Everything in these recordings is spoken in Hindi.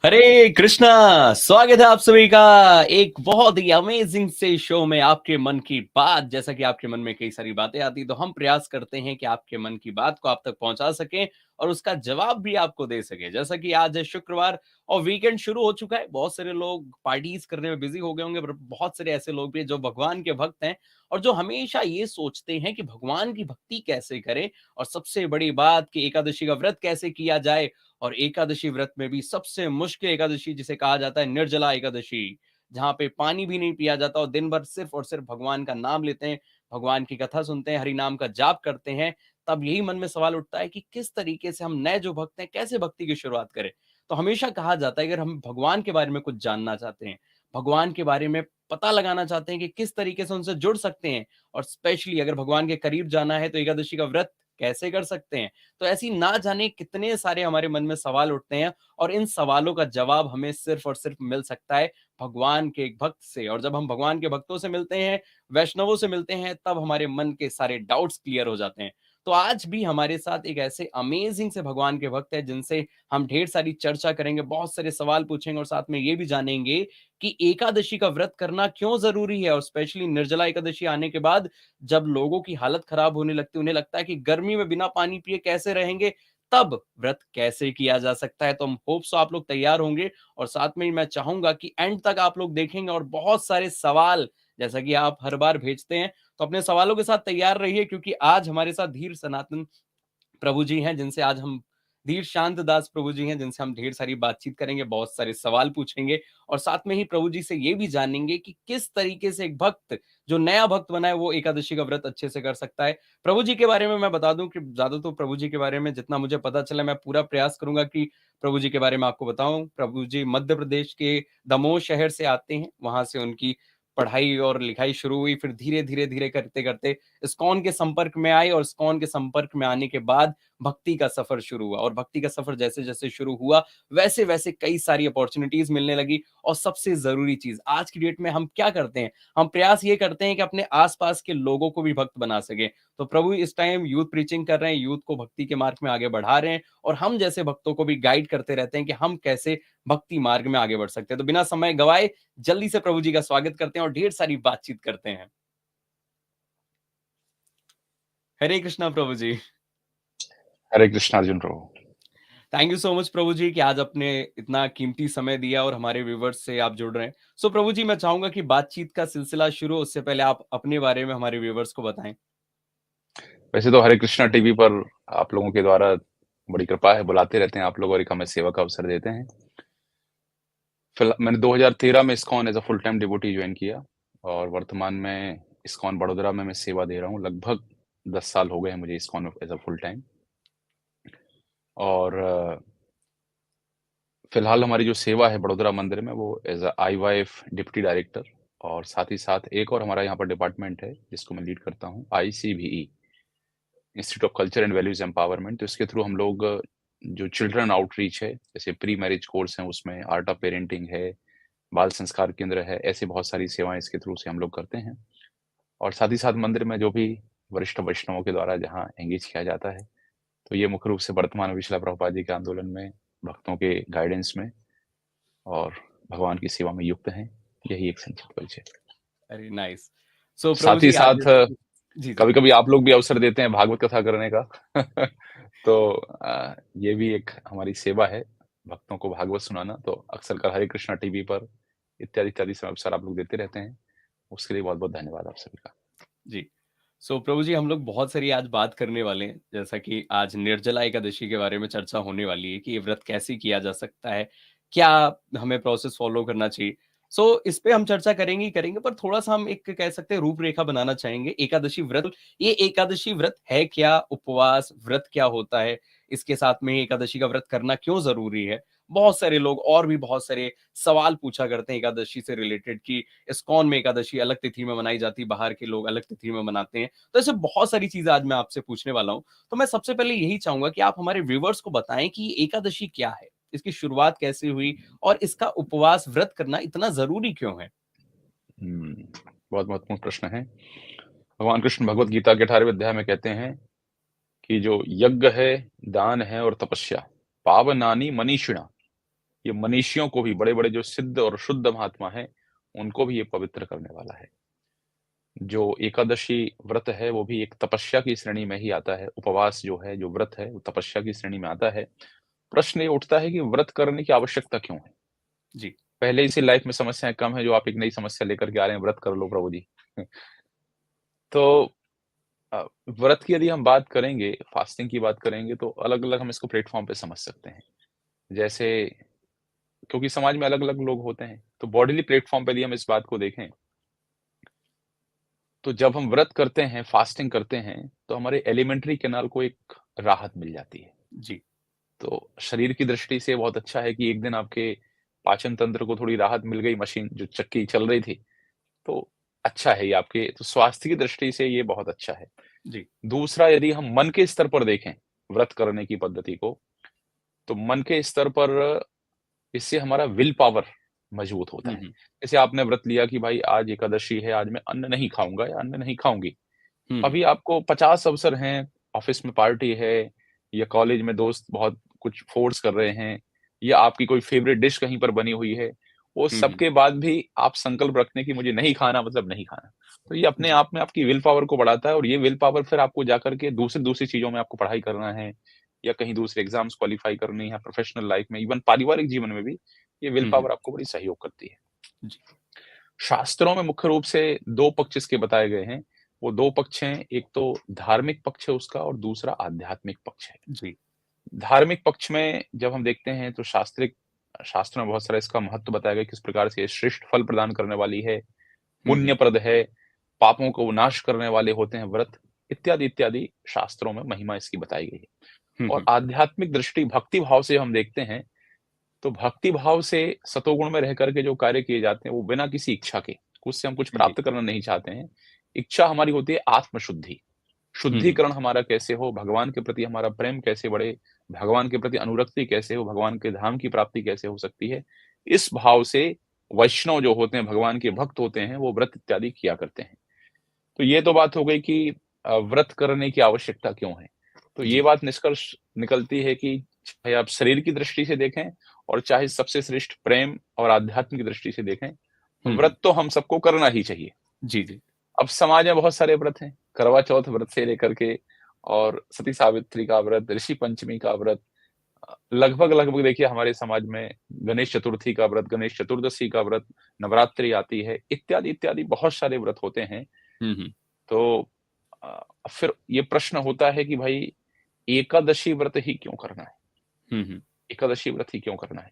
हरे कृष्णा। स्वागत है आप सभी का एक बहुत ही अमेजिंग से शो में आपके मन की बात। जैसा कि आपके मन में कई सारी बातें आती तो हम प्रयास करते हैं कि आपके मन की बात को आप तक पहुंचा सकें और उसका जवाब भी आपको दे सके। जैसा कि आज है शुक्रवार और वीकेंड शुरू हो चुका है। बहुत सारे लोग पार्टीज करने में बिजी हो गए होंगे, पर बहुत सारे ऐसे लोग भी हैं जो भगवान के भक्त हैं और जो हमेशा ये सोचते हैं कि भगवान की भक्ति कैसे करें, और सबसे बड़ी बात कि एकादशी का व्रत कैसे किया जाए। और एकादशी व्रत में भी सबसे मुश्किल एकादशी जिसे कहा जाता है निर्जला एकादशी, जहाँ पे पानी भी नहीं पिया जाता और दिन भर सिर्फ और सिर्फ भगवान का नाम लेते हैं, भगवान की कथा सुनते हैं, हरि नाम का जाप करते हैं। तब यही मन में सवाल उठता है कि किस तरीके से हम नए जो भक्त हैं कैसे भक्ति की शुरुआत करें। तो हमेशा कहा जाता है अगर हम भगवान के बारे में कुछ जानना चाहते हैं, भगवान के बारे में पता लगाना चाहते हैं कि किस तरीके से उनसे जुड़ सकते हैं, और स्पेशली अगर भगवान के करीब जाना है तो एकादशी का व्रत कैसे कर सकते हैं। तो ऐसी ना जाने कितने सारे हमारे मन में सवाल उठते हैं, और इन सवालों का जवाब हमें सिर्फ और सिर्फ मिल सकता है भगवान के एक भक्त से। और जब हम भगवान के भक्तों से मिलते हैं, वैष्णवों से मिलते हैं, तब हमारे मन के सारे डाउट्स क्लियर हो जाते हैं। तो आज भी हमारे साथ एक ऐसे अमेजिंग से भगवान के भक्त हैं जिनसे हम ढेर सारी चर्चा करेंगे, बहुत सारे सवाल पूछेंगे और साथ में ये भी जानेंगे कि एकादशी का व्रत करना क्यों जरूरी है। और स्पेशली निर्जला एकादशी आने के बाद जब लोगों की हालत खराब होने लगती है, उन्हें लगता है कि गर्मी में बिना पानी पिए कैसे रहेंगे, तब व्रत कैसे किया जा सकता है। तो हम होप सो आप लोग तैयार होंगे, और साथ में ही मैं चाहूंगा कि एंड तक आप लोग देखेंगे और बहुत सारे सवाल जैसा कि आप हर बार भेजते हैं, तो अपने सवालों के साथ तैयार रहिए, क्योंकि आज हमारे साथ धीर सनातन प्रभु जी हैं जिनसे आज हम धीर शांत दास प्रभु जी हैं जिनसे हम ढेर सारी बातचीत करेंगे, बहुत सारे सवाल पूछेंगे, और साथ में ही प्रभु जी से ये भी जानेंगे कि किस तरीके से एक भक्त जो नया भक्त बना है वो एकादशी का व्रत अच्छे से कर सकता है। प्रभु जी के बारे में मैं बता दूं कि ज्यादा तो प्रभु जी के बारे में जितना मुझे पता चला, मैं पूरा प्रयास करूंगा कि प्रभु जी के बारे में आपको बताऊं। प्रभु जी मध्य प्रदेश के दमोह शहर से आते हैं, वहां से उनकी पढ़ाई और लिखाई शुरू हुई, फिर धीरे धीरे धीरे करते करते इस्कॉन के संपर्क में आए, और इस्कॉन के संपर्क में आने के बाद भक्ति का सफर शुरू हुआ। और भक्ति का सफर जैसे जैसे शुरू हुआ, वैसे वैसे कई सारी अपॉर्चुनिटीज मिलने लगी। और सबसे जरूरी चीज आज की डेट में हम क्या करते हैं, हम प्रयास ये करते हैं कि अपने आसपास के लोगों को भी भक्त बना सके। तो प्रभु इस टाइम यूथ प्रीचिंग कर रहे हैं, यूथ को भक्ति के मार्ग में आगे बढ़ा रहे हैं, और हम जैसे भक्तों को भी गाइड करते रहते हैं कि हम कैसे भक्ति मार्ग में आगे बढ़ सकते हैं। तो बिना समय गवाए जल्दी से प्रभु जी का स्वागत करते हैं और ढेर सारी बातचीत करते हैं। हरे कृष्णा प्रभु जी। हरे कृष्ण अर्जुन प्रभु। थैंक यू सो मच प्रभु जी कि आज अपने इतना कीमती समय दिया और हमारे व्यूवर्स से आप जुड़ रहे हैं। सो प्रभु जी, मैं चाहूंगा कि बातचीत का सिलसिला शुरू हो उससे पहले आप अपने बारे में हमारे व्यूवर्स को बताएं। वैसे तो हरे कृष्णा टीवी पर आप लोगों के द्वारा बड़ी कृपा है, बुलाते रहते हैं आप लोग और एक हमें सेवा का अवसर देते हैं। मैंने 2013 में ISKCON as a full time devotee join किया, और वर्तमान में इस्कॉन बड़ोदरा में मैं सेवा दे रहा हूँ। लगभग 10 साल हो गए हैं मुझे इस्कॉन में एज अ फुल टाइम। और फिलहाल हमारी जो सेवा है बड़ोदरा मंदिर में, वो as a IYF deputy director, और साथ ही साथ एक और हमारा यहाँ पर डिपार्टमेंट है जिसको मैं लीड करता हूँ, ICVE, institute of culture and values empowerment. तो इसके थ्रू हम लोग जो चिल्ड्रन आउटरीच है, जैसे प्री मैरिज कोर्स है, उसमें आर्ट ऑफ पेरेंटिंग है, बाल संस्कार केंद्र है, ऐसे बहुत सारी सेवाएं इसके थ्रू से हम लोग करते हैं। और साथ ही साथ मंदिर में जो भी वरिष्ठ वैष्णवों के द्वारा जहाँ एंगेज किया जाता है, तो ये मुख्य रूप से वर्तमान विश्ला प्रभुपाद जी के आंदोलन में, भक्तों के गाइडेंस में और भगवान की सेवा में युक्त हैं। यही एक संक्षिप्त परिचय। Very nice. सो प्रभु साथ ही जी आज साथ जैसे कि जी जी। कभी कभी आप लोग भी अवसर देते हैं भागवत कथा करने का। तो ये भी एक हमारी सेवा है, भक्तों को भागवत सुनाना। तो अक्सर कर हरे कृष्णा टीवी पर इत्यादि इत्यादि से अवसर आप लोग देते रहते हैं, उसके लिए बहुत बहुत धन्यवाद आप सभी का। जी। सो प्रभु जी, हम लोग बहुत सारी आज बात करने वाले हैं, जैसा कि आज निर्जला एकादशी के बारे में चर्चा होने वाली है कि ये व्रत कैसे किया जा सकता है, क्या हमें प्रोसेस फॉलो करना चाहिए। सो इस पे हम चर्चा करेंगे ही करेंगे, पर थोड़ा सा हम एक कह सकते हैं रूपरेखा बनाना चाहेंगे। एकादशी व्रत, ये एकादशी व्रत है क्या, उपवास व्रत क्या होता है, इसके साथ में एकादशी का व्रत करना क्यों जरूरी है। बहुत सारे लोग और भी बहुत सारे सवाल पूछा करते हैं एकादशी से रिलेटेड कि इस्कॉन में एकादशी अलग तिथि में मनाई जाती है, बाहर के लोग अलग तिथि में मनाते हैं। तो ऐसे बहुत सारी चीजें आज मैं आपसे पूछने वाला हूं। तो मैं सबसे पहले यही चाहूंगा कि आप हमारे व्यूवर्स को बताएं कि ये एकादशी क्या है, इसकी शुरुआत कैसे हुई, और इसका उपवास व्रत करना इतना जरूरी क्यों है। बहुत महत्वपूर्ण प्रश्न है। भगवान कृष्ण भगवत गीता के 18वें अध्याय में कहते हैं कि जो यज्ञ है, दान है और तपस्या, पावनानी मनीषिणा, ये मनीषियों को भी, बड़े बड़े जो सिद्ध और शुद्ध महात्मा हैं, उनको भी ये पवित्र करने वाला है। जो एकादशी व्रत है वो भी एक तपस्या की श्रेणी में ही आता है। उपवास जो है, जो व्रत है, वो तपस्या की श्रेणी में आता है। प्रश्न ये उठता है कि व्रत करने की आवश्यकता क्यों है? जी। पहले इसी लाइफ में समस्याएं कम है, जो आप एक नई समस्या लेकर के आ रहे हैं, व्रत कर लो प्रभु जी। तो व्रत की यदि हम बात करेंगे, फास्टिंग की बात करेंगे, तो अलग-अलग हम इसको प्लेटफ़ॉर्म पे समझ सकते हैं। जैसे, क्योंकि समाज में अलग-अलग लोग होते हैं, तो बॉडीली प्लेटफ़ॉर्म पे यदि हम इस बात को देखें, तो जब हम व्रत करते हैं, फास्टिंग करते हैं, तो हमारे एलिमेंटरी कैनाल को एक राहत मिल जाती है। जी। तो शरीर की दृष्टि से बहुत अच्छा है कि एक दिन आपके पाचन तंत्र को थोड़ी राहत मिल गई, मशीन जो चक्की चल रही थी, तो अच्छा है ये आपके, तो स्वास्थ्य की दृष्टि से ये बहुत अच्छा है। जी। दूसरा, यदि हम मन के स्तर पर देखें व्रत करने की पद्धति को, तो मन के स्तर पर इससे हमारा विल पावर मजबूत होता हुँ, है। हुँ। जैसे आपने व्रत लिया कि भाई आज एकादशी है, आज मैं अन्न नहीं खाऊँगा या अन्न नहीं खाऊँगी। हुँ, हुँ। अभी आपको 50 अवसर हैं, ऑफ़िस में पार्टी है या कॉलेज में दोस्त बहुत कुछ फ़ोर्स कर रहे हैं या आपकी कोई फ़ेवरेट डिश कहीं पर बनी हुई है। वो हुँ, हुँ। सबके बाद भी आप संकल्प रखते हैं कि मुझे नहीं खाना मतलब नहीं खाना। तो ये अपने जी। आप में आपकी विल पावर को बढ़ाता है और ये विल पावर फिर आपको जाकर के दूसरी-दूसरी चीज़ों में आपको पढ़ाई करना है या कहीं दूसरे एग्ज़ाम्स क्वालीफ़ाई करनी है, प्रोफ़ेशनल लाइफ़ में, इवन पारिवारिक जीवन में भी ये विल हुँ, हुँ। पावर आपको बड़ी सहयोग करती है। जी। शास्त्रों में मुख्य रूप से 2 पक्ष इसके बताए गए हैं। वो 2 पक्ष हैं, एक तो धार्मिक पक्ष है उसका और दूसरा आध्यात्मिक पक्ष है। जी। धार्मिक पक्ष में जब हम देखते हैं तो शास्त्रों में बहुत सारा इसका महत्व बताया गया, किस प्रकार से ये श्रेष्ठ फल प्रदान करने वाली है, हुँ, हुँ। पुण्यप्रद है, पापों को नाश करने वाले होते हैं व्रत, इत्यादि-इत्यादि शास्त्रों में महिमा इसकी बताई गई है। हुँ, और हुँ। आध्यात्मिक दृष्टि भक्ति भाव से हम देखते हैं, तो भक्ति भाव से सतोगुण में रह कर के जो कार्य किए जाते हैं, वो बिना किसी इच्छा के, उससे हम कुछ जी। प्राप्त करना नहीं चाहते हैं। इच्छा हमारी होती है आत्मशुद्धि। हुँ, हुँ। शुद्धिकरण हमारा कैसे हो, भगवान के प्रति हमारा प्रेम कैसे बढ़े, भगवान के प्रति अनुरक्ति कैसे हो, भगवान के धाम की प्राप्ति कैसे हो सकती है। इस भाव से वैष्णव जो होते हैं, भगवान के भक्त होते हैं, वो व्रत इत्यादि किया करते हैं। तो ये तो बात हो गई कि व्रत करने की आवश्यकता क्यों है। तो ये जी। बात निष्कर्ष निकलती है कि चाहे आप शरीर की दृष्टि से देखें और चाहे सबसे श्रेष्ठ प्रेम और आध्यात्मिक दृष्टि से देखें, हुँ, हुँ। व्रत तो हम सबको करना ही चाहिए। जी, जी। अब समाज में बहुत सारे व्रत हैं, करवा चौथ व्रत से लेकर के और सती सावित्री का व्रत, ऋषि पंचमी का व्रत, लगभग-लगभग देखिए हमारे समाज में गणेश चतुर्थी का व्रत, गणेश चतुर्दशी का व्रत, नवरात्रि आती है, इत्यादि-इत्यादि बहुत सारे व्रत होते हैं। हुँ, हुँ। तो फिर ये प्रश्न होता है कि भाई एकादशी व्रत ही क्यों करना है? हुँ, हुँ। एकादशी व्रत ही क्यों करना है?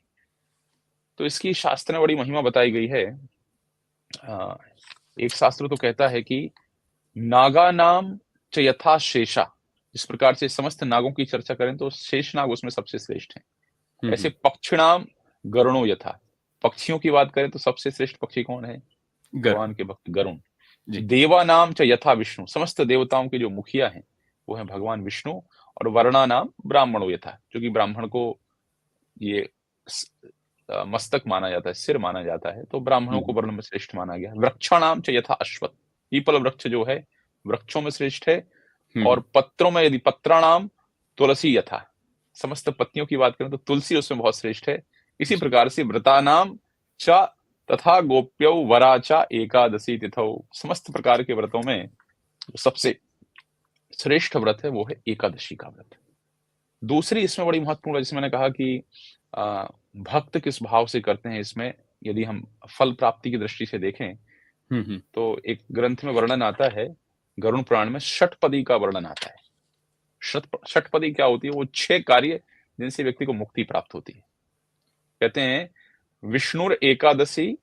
तो इसकी शास्त्र में बड़ी महिमा बताई गई है। अ, एक शास्त्र तो कहता है कि नागानाम च यथा शेषा, जिस प्रकार से समस्त नागों की चर्चा करें तो शेषनाग उसमें सबसे श्रेष्ठ है। हुँ, ऐसे हुँ। पक्षिणाम गरुणो यथा, पक्षियों की बात करें तो सबसे श्रेष्ठ पक्षी कौन है? गरुड़। भगवान के भक्त गरुण। जी। देवानाम च यथा विष्णु, समस्त देवताओं के जो मुखिया हैं, वो हैं भगवान विष्णु। और वर्णानाम ब्राह्मणो यथा, जो कि ब्राह्मण को ये मस्तक माना जाता है, सिर माना जाता है, तो हुँ, ब्राह्मणों को हुँ। वर्ण में श्रेष्ठ माना गया। वृक्षाणाम च यथा अश्वत्थ, पीपल वृक्ष जो है वृक्षों में श्रेष्ठ है। हुँ, और हुँ। पत्रों में यदि पत्राणाम तुलसी यथा, समस्त पत्तियों की बात करें तो तुलसी उसमें बहुत श्रेष्ठ है। इसी जी। प्रकार से व्रतानाम च तथा गोप्यौ वरा च एकादशी तिथौ, समस्त प्रकार के व्रतों में सबसे श्रेष्ठ व्रत है वो है एकादशी का व्रत। दूसरी इसमें बड़ी महत्वपूर्ण, जैसे मैंने कहा कि अ, भक्त किस भाव से करते हैं इसमें, यदि हम फल प्राप्ति की दृष्टि से देखें, हुँ, हुँ। तो एक ग्रंथ में वर्णन आता है, गरुड़ पुराण में षटपदी का वर्णन आता है। षटपदी क्या होती है? वो 6 कार्य जिनसे व्यक्ति को मुक्ति प्राप्त होती है। कहते हैं, विष्णुर एकादशी,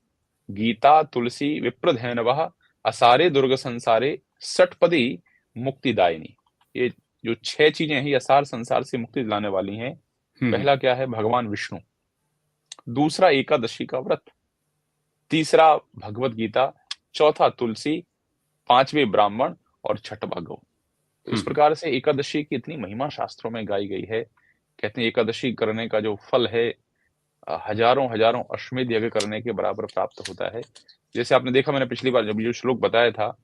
गीता, तुलसी, विप्रधैनवः, असारे दुर्ग संसारे, षटपदी मुक्तिदायिनी। ये जो 6 चीजें हैं, ये असार संसार से मुक्ति दिलाने वाली हैं। हुँ, हुँ। पहला क्या है? भगवान विष्णु। दूसरा एकादशी का व्रत। तीसरा भगवत गीता। चौथा तुलसी। पांचवें ब्राह्मण। और छठवां गौ। तो हुँ, इस हुँ। प्रकार से एकादशी की इतनी महिमा शास्त्रों में गाई गई है। कहते हैं एकादशी करने का जो फल है, हजारों-हजारों अश्वमेध यज्ञ करने के बराबर प्राप्त होता है। जैसे आपने देखा, मैंने पिछली बार जब ये श्लोक बताया था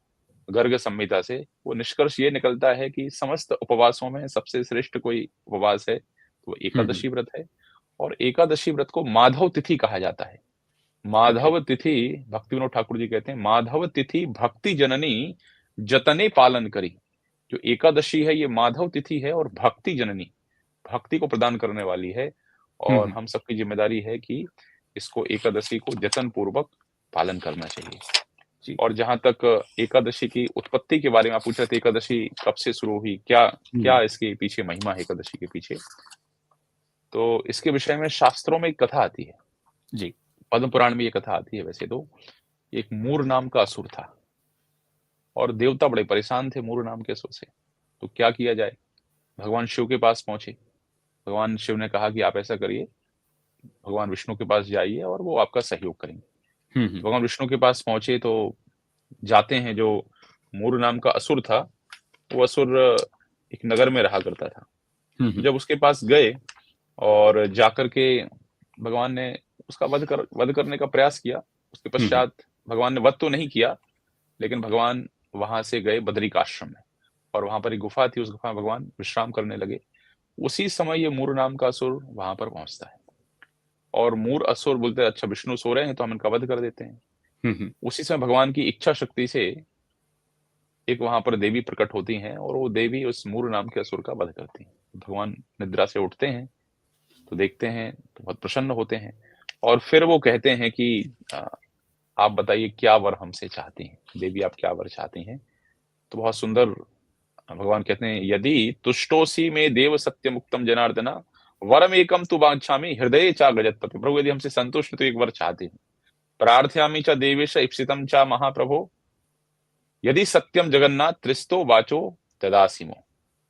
गर्ग संहिता से, वो निष्कर्ष ये निकलता है कि समस्त उपवासों में सबसे श्रेष्ठ कोई उपवास है, तो वो हुँ, हुँ। एकादशी व्रत है। और एकादशी व्रत को माधव तिथि कहा जाता है। माधव तिथि, भक्ति विनोद ठाकुर जी कहते हैं, माधव तिथि भक्ति जननी जतने पालन करी। जो एकादशी है ये माधव तिथि है और भक्ति जननी, भक्ति को प्रदान करने वाली है, और हम सबकी जिम्मेदारी है कि इसको एकादशी को जतन पूर्वक पालन करना चाहिए। और जहां तक एकादशी की उत्पत्ति के बारे में आप पूछ रहे थे, एकादशी कब से शुरू हुई, क्या इसके पीछे महिमा है एकादशी के पीछे, तो इसके विषय में शास्त्रों में एक कथा आती है जी, पद्म पुराण में ये कथा आती है। वैसे तो एक मूर नाम का असुर था और देवता बड़े परेशान थे मूर नाम के असुर से। तो क्या किया जाए, भगवान शिव के पास पहुंचे। भगवान शिव ने कहा कि आप ऐसा करिए, भगवान विष्णु के पास जाइए और वो आपका सहयोग करेंगे। भगवान विष्णु के पास पहुंचे तो जाते हैं, जो मूर नाम का असुर था वो असुर एक नगर में रहा करता था। तो जब उसके पास गए और जाकर के भगवान ने उसका वध करने का प्रयास किया। उसके पश्चात भगवान ने वध तो नहीं किया, लेकिन भगवान वहां से गए बद्रिक आश्रम में, और वहां पर एक गुफा थी, उस गुफा में भगवान विश्राम करने लगे। उसी समय ये मूर नाम का असुर वहां पर पहुंचता है और मूर असुर बोलते हैं अच्छा विष्णु सो रहे हैं तो हम इनका वध कर देते हैं। उसी समय भगवान की इच्छा शक्ति से एक वहां पर देवी प्रकट होती हैं और वो देवी उस मूर नाम के असुर का वध करती हैं। भगवान निद्रा से उठते हैं तो देखते हैं तो बहुत प्रसन्न होते हैं, और फिर वो कहते हैं कि आप बताइए क्या वर हमसे चाहती हैं, देवी आप क्या वर चाहती हैं। तो बहुत सुंदर भगवान कहते हैं, यदि तुष्टोसी में देव सत्यम उक्तम जनार्दना वरम एकम तु वांछामि हृदय चा गजतपति। प्रभु यदि हमसे संतुष्ट तो एक वर चाहते हैं। प्रार्थयामि च देवेश इप्सितम च महाप्रभो यदि सत्यम जगन्नाथ त्रिस्तो वाचो तदासीमो।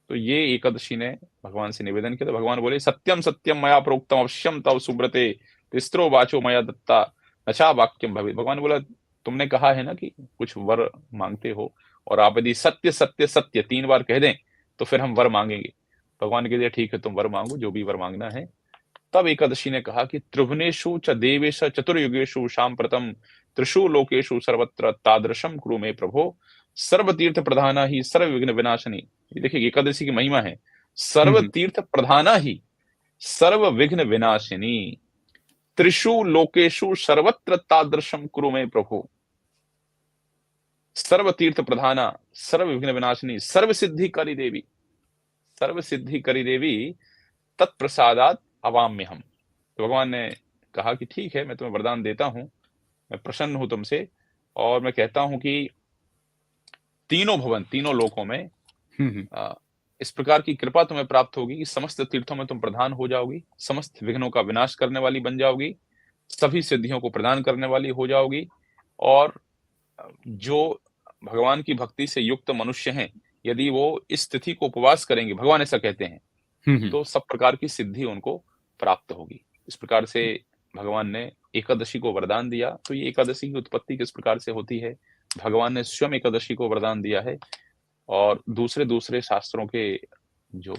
तो ये एकादशी ने भगवान से निवेदन किया। तो भगवान बोले सत्यम सत्यम मया प्रोक्तम अवश्यम तव सुब्रते तिस्रो वाचो मया दत्ता नचा वाक्यम भवे। भगवान बोला तुमने कहा है ना कि कुछ वर मांगते हो, और आप यदि सत्य सत्य सत्य 3 बार कह दें तो फिर हम वर मांगेंगे। भगवान कह दिया ठीक है तुम वर मांगो, जो भी वर मांगना है। तब एकादशी ने कहा कि त्रिभुवनेषु च देवेश चतुर्युगेषु सांप्रतम त्रिषु लोकेषु सर्वत्र तादृशम कुरु मे प्रभो सर्व तीर्थ प्रधाना ही सर्व विघ्न विनाशनी। ये देखिए एकादशी की महिमा है, सर्व तीर्थ प्रधाना ही सर्व विघ्न विनाशिनी त्रिषु लोकेषु सर्वत्र तादृशम कुरु मे प्रभो सर्व तीर्थ प्रधाना सर्व विघ्न विनाशिनी सर्व सिद्धि करी देवी, सर्व सिद्धि करी देवी तत्प्रसादात अवाम्य हम। तो भगवान ने कहा कि ठीक है मैं तुम्हें वरदान देता हूं, मैं प्रसन्न हूं तुमसे, और मैं कहता हूं कि तीनों भवन तीनों लोकों में इस प्रकार की कृपा तुम्हें प्राप्त होगी कि समस्त तीर्थों में तुम प्रधान हो जाओगी, समस्त विघ्नों का विनाश करने वाली बन जाओगी, सभी सिद्धियों को प्रदान करने वाली हो जाओगी। और जो भगवान की भक्ति से युक्त मनुष्य हैं, यदि वो इस तिथि को उपवास करेंगे, भगवान ऐसा कहते हैं, तो सब प्रकार की सिद्धि उनको प्राप्त होगी। इस प्रकार से भगवान ने एकादशी को वरदान दिया। तो ये एकादशी की उत्पत्ति किस प्रकार से होती है, भगवान ने स्वयं एकादशी को वरदान दिया है, और दूसरे दूसरे शास्त्रों के जो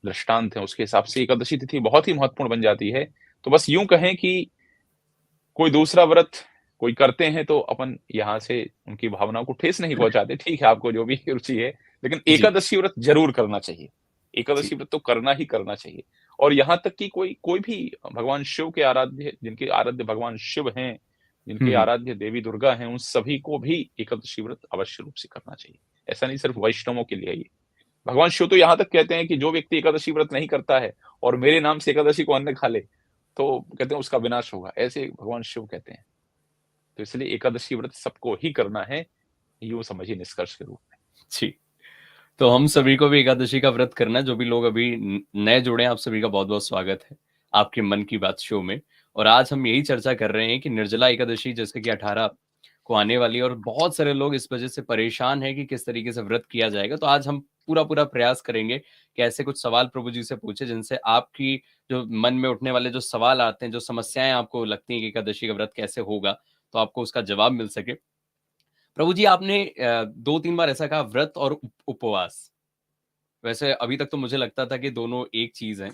दृष्टांत हैं उसके हिसाब से एकादशी तिथि बहुत ही महत्वपूर्ण बन जाती है। तो बस यूं कहें कि कोई दूसरा व्रत कोई करते हैं तो अपन यहाँ से उनकी भावनाओं को ठेस नहीं पहुंचाते, ठीक है आपको जो भी रुचि है, लेकिन एकादशी व्रत जरूर करना चाहिए। एकादशी व्रत तो करना ही करना चाहिए। और यहाँ तक कि कोई भी भगवान शिव के आराध्य, जिनके आराध्य भगवान शिव हैं, जिनके आराध्य देवी दुर्गा हैं, उन सभी को भी एकादशी व्रत अवश्य रूप से करना चाहिए। ऐसा नहीं सिर्फ वैष्णवों के लिए है ये। भगवान शिव तो यहाँ तक कहते हैं कि जो व्यक्ति एकादशी व्रत नहीं करता है और मेरे नाम से एकादशी को अन्न खा ले तो कहते हैं उसका विनाश होगा, ऐसे भगवान शिव कहते हैं। तो इसलिए एकादशी व्रत सबको ही करना है, यूं समझिए निष्कर्ष के रूप में। जी, तो हम सभी को भी एकादशी का व्रत करना है। जो भी लोग अभी नए जुड़े हैं, आप सभी का बहुत बहुत स्वागत है आपके मन की बात शो में। और आज हम यही चर्चा कर रहे हैं कि निर्जला एकादशी जैसे कि 18 को आने वाली है, और बहुत सारे लोग इस वजह से परेशान हैं कि किस तरीके से व्रत किया जाएगा। तो आज हम पूरा प्रयास करेंगे कि ऐसे कुछ सवाल प्रभु जी से पूछे जिनसे आपकी जो मन में उठने वाले जो सवाल आते हैं, जो समस्याएं आपको लगती हैं कि एकादशी का व्रत कैसे होगा, तो आपको उसका जवाब मिल सके। प्रभु जी, आपने 2-3 बार ऐसा कहा व्रत और उपवास। वैसे अभी तक तो मुझे लगता था कि दोनों एक चीज है,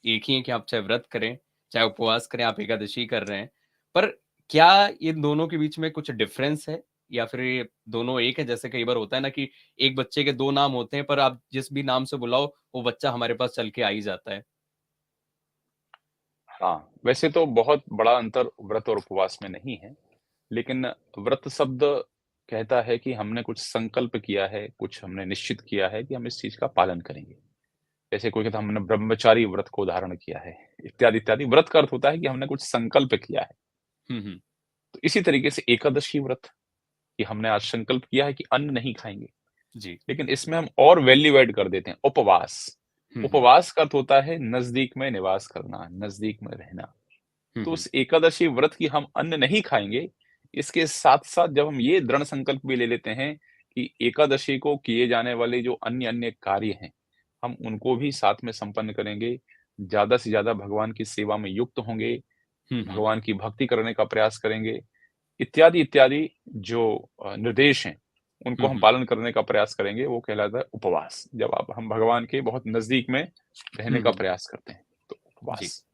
एक ही है कि आप चाहे व्रत करें चाहे उपवास करें, आप एकादशी कर रहे हैं। पर क्या इन दोनों के बीच में कुछ डिफरेंस है, या फिर ये दोनों एक है? जैसे कई बार होता है ना कि एक बच्चे के 2 नाम होते हैं, पर आप जिस भी नाम से बुलाओ वो बच्चा हमारे पास चल के आ ही जाता है। हाँ, वैसे तो बहुत बड़ा अंतर व्रत और उपवास में नहीं है, लेकिन व्रत शब्द कहता है कि हमने कुछ संकल्प किया है, कुछ हमने निश्चित किया है कि हम इस चीज़ का पालन करेंगे। जैसे कोई कहता है हमने ब्रह्मचारी व्रत को धारण किया है, इत्यादि, इत्यादि। व्रत का अर्थ होता है कि हमने कुछ संकल्प किया है। हुँ, हुँ। तो इसी तरीके से एकादशी व्रत कि हमने आज संकल्प किया है कि अन्न नहीं खाएँगे, जी। लेकिन इसमें हम और वैल्यू ऐड कर देते हैं, उपवास। हुँ, हुँ। उपवास का अर्थ होता है नज़दीक में निवास करना, नज़दीक में रहना। हुँ, तो हुँ। उस एकादशी व्रत की हम अन्न नहीं खाएँगे, इसके साथ-साथ जब हम ये दृढ़ संकल्प भी ले लेते हैं कि एकादशी को किए जाने वाले जो अन्य-अन्य कार्य हैं, हम उनको भी साथ में संपन्न करेंगे। ज़्यादा से ज़्यादा भगवान की सेवा में युक्त होंगे, हुँ, हुँ। भगवान की भक्ति करने का प्रयास करेंगे, इत्यादि, इत्यादि जो निर्देश हैं, उनको हुँ, हम हुँ। पालन करने का प्रयास करेंगे, वो कहलाता है उपवास। जब आप हम भगवान के बहुत नज़दीक में रहने हुँ, का हुँ। प्रयास करते हैं, तो जी। उपवास।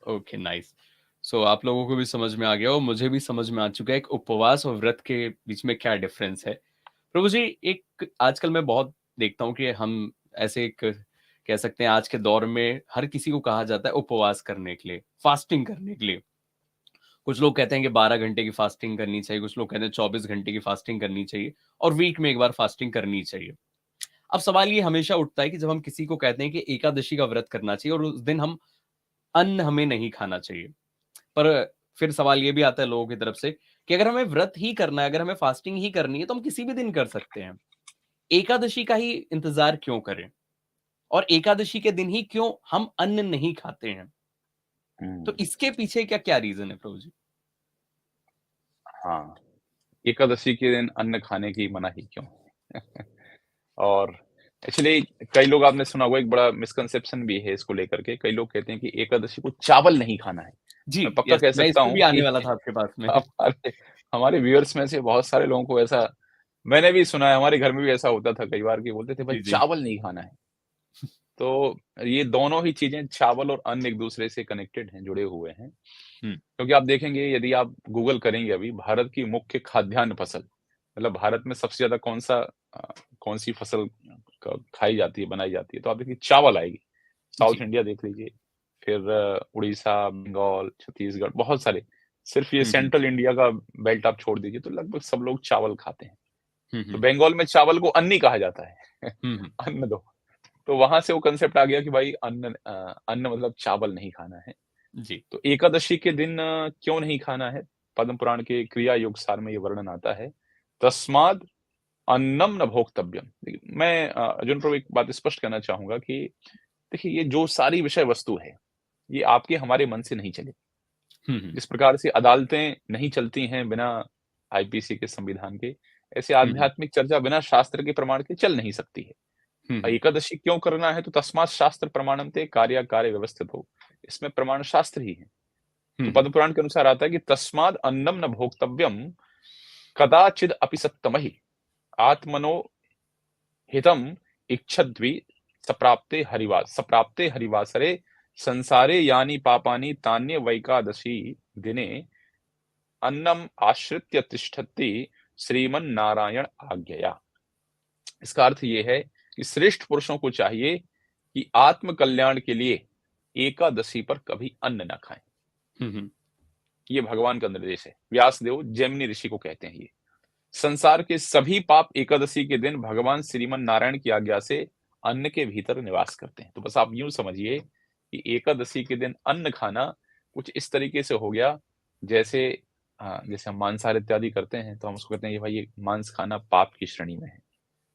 Okay, nice. सो आप लोगों को भी समझ में आ गया और मुझे भी समझ में आ चुका है एक उपवास और व्रत के बीच में क्या डिफरेंस है। प्रभु जी, एक आजकल मैं बहुत देखता हूँ कि हम ऐसे एक कह सकते हैं आज के दौर में हर किसी को कहा जाता है उपवास करने के लिए, फास्टिंग करने के लिए। कुछ लोग कहते हैं कि 12 घंटे की फास्टिंग करनी चाहिए, कुछ लोग कहते हैं 24 घंटे की फास्टिंग करनी चाहिए और वीक में 1 बार फास्टिंग करनी चाहिए। अब सवाल ये हमेशा उठता है कि जब हम किसी को कहते हैं कि एकादशी का व्रत करना चाहिए और उस दिन हम अन्न हमें नहीं खाना चाहिए। पर फिर सवाल ये भी आता है लोगों की तरफ से कि अगर हमें व्रत ही करना है, अगर हमें फास्टिंग ही करनी है, तो हम किसी भी दिन कर सकते हैं। एकादशी का ही इंतज़ार क्यों करें? और एकादशी के दिन ही क्यों हम अन्न नहीं खाते हैं? तो हुँ, इसके पीछे क्या-क्या रीज़न है प्रभु जी? हाँ। एकादशी के दिन अन्न खाने की मनाही क्यों? और एक्चुअली कई लोग आपने सुना होगा एक बड़ा मिसकंसेप्शन भी है इसको लेकर के। कई लोग कहते हैं कि एकादशी को चावल नहीं खाना है। जी, मैं पक्का यस, कह मैं इस सकता पे हूँ भी आने कि वाला था आपके पास में। हमारे हमारे व्यूअर्स में से बहुत सारे लोगों को ऐसा मैंने भी सुना है, हमारे घर में भी ऐसा होता था कई बार कि बोलते थे भाई जी, जी। चावल नहीं खाना है। तो ये दोनों ही चीज़ें चावल और अन्न एक-दूसरे से कनेक्टेड हैं, जुड़े हुए हैं। हुँ, क्योंकि आप देखेंगे यदि आप गूगल करेंगे अभी भारत की मुख्य खाद्यान्न फसल, मतलब भारत में सबसे ज़्यादा कौन-सी फसल खाई जाती है, बनाई जाती है, तो आप देखिए चावल आएगी। साउथ जी। इंडिया देख लीजिए, फिर उड़ीसा, बंगाल, छत्तीसगढ़, बहुत सारे। सिर्फ ये हुँ, हुँ। सेंट्रल इंडिया का बेल्ट आप छोड़ दीजिए, तो लगभग सब लोग चावल खाते हैं। हुँ, तो हुँ। बंगाल में चावल को अन्नी कहा जाता है। हुँ, हुँ। अन्न दो। तो वहाँ से वो कांसेप्ट आ गया कि भाई अन्न मतलब चावल नहीं खाना है। जी। तो एकादशी के दिन क्यों नहीं खाना है? पद्म पुराण के क्रिया योग सार में ये वर्णन आता है। तस्माद् अन्नम न भोक्तव्यम। देखिए मैं अर्जुन प्रभु एक बात स्पष्ट करना चाहूँगा कि देखिए ये जो सारी विषय वस्तु है, ये आपके हमारे मन से नहीं चली। हुँ, हुँ। जिस प्रकार से अदालतें नहीं चलती हैं बिना आईपीसी के संविधान के, ऐसे हुँ, हुँ। आध्यात्मिक चर्चा बिना शास्त्र के प्रमाण के चल नहीं सकती है। हुँ, हुँ। एकादशी क्यों करना है? तो तस्मात् शास्त्र प्रमाणं ते कार्य व्यवस्थितौ। इसमें प्रमाण शास्त्र ही है। हुँ, तो हुँ। पद्म पुराण के अनुसार आता है कि तस्माद् अन्नम न भोक्तव्यम कदाचिद् अपि सत्तमहि आत्मनो हितम इच्छद्वि सप्राप्ते हरिवासरे संसारे यानि पापानि तान्य वैकादशी दिने अन्नम आश्रित्य तिष्ठति श्रीमन्नारायण आज्ञया। इसका अर्थ ये है कि श्रेष्ठ पुरुषों को चाहिए कि आत्म कल्याण के लिए एकादशी पर कभी अन्न न खाएं। हुँ, हुँ। ये भगवान का निर्देश है। व्यासदेव जैमिनी ऋषि को कहते हैं ये। संसार के सभी पाप एकादशी के दिन भगवान श्रीमन नारायण की आज्ञा से अन्न के भीतर निवास करते हैं। तो बस आप यूं समझिए कि एकादशी के दिन अन्न खाना कुछ इस तरीके से हो गया जैसे जैसे हम मांसाहार इत्यादि करते हैं तो हम उसको कहते हैं ये भाई ये मांस खाना पाप की श्रेणी में है।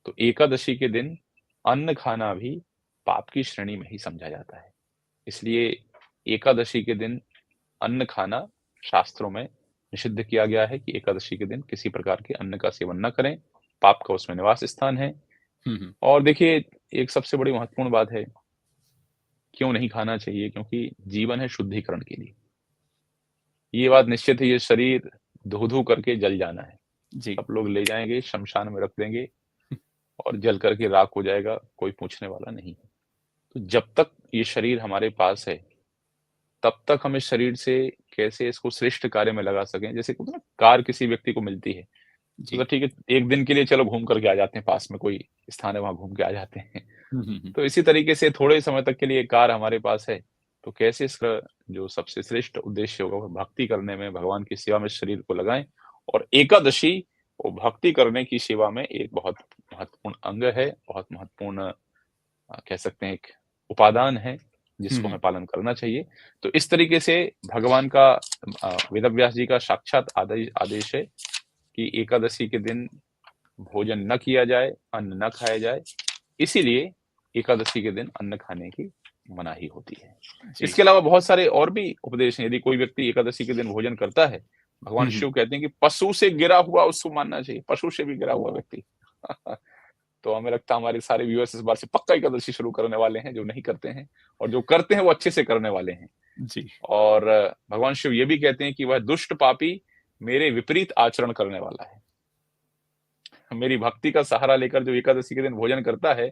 तो एकादशी के दिन अन्न खाना भी पाप की श्रेणी में ही समझा जाता है। इसलिए एकादशी के दिन अन्न खाना शास्त्रों में निषिद्ध किया गया है कि एकादशी के दिन किसी प्रकार के अन्न का सेवन न करें, पाप का उसमें निवास स्थान है। हुँ, हुँ। और देखिए एक सबसे बड़ी महत्वपूर्ण बात है, क्यों नहीं खाना चाहिए? क्योंकि जीवन है शुद्धिकरण के लिए। ये बात निश्चित है ये शरीर धू-धू करके जल जाना है। जी। सब लोग ले जाएँगे, श्मशान में रख देंगे और जल करके राख हो जाएगा, कोई पूछने वाला नहीं है। तो जब तक ये शरीर हमारे पास है तब तक हम इस शरीर से कैसे इसको श्रेष्ठ कार्य में लगा सकें। जैसे कहते हैं ना कार किसी व्यक्ति को मिलती है, तो जी। ठीक है 1 दिन के लिए चलो घूम करके आ जाते हैं, पास में कोई स्थान है वहाँ घूम के आ जाते हैं। हुँ, हुँ, हुँ। तो इसी तरीके से थोड़े समय तक के लिए कार हमारे पास है, तो कैसे इसका जो सबसे श्रेष्ठ उद्देश्य होगा वो भक्ति करने में, भगवान की सेवा में शरीर को लगाएं। और एकादशी वो भक्ति करने की सेवा में एक बहुत महत्वपूर्ण अंग है, बहुत महत्वपूर्ण कह सकते हैं एक उपादान है जिसको हमें पालन करना चाहिए। तो इस तरीके से भगवान का वेदव्यास जी का साक्षात आदेश है कि एकादशी के दिन भोजन न किया जाए, अन्न न खाया जाए, इसीलिए एकादशी के दिन अन्न खाने की मनाही होती है। इसके अलावा बहुत सारे और भी उपदेश हैं। यदि कोई व्यक्ति एकादशी के दिन भोजन करता है, भगवान शिव कहते हैं कि पशु से गिरा हुआ उसको मानना चाहिए, पशु से भी गिरा हुआ व्यक्ति। तो हमें लगता है हमारे सारे व्यूअर्स इस बार से पक्का एकादशी शुरू करने वाले हैं, जो नहीं करते हैं, और जो करते हैं वो अच्छे से करने वाले हैं जी। और भगवान शिव ये भी कहते हैं कि वह दुष्ट पापी मेरे विपरीत आचरण करने वाला है। मेरी भक्ति का सहारा लेकर जो एकादशी के दिन भोजन करता है,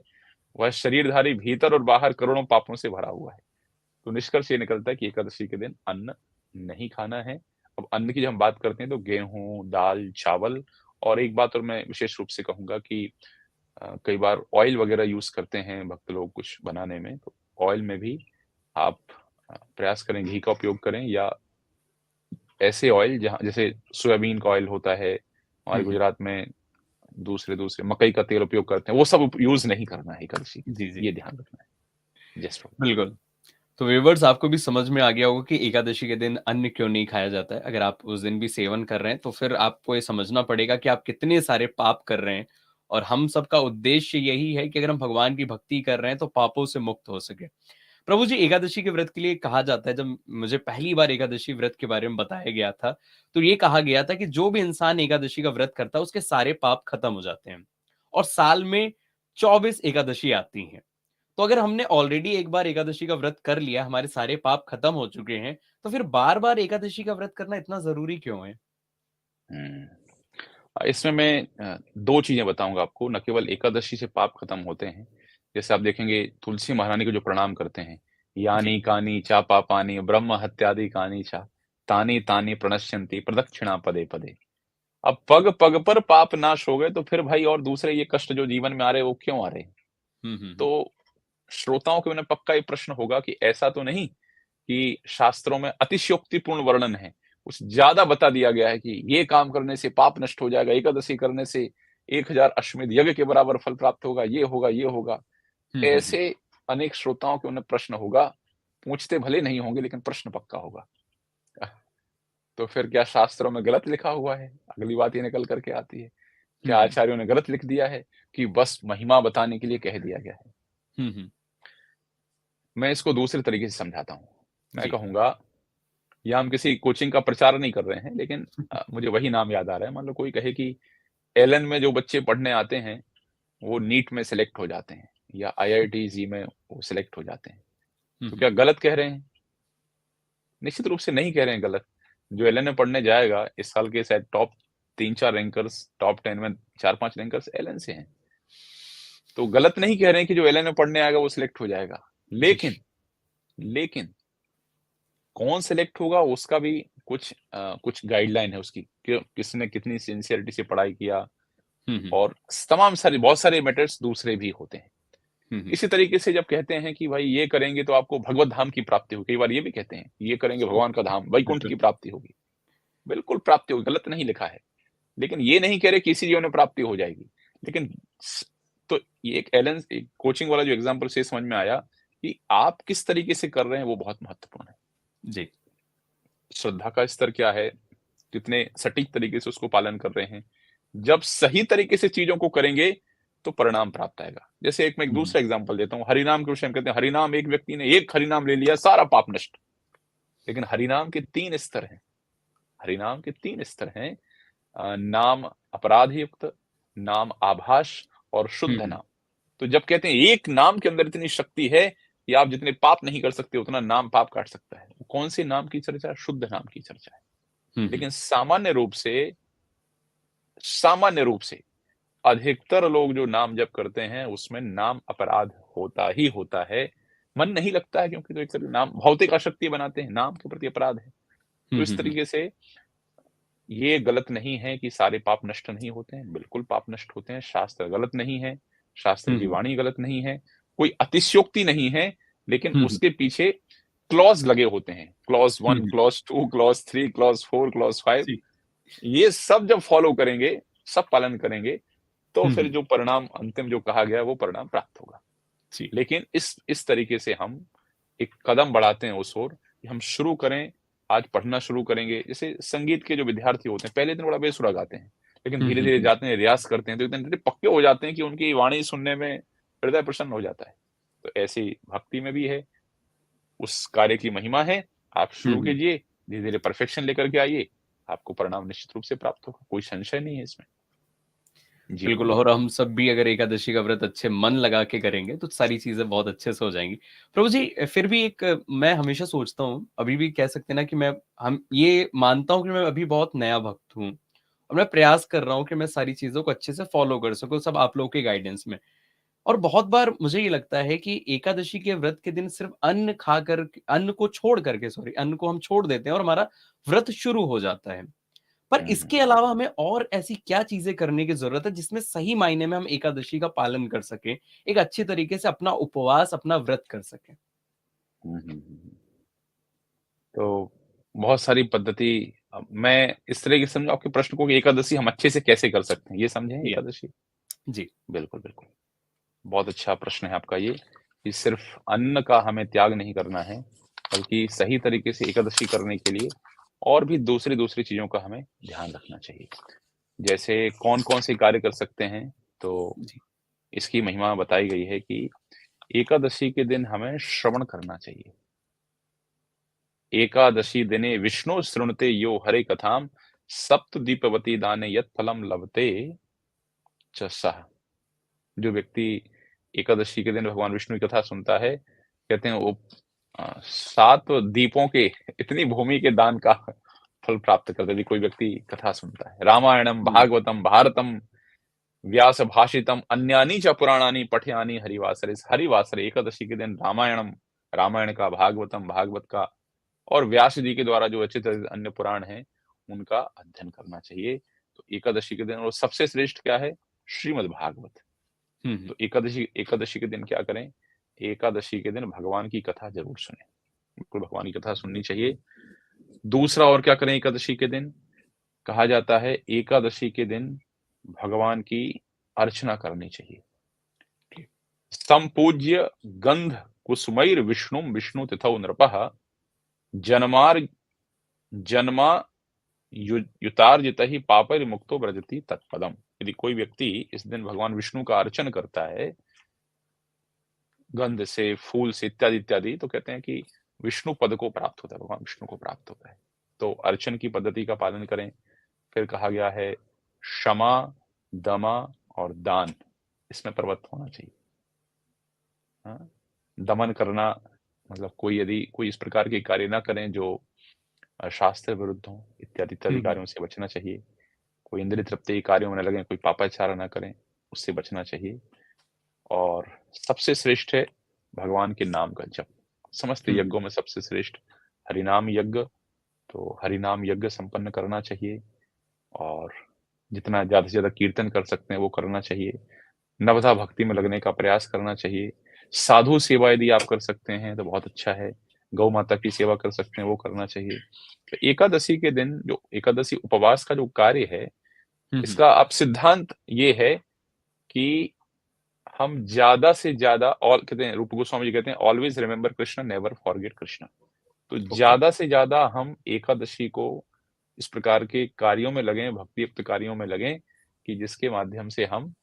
वह शरीरधारी भीतर और बाहर करोड़ों पापों से भरा हुआ है। तो निष्कर्ष ये निकलता है कि एकादशी के दिन अन्न नहीं खाना है। अब अन्न की जब हम बात करते हैं तो गेहूं, दाल, चावल, और एक बात और मैं विशेष रूप से कहूंगा कि कई बार ऑयल वगैरह यूज करते हैं भक्त लोग कुछ बनाने में, तो ऑयल में भी आप प्रयास करें घी का उपयोग करें, या ऐसे ऑयल जहां जैसे सोयाबीन का ऑयल होता है, हमारे गुजरात में दूसरे मकई का तेल उपयोग करते हैं, वो सब यूज नहीं करना है एकादशी। ये ध्यान रखना है। जस्ट बिल्कुल। तो व्यूअर्स, आपको भी समझ में आ गया होगा कि एकादशी के दिन अन्न क्यों नहीं खाया जाता है। अगर आप उस दिन भी सेवन कर रहे हैं तो फिर आपको ये समझना पड़ेगा कि आप कितने सारे पाप कर रहे हैं, और हम सबका उद्देश्य यही है कि अगर हम भगवान की भक्ति कर रहे हैं तो पापों से मुक्त हो सके। प्रभु जी, एकादशी के व्रत के लिए कहा जाता है, जब मुझे पहली बार एकादशी व्रत के बारे में बताया गया था, तो ये कहा गया था कि जो भी इंसान एकादशी का व्रत करता है उसके सारे पाप खत्म हो जाते हैं, और साल में 24 एकादशी आती हैं। तो अगर हमने ऑलरेडी एक बार एकादशी का व्रत कर लिया, हमारे सारे पाप खत्म हो चुके हैं, तो फिर बार-बार एकादशी का व्रत करना इतना ज़रूरी क्यों है? इसमें मैं 2 चीज़ें बताऊँगा आपको। न केवल एकादशी से पाप खत्म होते हैं, जैसे आप देखेंगे तुलसी महारानी को जो प्रणाम करते हैं, जी। यानि कानि चा पापानि ब्रह्म हत्यादि कानि चा, तानि तानि प्रणश्यन्ति प्रदक्षिणा पदे पदे। अब पग-पग पर पाप नाश हो गए, तो फिर भाई और दूसरे ये कष्ट जो जीवन में आ रहे हैं, वो क्यों आ रहे हैं? तो श्रोताओं के मन में पक्का ये प्रश्न होगा कि ऐसा तो नहीं कि शास्त्रों में अतिशयोक्तिपूर्ण वर्णन है, कुछ ज़्यादा बता दिया गया है कि ये काम करने से पाप नष्ट हो जाएगा, एकादशी करने से 1000 अश्वमेध यज्ञ के बराबर फल प्राप्त होगा, ये होगा, ये होगा। ऐसे अनेक श्रोताओं के मन में प्रश्न होगा, पूछते भले नहीं होंगे लेकिन प्रश्न पक्का होगा। तो फिर क्या शास्त्रों में गलत लिखा हुआ है? अगली बात ये निकल कर के आती है। क्या आचार्यों ने गलत लिख दिया है कि बस महिमा बताने के लिए कह दिया गया है? मैं इसको दूसरे तरीके से समझाता हूँ। मैं कहूँगा, या हम किसी कोचिंग का प्रचार नहीं कर रहे हैं, लेकिन मुझे वही नाम याद आ रहा है। मान लो कोई कहे कि एलन में जो बच्चे पढ़ने आते हैं, वो नीट में सेलेक्ट हो जाते हैं, या IIT-JEE में वो सेलेक्ट हो जाते हैं। तो क्या गलत कह रहे हैं? निश्चित रूप से नहीं कह रहे हैं गलत। जो एलन में पढ़ने जाएगा, इस साल के शायद टॉप 3-4 रैंकर्स, टॉप 10 में 4-5 रैंकर्स एलन से हैं। तो गलत नहीं कह रहे हैं कि जो एलन में पढ़ने आएगा वो सिलेक्ट हो जाएगा। लेकिन कौन सिलेक्ट होगा उसका भी कुछ गाइडलाइन है उसकी, कि किसने कितनी सिंसियरिटी से पढ़ाई किया, और तमाम सारे बहुत सारे मैटर्स दूसरे भी होते हैं। इसी तरीके से जब कहते हैं कि भाई ये करेंगे तो आपको भगवत धाम की प्राप्ति होगी, कई बार ये भी कहते हैं ये करेंगे भगवान का धाम वैकुंठ की प्राप्ति होगी। बिल्कुल प्राप्ति होगी, गलत नहीं लिखा है, लेकिन ये नहीं कह रहे कि इसी जीवन में प्राप्ति हो जाएगी। लेकिन तो ये एक कोचिंग वाला जो एग्जाम्पल से समझ में आया कि आप किस तरीके से कर रहे हैं वो बहुत महत्वपूर्ण है। जी। श्रद्धा का स्तर क्या है, कितने सटीक तरीके से उसको पालन कर रहे हैं। जब सही तरीके से चीजों को करेंगे तो परिणाम प्राप्त आएगा। जैसे मैं एक दूसरा एग्जांपल देता हूँ, हरिनाम के विषय में कहते हैं हरिनाम, एक व्यक्ति ने एक हरिनाम ले लिया, सारा पाप नष्ट। लेकिन हरिनाम के 3 स्तर हैं। हरिनाम के 3 स्तर हैं, नाम अपराध युक्त, नाम आभास और शुद्ध नाम। तो जब कहते हैं एक नाम के अंदर इतनी शक्ति है कि आप जितने पाप नहीं कर सकते उतना नाम पाप काट सकता है। कौन से नाम की चर्चा है? शुद्ध नाम की चर्चा है। लेकिन सामान्य रूप से अधिकतर लोग जो नाम जप करते हैं उसमें नाम अपराध होता ही होता है। मन नहीं लगता है, क्योंकि तो एक तरह नाम भौतिक आसक्ति बनाते हैं, नाम के प्रति अपराध है। तो इस तरीके से ये गलत नहीं है कि सारे पाप नष्ट नहीं होते हैं, बिल्कुल पाप नष्ट होते हैं। शास्त्र गलत नहीं है, शास्त्र की वाणी गलत नहीं है, कोई अतिशयोक्ति नहीं है, लेकिन उसके पीछे क्लॉज लगे होते हैं, क्लॉज 1, हम्म, क्लॉज 2, क्लॉज 3, क्लॉज 4, क्लॉज 5, जी। ये सब जब फॉलो करेंगे, सब पालन करेंगे, तो फिर हम्म, जो परिणाम अंतिम जो कहा गया है वो परिणाम प्राप्त होगा। जी। लेकिन इस तरीके से हम एक कदम बढ़ाते हैं उस ओर कि हम शुरू करें, आज पढ़ना शुरू करेंगे। जैसे संगीत के जो विद्यार्थी होते हैं, पहले दिन बड़ा बेसुरा गाते हैं, लेकिन हम्म, धीरे-धीरे जाते हैं, रियाज़ करते हैं, तो इतने पक्के हो जाते हैं कि उनकी वाणी सुनने में हृदय प्रसन्न हो जाता है। तो ऐसे ही भक्ति में भी है, उस कार्य की महिमा है, आप शुरू हम्म, कीजिए, धीरे-धीरे परफेक्शन लेकर के आइए, आपको परिणाम निश्चित रूप से प्राप्त होगा, कोई संशय नहीं है इसमें। जी, बिल्कुल। प्रभु जी। और हम सब भी अगर एकादशी का व्रत अच्छे मन लगा के करेंगे तो सारी चीजें बहुत अच्छे से हो जाएंगी। प्रभु जी, फिर भी एक मैं हमेशा सोचता हूँ, अभी भी कह सकते हैं ना कि मैं हम ये मानता हूँ कि मैं अभी बहुत नया भक्त हूँ और मैं प्रयास कर रहा हूँ कि मैं सारी चीजों को अच्छे से फॉलो कर सकूं, सब आप लोगों के गाइडेंस में। और बहुत बार मुझे ये लगता है कि एकादशी के व्रत के दिन सिर्फ अन्न को हम छोड़ देते हैं और हमारा व्रत शुरू हो जाता है। पर हुँ, हुँ। इसके अलावा हमें और ऐसी क्या चीजें करने की जरूरत है जिसमें सही मायने में हम एकादशी का पालन कर सकें, एक अच्छी तरीके से अपना उपवास, अपना व्रत कर सकें? हुँ, हुँ, हुँ, हुँ। तो बहुत सारी पद्धति मैं इस तरीके से समझूँ आपके प्रश्न को कि एकादशी हम अच्छे से कैसे कर सकते हैं, ये समझे या एकादशी? जी। बिल्कुल, बिल्कुल। बहुत अच्छा प्रश्न है आपका ये, कि सिर्फ़ अन्न का हमें त्याग नहीं करना है, बल्कि सही तरीके से एकादशी करने के लिए और भी दूसरी-दूसरी चीज़ों का हमें ध्यान रखना चाहिए। जैसे कौन-कौन से कार्य कर सकते हैं, तो जी। इसकी महिमा बताई गई है कि एकादशी के दिन हमें श्रवण करना चाहिए। एकादशी दिने विष्णु शृणुते यो हरे कथाम सप्तदीपवती दाने यत् फलम लभते च सः। जो व्यक्ति एकादशी के दिन भगवान विष्णु की कथा सुनता है, कहते हैं वो 7 दीपों के इतनी भूमि के दान का फल प्राप्त करता है, यदि कोई व्यक्ति कथा सुनता है। रामायणम, हम्म, भागवतम, भारतम, व्यास भाषितम अन्यानि च पुराणानि पठयानि हरिवासरे। इस हरिवासरे एकादशी के दिन रामायणम, रामायण का, भागवतम, भागवत का और व्यास जी के द्वारा जो रचित अन्य पुराण हैं, उनका अध्ययन करना चाहिए। तो एकादशी के दिन और सबसे श्रेष्ठ क्या है? श्रीमद् भागवत। हम्म, तो एकादशी एकादशी के दिन क्या करें? एकादशी के दिन भगवान की कथा ज़रूर सुनें। बिल्कुल भगवान की कथा सुननी चाहिए। दूसरा और क्या करें एकादशी के दिन? कहा जाता है एकादशी के दिन भगवान की अर्चना करनी चाहिए। जी। संपूज्य गंध कुसुमैर विष्णुम विष्णु तिथौ नृपः जन्मार जन्मा युतार्जित ही पापैर् मुक्तो व्रजति तत्पदम। यदि कोई व्यक्ति इस दिन भगवान विष्णु का अर्चन करता है, गंध से, फूल से इत्यादि इत्यादि, तो कहते हैं कि विष्णु पद को प्राप्त होता है, भगवान विष्णु को प्राप्त होता है। तो अर्चन की पद्धति का पालन करें। फिर कहा गया है क्षमा, दमा और दान, इसमें प्रवृत्त होना चाहिए। हाँ? दमन करना मतलब कोई यदि कोई इस प्रकार के कार्य ना करें जो शास्त्र विरुद्ध हों, इत्यादि इत्यादि हम्म, कार्यों से बचना चाहिए। कोई इंद्रिय तृप्ति के कार्यों में न लगें, कोई पापाचार ना करें, उससे बचना चाहिए। और सबसे श्रेष्ठ है भगवान के नाम का जप। समस्त हम्म, यज्ञों में सबसे श्रेष्ठ हरिनाम यज्ञ, तो हरिनाम यज्ञ संपन्न करना चाहिए और जितना ज़्यादा से ज़्यादा कीर्तन कर सकते हैं वो करना चाहिए। नवधा भक्ति में लगने का प्रयास करना चाहिए। साधु सेवा यदि आप कर सकते हैं तो बहुत अच्छा है। गौ माता की सेवा कर सकते हैं वो करना चाहिए। तो एकादशी के दिन जो एकादशी उपवास का जो कार्य है, हम्म, इसका अब सिद्धांत ये है कि हम ज़्यादा से ज़्यादा और कहते हैं रूप गोस्वामी जी कहते हैं always remember Krishna never forget Krishna. तो ओके। ज़्यादा से ज़्यादा हम एकादशी को इस प्रकार के कार्यों में लगें, भक्तियुक्त कार्यों में लगें कि जिसके माध्यम से हम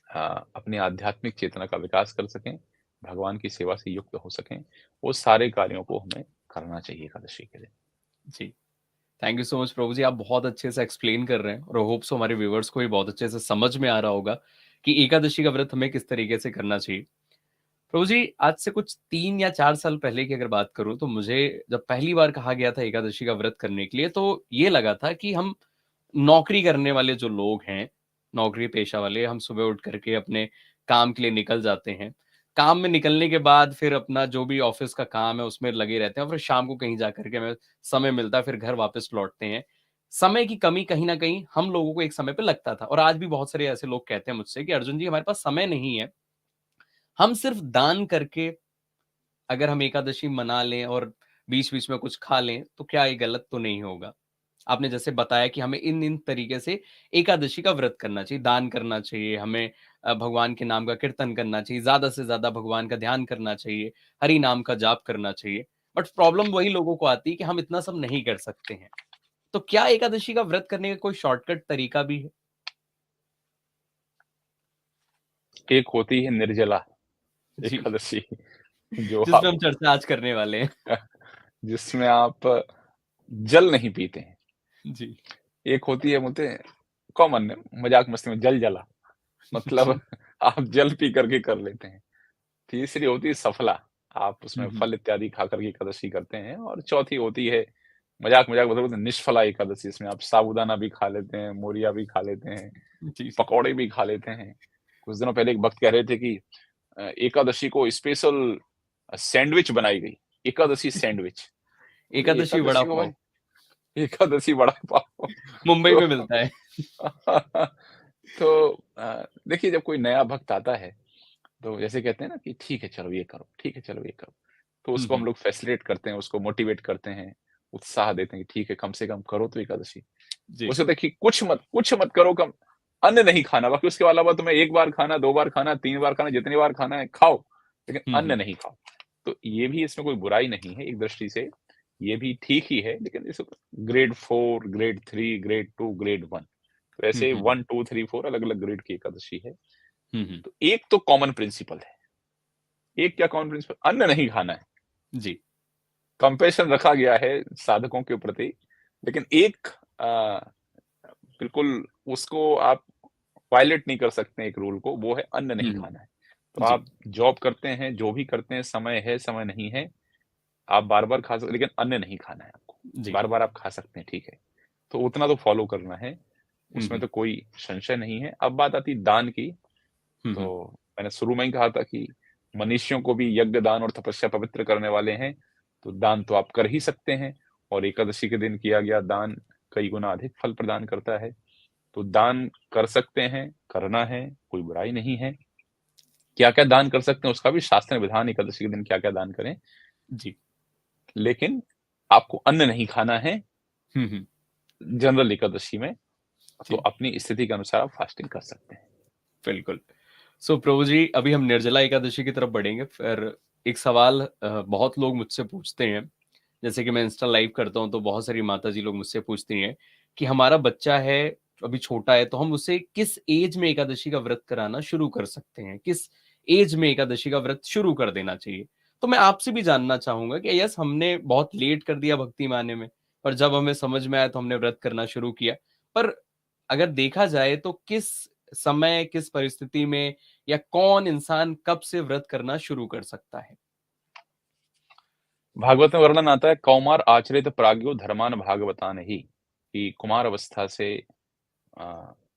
अपनी आध्यात्मिक चेतना का विकास कर सकें, भगवान की सेवा से युक्त हो सकें। वो सारे कार्यों को हमें करना चाहिए एकादशी के दिन। जी। थैंक यू सो मच प्रभु जी, आप बहुत अच्छे से एक्सप्लेन कर रहे हैं और होप सो हमारे व्यूवर्स को भी बहुत अच्छे से समझ में आ रहा होगा कि एकादशी का व्रत हमें किस तरीके से करना चाहिए। प्रभु जी, आज से कुछ 3 या 4 साल पहले की अगर बात करूँ तो मुझे जब पहली बार कहा गया था एकादशी का व्रत करने के लिए, तो ये लगा था कि हम नौकरी करने वाले जो लोग हैं, नौकरी पेशा वाले, हम सुबह उठ करके अपने काम के लिए निकल जाते हैं। काम में निकलने के बाद फिर अपना जो भी ऑफ़िस का काम है उसमें लगे रहते हैं और फिर शाम को कहीं जा कर के हमें समय मिलता है, फिर घर वापस लौटते हैं। समय की कमी कहीं न कहीं हम लोगों को एक समय पे लगता था और आज भी बहुत सारे ऐसे लोग कहते हैं मुझसे कि अर्जुन जी, हमारे पास समय नहीं है। हम सिर्फ़ दान करके अगर हम एकादशी मना लें और बीच-बीच में कुछ खा लें, तो क्या ये गलत तो नहीं होगा? आपने जैसे बताया कि हमें इन-इन तरीके से एकादशी का व्रत करना चाहिए, दान करना चाहिए, हमें भगवान के नाम का कीर्तन करना चाहिए, ज़्यादा से ज़्यादा भगवान का ध्यान करना चाहिए, हरि नाम का जाप करना चाहिए। बट प्रॉब्लम वही लोगों को आती है कि हम इतना सब नहीं कर सकते हैं। तो क्या एकादशी का व्रत करने का कोई शॉर्टकट तरीका भी है? एक होती है निर्जला जी, एकादशी जो जिसपे आप हम चर्चा आज करने वाले हैं। जिसमें आप जल नहीं पीते हैं। जी, एक होती है बोलते हैं कॉमन मज़ाक मस्ती में जल जला मतलब जी। आप जल पी करके कर लेते हैं। तीसरी होती है सफला, आप हुँ, उसमें हुँ। फल इत्यादि खा कर के एकादशी करते हैं और चौथी होती है मज़ाक-मज़ाक में बोलते हैं निष्फला एकादशी इसमें आप साबूदाना भी खा लेते हैं, मोरिया भी खा लेते हैं, जी, जी। पकौड़े भी खा लेते हैं। कुछ दिनों पहले एक भक्त कह रहे थे कि एकादशी को स्पेशल सैंडविच बनाई गई, एकादशी सैंडविच। तो बोले एकादशी वड़ा एकादशी को भाई पाव, एकादशी वड़ा पाव मुंबई तो में मिलता है। तो देखिए जब कोई नया भक्त आता है, तो जैसे कहते हैं ना कि ठीक है चलो ये करो, ठीक है चलो ये करो। तो हुँ, उसको हम हुँ। लोग फैसिलिटेट करते हैं, उसको मोटिवेट करते हैं, उत्साह देते हैं कि ठीक है कम से कम करो तो एकादशी। जी। उसे देखिए कुछ मत करो कम अन्न नहीं खाना, बाकी उसके अलावा तुम्हें 1 बार खाना, 2 बार खाना, 3 बार खाना, जितनी बार खाना है खाओ, लेकिन हुँ, अन्न हुँ। नहीं खाओ। तो ये भी इसमें कोई बुराई नहीं है, एक दृष्टि से ये भी ठीक ही है, लेकिन इस ग्रेड 4, ग्रेड 3, ग्रेड 2, ग्रेड 1 तो हुँ, ऐसे हुँ, हुँ। 1, 2, 3, 4 अलग-अलग ग्रेड की एकादशी है। हुँ, हुँ। तो एक तो कॉमन प्रिंसिपल है, एक क्या कॉमन प्रिंसिपल अन्न नहीं खाना है। जी। कंपैशन रखा गया है साधकों के प्रति, लेकिन एक अ, बिल्कुल उसको आप वायलेट नहीं कर सकते एक रूल को, वो है अन्न हुँ, नहीं हुँ। खाना है। तो जी, आप जॉब करते हैं, जो भी करते हैं, समय है, समय नहीं है, आप बार-बार खा सकते लेकिन अन्न नहीं खाना है आपको। जी। बार-बार आप खा सकते हैं, ठीक है। तो उतना तो फॉलो करना है, हुँ, उसमें हुँ। तो कोई संशय नहीं है। अब बात आती है दान की, हुँ, हुँ। तो मैंने शुरू में ही कहा था कि मनुष्यों को भी यज्ञ, दान और तपस्या पवित्र करने वाले हैं, तो दान तो आप कर ही सकते हैं और एकादशी के दिन किया गया दान कई गुना अधिक फल प्रदान करता है। तो दान कर सकते हैं, करना है, कोई बुराई नहीं है। क्या-क्या दान कर सकते हैं उसका भी शास्त्र में विधान एकादशी के दिन क्या-क्या दान करें, जी। लेकिन आपको अन्न नहीं खाना है हुँ, हुँ। जनरल एकादशी में, तो जी, अपनी स्थिति के अनुसार आप फास्टिंग कर सकते हैं। बिल्कुल। सो प्रभु जी, अभी हम निर्जला एकादशी की तरफ बढ़ेंगे। फिर एक सवाल बहुत लोग मुझसे पूछते हैं, जैसे कि मैं इंस्टा लाइव करता हूँ, तो बहुत सारी माताजी लोग मुझसे पूछती हैं कि हमारा बच्चा है, अभी छोटा है, तो हम उसे किस एज में एकादशी का व्रत कराना शुरू कर सकते हैं? किस एज में एकादशी का व्रत शुरू कर देना चाहिए? तो मैं आपसे भी जानना चाहूँगा कि यस, हमने बहुत लेट कर दिया भक्ति माने में, पर जब हमें समझ में आया, तो हमने व्रत करना शुरू किया। पर अगर देखा जाए, तो किस समय, किस परिस्थिति में या कौन इंसान कब से व्रत करना शुरू कर सकता है? भागवत में वर्णन आता है कौमार आचरित प्राज्ञो धर्मान भागवतान ही, कि कुमार अवस्था से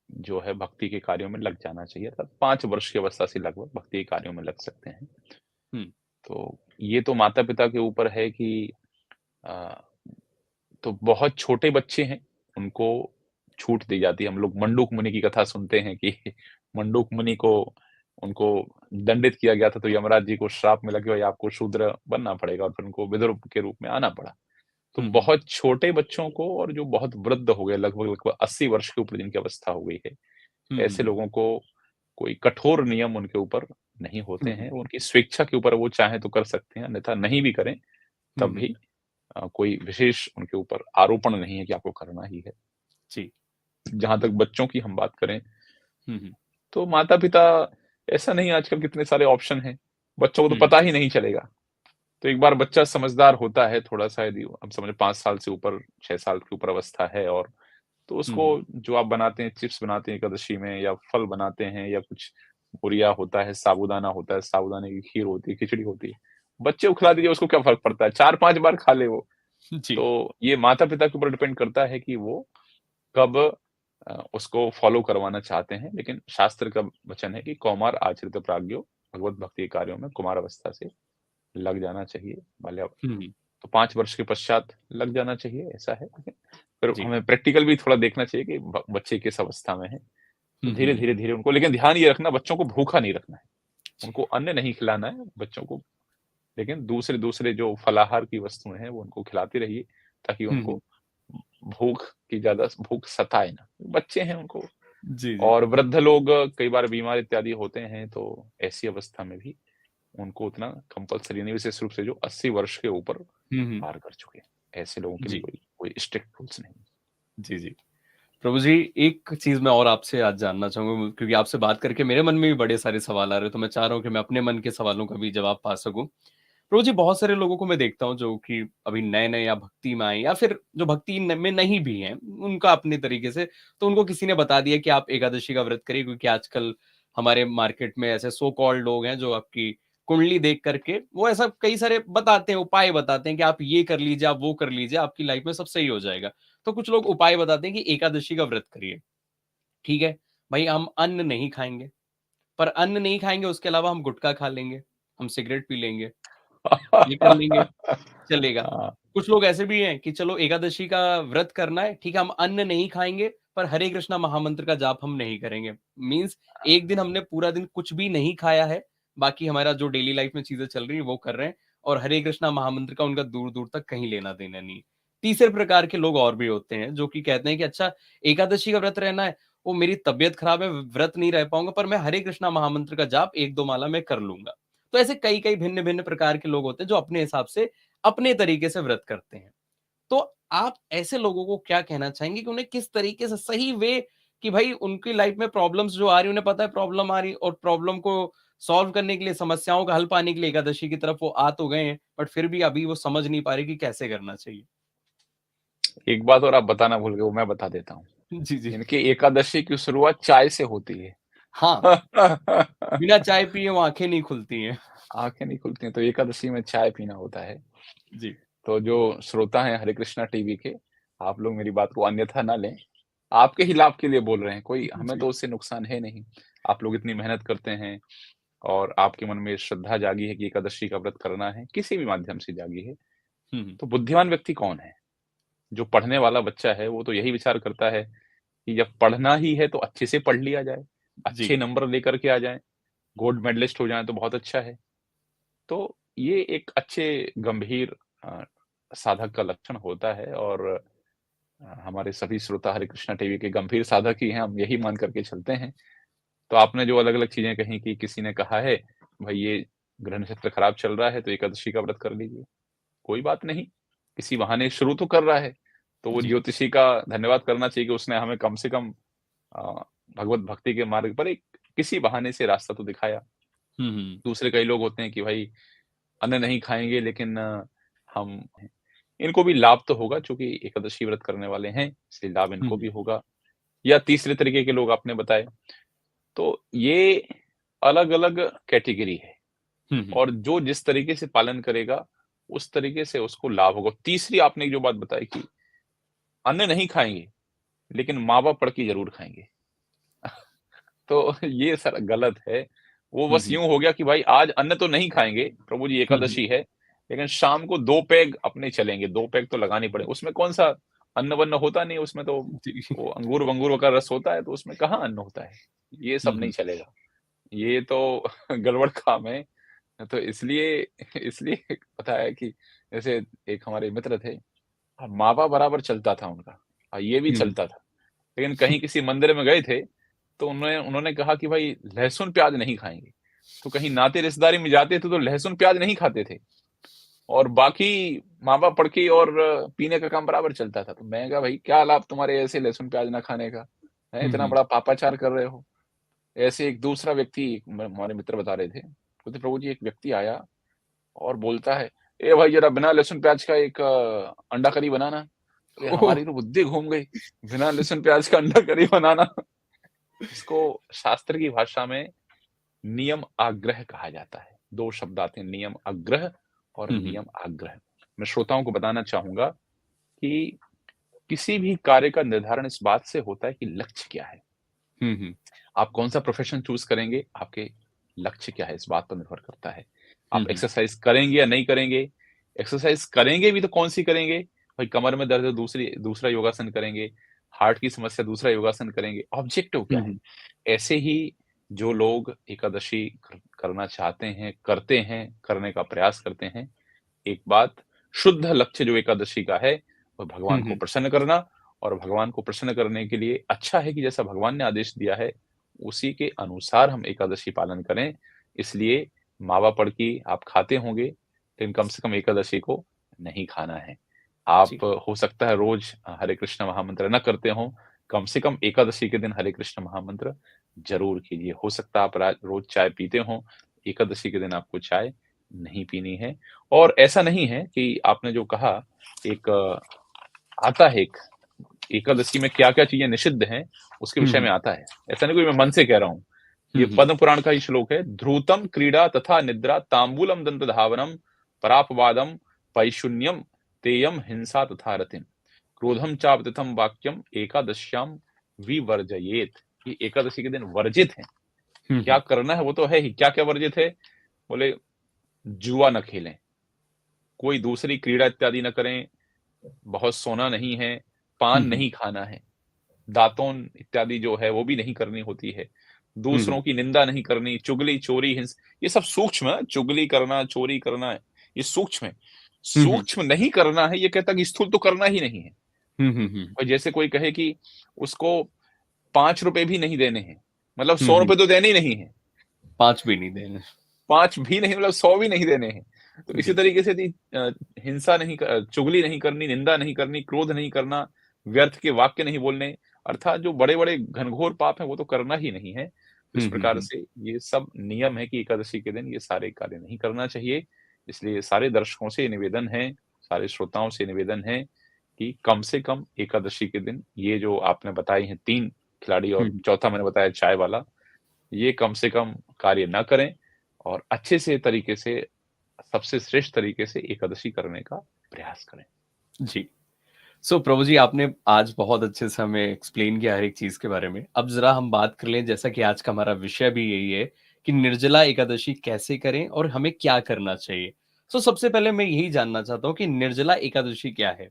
जो है भक्ति के कार्यों में लग जाना चाहिए अर्थात 5 वर्ष की अवस्था से लगभग भक्ति के कार्यों में लग सकते हैं। हुँ, तो ये तो माता-पिता के ऊपर है कि अ, तो बहुत छोटे बच्चे हैं, उनको छूट दी जाती है। हम लोग मंडूक मुनि की कथा सुनते हैं कि मंडूक मुनि को उनको दंडित किया गया था, तो यमराज जी को श्राप मिला कि भाई आपको शूद्र बनना पड़ेगा और फिर उनको विदुर के रूप में आना पड़ा। तो हुँ, हुँ, बहुत छोटे बच्चों को और जो बहुत वृद्ध हो गए लगभग-लगभग 80 वर्ष के ऊपर जिनकी अवस्था हो गई है, हुँ, हुँ, ऐसे लोगों को कोई कठोर नियम उनके ऊपर नहीं होते हुँ, हुँ, हैं। उनकी स्वेच्छा के ऊपर वो चाहें तो कर सकते हैं, अन्यथा नहीं भी करें हुँ, तब हुँ, भी कोई विशेष उनके ऊपर आरोपण नहीं है कि आपको करना ही है। जी। जहाँ तक बच्चों की हम बात करें, हुँ, हुँ, तो माता-पिता ऐसा नहीं आजकल कितने सारे ऑप्शन हैं, बच्चों को तो हुँ, पता ही नहीं चलेगा। तो एक बार बच्चा समझदार होता है थोड़ा-सा यदि अब समझो 5 साल से ऊपर, 6 साल के ऊपर अवस्था है और तो हुँ, उसको हुँ, जो आप बनाते हैं, चिप्स बनाते हैं एकादशी में या फल बनाते हैं या कुछ बुरिया होता है, साबूदाना होता है, साबूदाने की खीर होती है, खिचड़ी होती है। बच्चे को खिला दीजिए उसको क्या फ़र्क पड़ता है, 4-5 बार खा ले वो। जी। तो ये माता-पिता के ऊपर डिपेंड करता है कि वो कब उसको फ़ॉलो करवाना चाहते हैं। लेकिन शास्त्र का वचन है कि कौमार आचरित प्राज्ञो भगवत भक्ति के कार्यों में कुमार अवस्था से लग जाना चाहिए। बाल्या हुँ, हुँ, तो 5 वर्ष के पश्चात लग जाना चाहिए, ऐसा है। लेकिन फिर जी। हमें प्रैक्टिकल भी थोड़ा देखना चाहिए कि बच्चे किस अवस्था में है। तो हुँ, धीरे, हुँ, धीरे, धीरे उनको लेकिन ध्यान ये रखना बच्चों को भूखा नहीं रखना है। जी। उनको अन्न नहीं खिलाना है, बच्चों को लेकिन दूसरे जो फलाहार की वस्तुएं हैं वो उनको खिलाते रहिए, ताकि हुँ, उनको हुँ। भूख सताए ना। बच्चे हैं उनको, जी, जी। और वृद्ध लोग कई बार बीमार इत्यादि होते हैं, तो ऐसी अवस्था में भी उनको उतना कंपल्सरी नहीं, विशेष रूप से जो 80 वर्ष के ऊपर हुँ, हुँ। पार कर चुके हैं, ऐसे लोगों के लिए जी, कोई स्ट्रिक्ट रूल्स नहीं। जी, जी। प्रभु जी, एक चीज़ मैं और आपसे आज जानना चाहूँगा क्योंकि आपसे बात करके मेरे मन में भी बड़े सारे सवाल आ रहे हैं, तो मैं चाह रहा हूँ कि मैं अपने मन के सवालों का भी जवाब पा सकूँ। प्रभु जी, बहुत सारे लोगों को मैं देखता हूँ जो कि अभी नए-नए या भक्ति में आए या फिर जो भक्ति में नहीं भी हैं, उनका अपने तरीके से, तो उनको किसी ने बता दिया कि आप एकादशी का व्रत करिए क्योंकि आजकल हमारे मार्केट में ऐसे सो कॉल्ड लोग हैं जो आपकी कुंडली देख करके वो ऐसा कई सारे बताते हैं, उपाय बताते हैं कि आप ये कर लीजिए, आप वो कर लीजिए, आपकी लाइफ में सब सही हो जाएगा। तो कुछ लोग उपाय बताते हैं कि एकादशी का व्रत करिए, ठीक है? भई हम अन्न नहीं खाएँगे, पर अन्न नहीं खाएँगे उसके अलावा हम गुटखा खा लेंगे, हम सिगरेट पी लेंगे, ये कर लेंगे, चलेगा। हाँ, कुछ लोग ऐसे भी हैं कि चलो एकादशी का व्रत करना है, ठीक है, हम अन्न नहीं खाएँगे, पर हरे कृष्णा महामंत्र का जाप हम नहीं करेंगे। मीन्स एक दिन हमने पूरा दिन कुछ भी नहीं खाया है, बाकी हमारा जो डेली लाइफ में चीज़ें चल रही हैं, वो कर रहे हैं और हरे कृष्णा महामंत्र का उनका दूर-दूर तक कहीं लेना-देना नहीं है। तीसरे प्रकार के लोग और भी होते हैं, जो कि कहते हैं कि अच्छा एकादशी का व्रत रहना है, वो मेरी तबीयत खराब है, व्रत नहीं रह पाऊँगा, पर मैं हरे कृष्णा महामंत्र का जाप 1-2 माला मैं कर लूँगा। तो ऐसे कई-कई भिन्न-भिन्न प्रकार के लोग होते हैं, जो अपने हिसाब से अपने तरीके से व्रत करते हैं। तो आप ऐसे लोगों को क्या कहना चाहेंगे कि उन्हें किस तरीके से सही वे कि भाई उनकी लाइफ में प्रॉब्लम्स जो आ रही है, उन्हें पता है प्रॉब्लम आ रही है और प्रॉब्लम को सॉल्व करने के लिए, समस्याओं का हल पाने के लिए एकादशी की तरफ वो आ तो गए हैं, बट फिर भी अभी वो समझ नहीं पा रहे कि कैसे करना चाहिए? एक बात और आप बताना भूल गए, वो मैं बता देता हूँ। जी, जी। इनकी एकादशी की शुरुआत चाय से होती है। हाँ, बिना चाय पिए वो आँखें नहीं खुलती हैं। आँखें नहीं खुलती हैं, तो एकादशी में चाय पीना होता है। जी, तो जो श्रोता हैं हरे कृष्णा टीवी के, आप लोग मेरी बात को अन्यथा ना लें। आपके ही लाभ के लिए बोल रहे हैं, कोई हमें जी। तो उससे नुकसान है नहीं। आप लोग इतनी मेहनत करते हैं और आपके मन में श्रद्धा जागी है कि एकादशी का व्रत करना है, किसी भी माध्यम से जागी है। हुँ, हुँ। तो बुद्धिमान व्यक्ति कौन है? जो पढ़ने वाला बच्चा है, वो तो यही विचार करता है कि जब पढ़ना ही है तो अच्छे से पढ़ लिया जाए, जी। अच्छे नंबर लेकर के आ जाएँ, गोल्ड मेडलिस्ट हो जाएँ तो बहुत अच्छा है। तो ये एक अच्छे गंभीर अ, साधक का लक्षण होता है, और हमारे सभी श्रोता हरे कृष्णा टीवी के गंभीर साधक ही हैं, हम यही मान करके चलते हैं। तो आपने जो अलग-अलग चीज़ें कही कि किसी ने कहा है, भई ये ग्रह नक्षत्र खराब चल रहा है तो एकादशी का व्रत कर लीजिए। कोई बात नहीं, किसी बहाने शुरू तो कर रहा है, तो वो जी। ज्योतिषी का धन्यवाद करना चाहिए कि उसने हमें कम से कम अ, भगवत भक्ति के मार्ग पर एक किसी बहाने से रास्ता तो दिखाया। हुँ, हुँ। दूसरे कई लोग होते हैं कि भाई अन्न नहीं खाएँगे, लेकिन हम इनको भी लाभ तो होगा, चूँकि एकादशी व्रत करने वाले हैं, इसलिए लाभ हुँ, इनको हुँ। भी होगा। या तीसरे तरीके के लोग आपने बताए। तो ये अलग-अलग कैटेगरी है, हुँ, हुँ। और जो जिस तरीके से पालन करेगा, उस तरीके से उसको लाभ होगा। तीसरी आपने एक जो बात बताई कि अन्न नहीं खाएँगे, लेकिन मावा पड़ के ज़रूर खाएँगे। तो ये सर गलत है। वो हुँ, बस हुँ। यूँ हो गया कि भाई आज अन्न तो नहीं खाएँगे, प्रभु जी हुँ, हुँ। एकादशी है, लेकिन शाम को 2 पैग अपने चलेंगे, 2 पैग तो लगाने पड़े। उसमें कौन-सा अन्न-वन्न होता नहीं है, उसमें तो जी। वो अंगूर-वंगूर का रस होता है, तो उसमें कहाँ अन्न होता है। ये हुँ, सब नहीं हुँ। चलेगा। ये तो गड़बड़ काम है। तो इसलिए इसलिए पता है कि जैसे एक हमारे मित्र थे, मावा बराबर चलता था उनका, ये भी हुँ, हुँ। चलता था। लेकिन कहीं किसी मंदिर में गए थे, तो उन्होंने उन्होंने कहा कि भाई लहसुन प्याज नहीं खाएँगे। तो कहीं नाते रिश्तेदारी में जाते थे तो लहसुन प्याज नहीं खाते थे, और बाकी मावा पड़की और पीने का काम बराबर चलता था। तो मैं कहा भाई क्या लाभ तुम्हारे ऐसे लहसुन प्याज ना खाने का? हैं, हुँ, इतना हुँ। बड़ा पापाचार कर रहे हो। ऐसे एक दूसरा व्यक्ति हमारे मित्र बता रहे थे, बोलते प्रभु जी एक व्यक्ति आया और बोलता है, "ए भाई ज़रा बिना लहसुन प्याज का एक अंडा करी बनाना।" अरे ओह! हमारी तो बुद्धि घूम गई, बिना लहसुन प्याज का अंडा करी बनाना। इसको शास्त्र की भाषा में नियम आग्रह कहा जाता है। 2 शब्द आते हैं, नियम आग्रह और हुँ, हुँ। नियम आग्रह। मैं श्रोताओं को बताना चाहूँगा कि किसी भी कार्य का निर्धारण इस बात से होता है कि लक्ष्य क्या है? हुँ, हुँ। आप कौन-सा प्रोफ़ेशन चूज़ करेंगे, आपके लक्ष्य क्या है, इस बात पर निर्भर करता है। हुँ, आप हुँ। एक्सरसाइज़ करेंगे या नहीं करेंगे? एक्सरसाइज़ करेंगे भी तो कौन-सी करेंगे? भाई कमर में दर्द है दूसरा योगासन करेंगे, हार्ट की समस्या दूसरा योगासन करेंगे, ऑब्जेक्टिव क्या हुँ, है? हुँ। ऐसे ही जो लोग एकादशी करना चाहते हैं, करते हैं, करने का प्रयास करते हैं, एक बात, शुद्ध लक्ष्य जो एकादशी का है, वो हुँ, भगवान को हुँ। प्रसन्न करना, और भगवान को प्रसन्न करने के लिए अच्छा है कि जैसा भगवान ने आदेश दिया है, उसी के अनुसार हम एकादशी पालन करें। इसलिए मावा पड़ की आप खाते होंगे, लेकिन कम से कम एकादशी को नहीं खाना है। आप जी। हो सकता है रोज़ हरे कृष्ण महामंत्र ना करते हों, कम से कम एकादशी के दिन हरे कृष्ण महामंत्र ज़रूर कीजिए। हो सकता है आप रोज़ चाय पीते हों, एकादशी के दिन आपको चाय नहीं पीनी है। और ऐसा नहीं है कि आपने जो कहा, एक आता है एक एकादशी में क्या-क्या चीज़ें निषिद्ध हैं, उसके हुँ, विषय हुँ। में आता है। ऐसा नहीं कोई मैं मन से कह रहा हूँ। हुँ, ये हुँ। पद्म पुराण का ही श्लोक है, ध्रुतं क्रीडा तथा निद्रा ताम्बूलम दंतधावनम परापवादम पैशून्यम तेयम हिंसा तथा रतिम क्रोधम चापतिथम वाक्यम एकादश्याम विवर्जयेत। ये एकादशी के दिन वर्जित है। हुँ, क्या हुँ। करना है वो तो है ही, क्या-क्या वर्जित है? बोले जुआ न खेलें, कोई दूसरी क्रीड़ा इत्यादि न करें, बहुत सोना नहीं है, हुँ, पान हुँ। नहीं खाना है, दातून इत्यादि जो है वो भी नहीं करनी होती है, हुँ, हुँ। दूसरों की निंदा नहीं करनी, चुगली, चोरी, ये सब सूक्ष्म है। चुगली करना, चोरी करना, ये सूक्ष्म है। हुँ, हुँ। सूक्ष्म नहीं करना है, ये कहता कि स्थूल तो करना ही नहीं है। हुँ, हुँ, हुँ। और जैसे कोई कहे कि उसको ₹5 भी नहीं देने हैं, मतलब हुँ, हुँ। ₹100 तो देने ही नहीं है। 5 भी नहीं देने। 5 भी नहीं, मतलब 100 भी नहीं देने हैं। तो इसी जी। तरीके से यदि हिंसा नहीं चुगली नहीं करनी, निंदा नहीं करनी, क्रोध नहीं करना, व्यर्थ के वाक्य नहीं बोलने, अर्थात जो बड़े-बड़े घनघोर पाप हैं, वो तो करना ही नहीं है। तो इस हुँ, हुँ, प्रकार हुँ। से ये सब नियम है कि एकादशी के दिन ये सारे कार्य नहीं करना चाहिए। इसलिए सारे दर्शकों से निवेदन है, सारे श्रोताओं से निवेदन है कि कम से कम एकादशी के दिन ये जो आपने बताई हैं 3 खिलाड़ी हुँ, और हुँ। चौथा मैंने बताया चाय वाला, ये कम से कम कार्य ना करें और अच्छे से तरीके से, सबसे श्रेष्ठ तरीके से एकादशी करने का प्रयास करें। जी। सो प्रभु जी आपने आज बहुत अच्छे से हमें एक्सप्लेन किया हर एक चीज़ के बारे में। अब ज़रा हम बात कर लें जैसा कि आज का हमारा विषय भी यही है कि निर्जला एकादशी कैसे करें और हमें क्या करना चाहिए? सो सबसे पहले मैं यही जानना चाहता हूँ कि निर्जला एकादशी क्या है?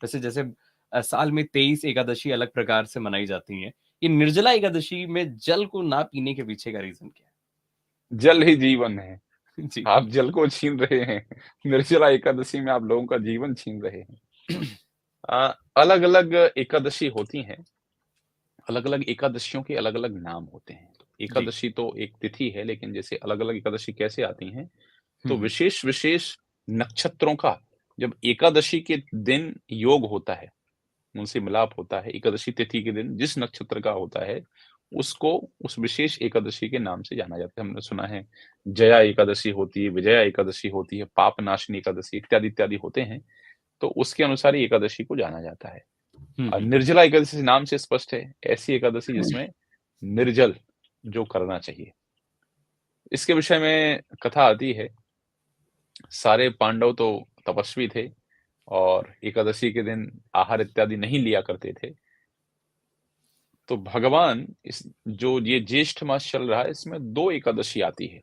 वैसे जैसे साल में 23 एकादशी अलग प्रकार से मनाई जाती हैं। ये निर्जला एकादशी में जल को ना पीने के पीछे का रीज़न क्या जल ही जीवन है। है? जी। आप जल को छीन रहे हैं। निर्जला एकादशी में आप लोगों का जीवन छीन रहे हैं। अलग-अलग एकादशी होती हैं। अलग-अलग एकादशियों के अलग-अलग नाम होते हैं। जी। एकादशी तो एक तिथि है, लेकिन जैसे अलग-अलग एकादशी कैसे आती हैं, हुँ, तो हुँ। विशेष-विशेष नक्षत्रों का जब एकादशी के दिन योग होता है, उनसे मिलाप होता है, एकादशी तिथि के दिन जिस नक्षत्र का होता है, उसको उस विशेष एकादशी के नाम से जाना जाता है। हमने सुना है जया एकादशी होती है, विजया एकादशी होती है, पापनाशनी एकादशी इत्यादि-इत्यादि होते हैं, तो उसके अनुसार ही एकादशी को जाना जाता है। हुँ, हुँ। निर्जला एकादशी नाम से स्पष्ट है, ऐसी एकादशी जिसमें निर्जल जो करना चाहिए। इसके विषय में कथा आती है, सारे पांडव तो तपस्वी थे और एकादशी के दिन आहार इत्यादि नहीं लिया करते थे। तो भगवान इस जो ये ज्येष्ठ मास चल रहा है, इसमें 2 एकादशी आती है।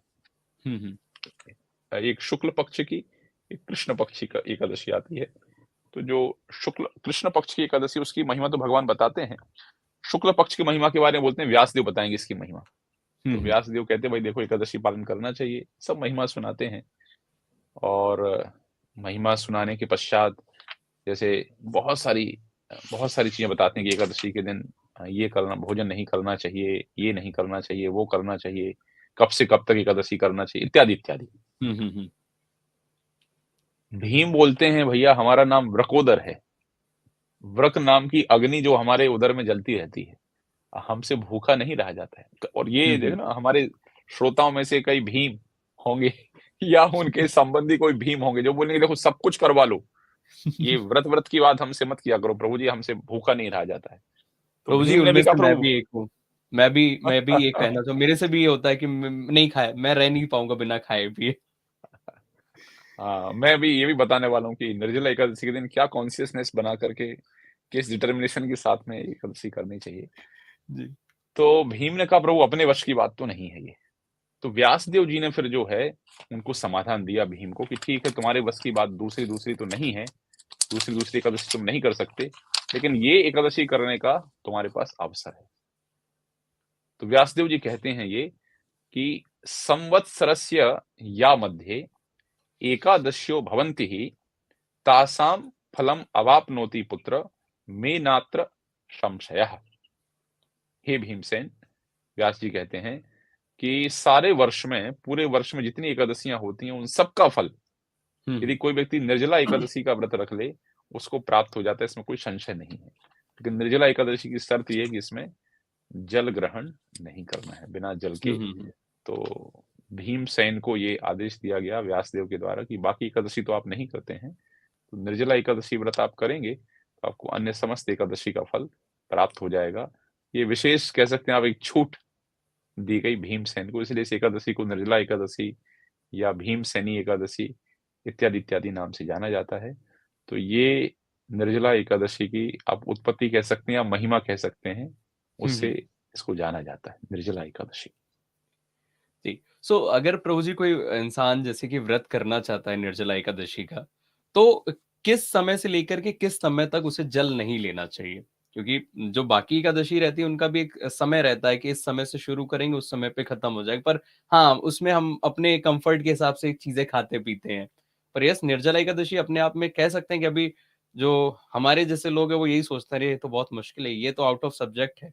हुँ, हुँ। एक शुक्ल पक्ष की, एक कृष्ण पक्ष की एकादशी आती है। तो जो शुक्ल कृष्ण पक्ष की एकादशी, उसकी महिमा तो भगवान बताते हैं। शुक्ल पक्ष की महिमा के बारे में बोलते हैं व्यासदेव बताएँगे इसकी महिमा। हुँ, तो हुँ। व्यासदेव कहते हैं भाई देखो एकादशी पालन करना चाहिए, सब महिमा सुनाते हैं। और महिमा सुनाने के पश्चात जैसे बहुत सारी चीज़ें बताते हैं कि एकादशी के दिन ये करना, भोजन नहीं करना चाहिए, ये नहीं करना चाहिए, वो करना चाहिए, कब से कब तक एकादशी करना चाहिए, इत्यादि-इत्यादि। हुँ, हुँ, हुँ। भीम बोलते हैं भैया हमारा नाम व्रकोदर है। व्रक नाम की अग्नि जो हमारे उदर में जलती रहती है। हमसे भूखा नहीं रहा जाता है। और हुँ, ये हुँ। देखना हमारे श्रोताओं में से कई भीम होंगे या उनके संबंधी कोई भीम होंगे जो बोलेंगे देखो सब कुछ करवा लो। ये व्रत की बात हमसे मत किया करो प्रभु जी, हमसे भूखा नहीं रहा जाता है। तो प्रभु जी, भीम ने उनमें भी कहा से मैं प्रभु भी एक हूँ। मैं भी ये कहना चाहूँ मेरे से भी ये होता है कि नहीं खाया मैं रह नहीं पाऊँगा बिना खाए-पिए। हाँ, मैं भी ये भी बताने वाला हूँ कि निर्जला एकादशी के दिन क्या कॉन्शियसनेस बना करके, किस डिटर्मिनेशन के साथ में एकादशी करनी चाहिए। जी। तो भीम ने कहा प्रभु अपने वश की बात तो नहीं है ये। तो व्यासदेव जी ने फिर जो है उनको समाधान दिया भीम को कि ठीक है तुम्हारे बस की बात दूसरी तो नहीं है, दूसरी एकादशी तुम नहीं कर सकते, लेकिन ये एकादशी करने का तुम्हारे पास अवसर है। तो व्यासदेव जी कहते हैं ये कि संवत्सरस्य या मध्ये एकादश्यो भवन्ति हि तासां फलम अवाप्नोति पुत्र मे नात्र संशयः। हे भीमसेन, व्यास जी कहते हैं कि सारे वर्ष में, पूरे वर्ष में जितनी एकादशियां होती हैं उन सबका फल हम्म यदि कोई व्यक्ति निर्जला एकादशी का व्रत रख ले उसको प्राप्त हो जाता है, इसमें कोई संशय नहीं है। लेकिन निर्जला एकादशी की शर्त यह है कि इसमें जल ग्रहण नहीं करना है, बिना जल के। तो भीमसेन को ये आदेश दिया गया व्यासदेव के द्वारा कि बाकी एकादशी तो आप नहीं करते हैं, तो निर्जला एकादशी व्रत आप करेंगे तो आपको अन्य समस्त एकादशी का फल प्राप्त हो जाएगा। ये विशेष कह सकते हैं आप, एक छूट दी गई भीमसेन को, इसलिए इस एकादशी को निर्जला एकादशी या भीमसेनी एकादशी इत्यादि इत्यादि नाम से जाना जाता है। तो ये निर्जला एकादशी की आप उत्पत्ति कह सकते हैं या महिमा कह सकते हैं, उससे इसको जाना जाता है, निर्जला एकादशी। जी। सो अगर प्रभु जी कोई इंसान जैसे कि व्रत करना चाहता है निर्जला एकादशी का, तो किस समय से लेकर के किस समय तक उसे जल नहीं लेना चाहिए? क्योंकि जो बाकी एकादशी रहती है उनका भी एक समय रहता है कि इस समय से शुरू करेंगे उस समय पे खत्म हो जाएगा। पर हाँ, उसमें हम अपने कम्फर्ट के हिसाब से चीज़ें खाते-पीते हैं। पर यस, निर्जला एकादशी अपने आप में कह सकते हैं कि अभी जो हमारे जैसे लोग हैं वो यही सोचते हैं, अरे ये तो बहुत मुश्किल है, ये तो आउट ऑफ सब्जेक्ट है।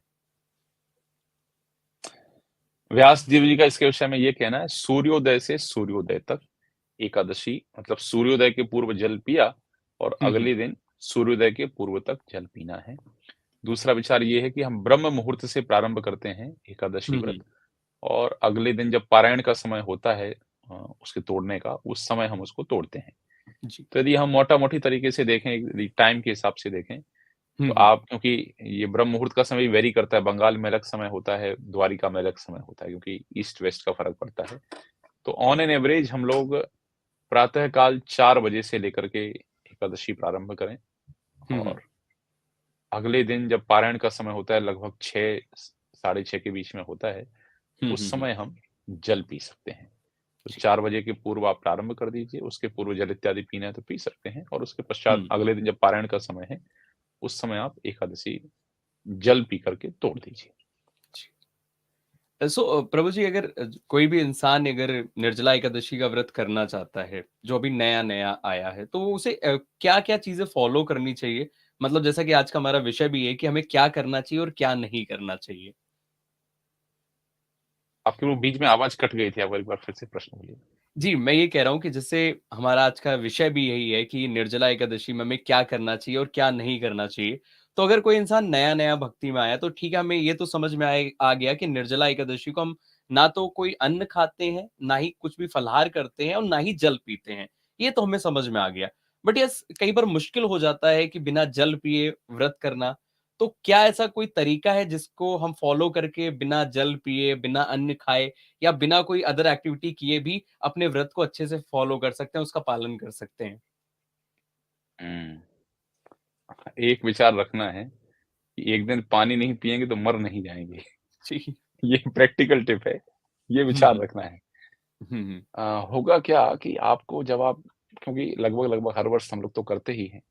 व्यास देव जी का इसके विषय में ये कहना है, सूर्योदय से सूर्योदय तक एकादशी, मतलब सूर्योदय के पूर्व जल पिया और हुँ, हुँ। अगले दिन सूर्योदय के पूर्व तक जल पीना है। दूसरा विचार ये है कि हम ब्रह्म मुहूर्त से प्रारंभ करते हैं एकादशी हुँ, व्रत, हुँ। और अगले दिन जब पारायण का समय होता है उसके तोड़ने का, उस समय हम उसको तोड़ते हैं। जी। तो यदि हम मोटा-मोटी तरीके से देखें, यदि टाइम के हिसाब से देखें, हुँ, तो हुँ। आप, क्योंकि ये ब्रह्म मुहूर्त का समय वेरी करता है, बंगाल में अलग समय होता है, द्वारिका में अलग समय होता है, क्योंकि ईस्ट वेस्ट का फ़र्क पड़ता है। तो ऑन एन एवरेज हम लोग प्रातः काल 4 बजे से लेकर के एकादशी प्रारंभ करें, हुँ, हुँ। और अगले दिन जब पारायण का समय होता है लगभग 6 साढ़े 6 के बीच में होता है, हुँ, उस हुँ, हुँ। समय हम जल पी सकते हैं। तो जी। 4 बजे के पूर्व आप प्रारंभ कर दीजिए, उसके पूर्व जल इत्यादि पीना है तो पी सकते हैं, और उसके पश्चात हुँ, अगले दिन जब पारायण का समय है, उस समय आप एकादशी जल पी करके तोड़ दीजिए। जी। सो प्रभु जी, अगर कोई भी इंसान अगर निर्जला एकादशी का व्रत करना चाहता है, जो अभी नया-नया आया है, तो वो उसे क्या-क्या चीज़ें फ़ॉलो करनी चाहिए? मतलब जैसा कि आज का हमारा विषय भी है कि हमें क्या करना चाहिए और क्या नहीं करना चाहिए? आपकी वो बीच में आवाज़ कट गई थी, आप एक बार फिर से प्रश्न बोलिए। जी, मैं ये कह रहा हूँ कि जैसे हमारा आज का विषय भी यही है कि निर्जला एकादशी में हमें क्या करना चाहिए और क्या नहीं करना चाहिए। तो अगर कोई इंसान नया-नया भक्ति में आया तो ठीक है, हमें ये तो समझ में आ गया कि निर्जला एकादशी को हम ना तो कोई अन्न खाते हैं, ना ही कुछ भी फलाहार करते हैं और ना ही जल पीते हैं। ये तो हमें समझ में आ गया। बट यस, कई बार मुश्किल हो जाता है कि बिना जल पिए व्रत करना। तो क्या ऐसा कोई तरीका है जिसको हम फॉलो करके बिना जल पिए, बिना अन्न खाए या बिना कोई अदर एक्टिविटी किए भी अपने व्रत को अच्छे से फॉलो कर सकते हैं, उसका पालन कर सकते हैं? हुँ। एक विचार रखना है कि एक दिन पानी नहीं पिएँगे तो मर नहीं जाएँगे। जी। ये प्रैक्टिकल टिप है, ये हुँ, विचार हुँ। रखना है। हुँ, हुँ। होगा क्या कि आपको जब आप, क्योंकि लगभग-लगभग हर वर्ष हम लोग तो करते ही हैं,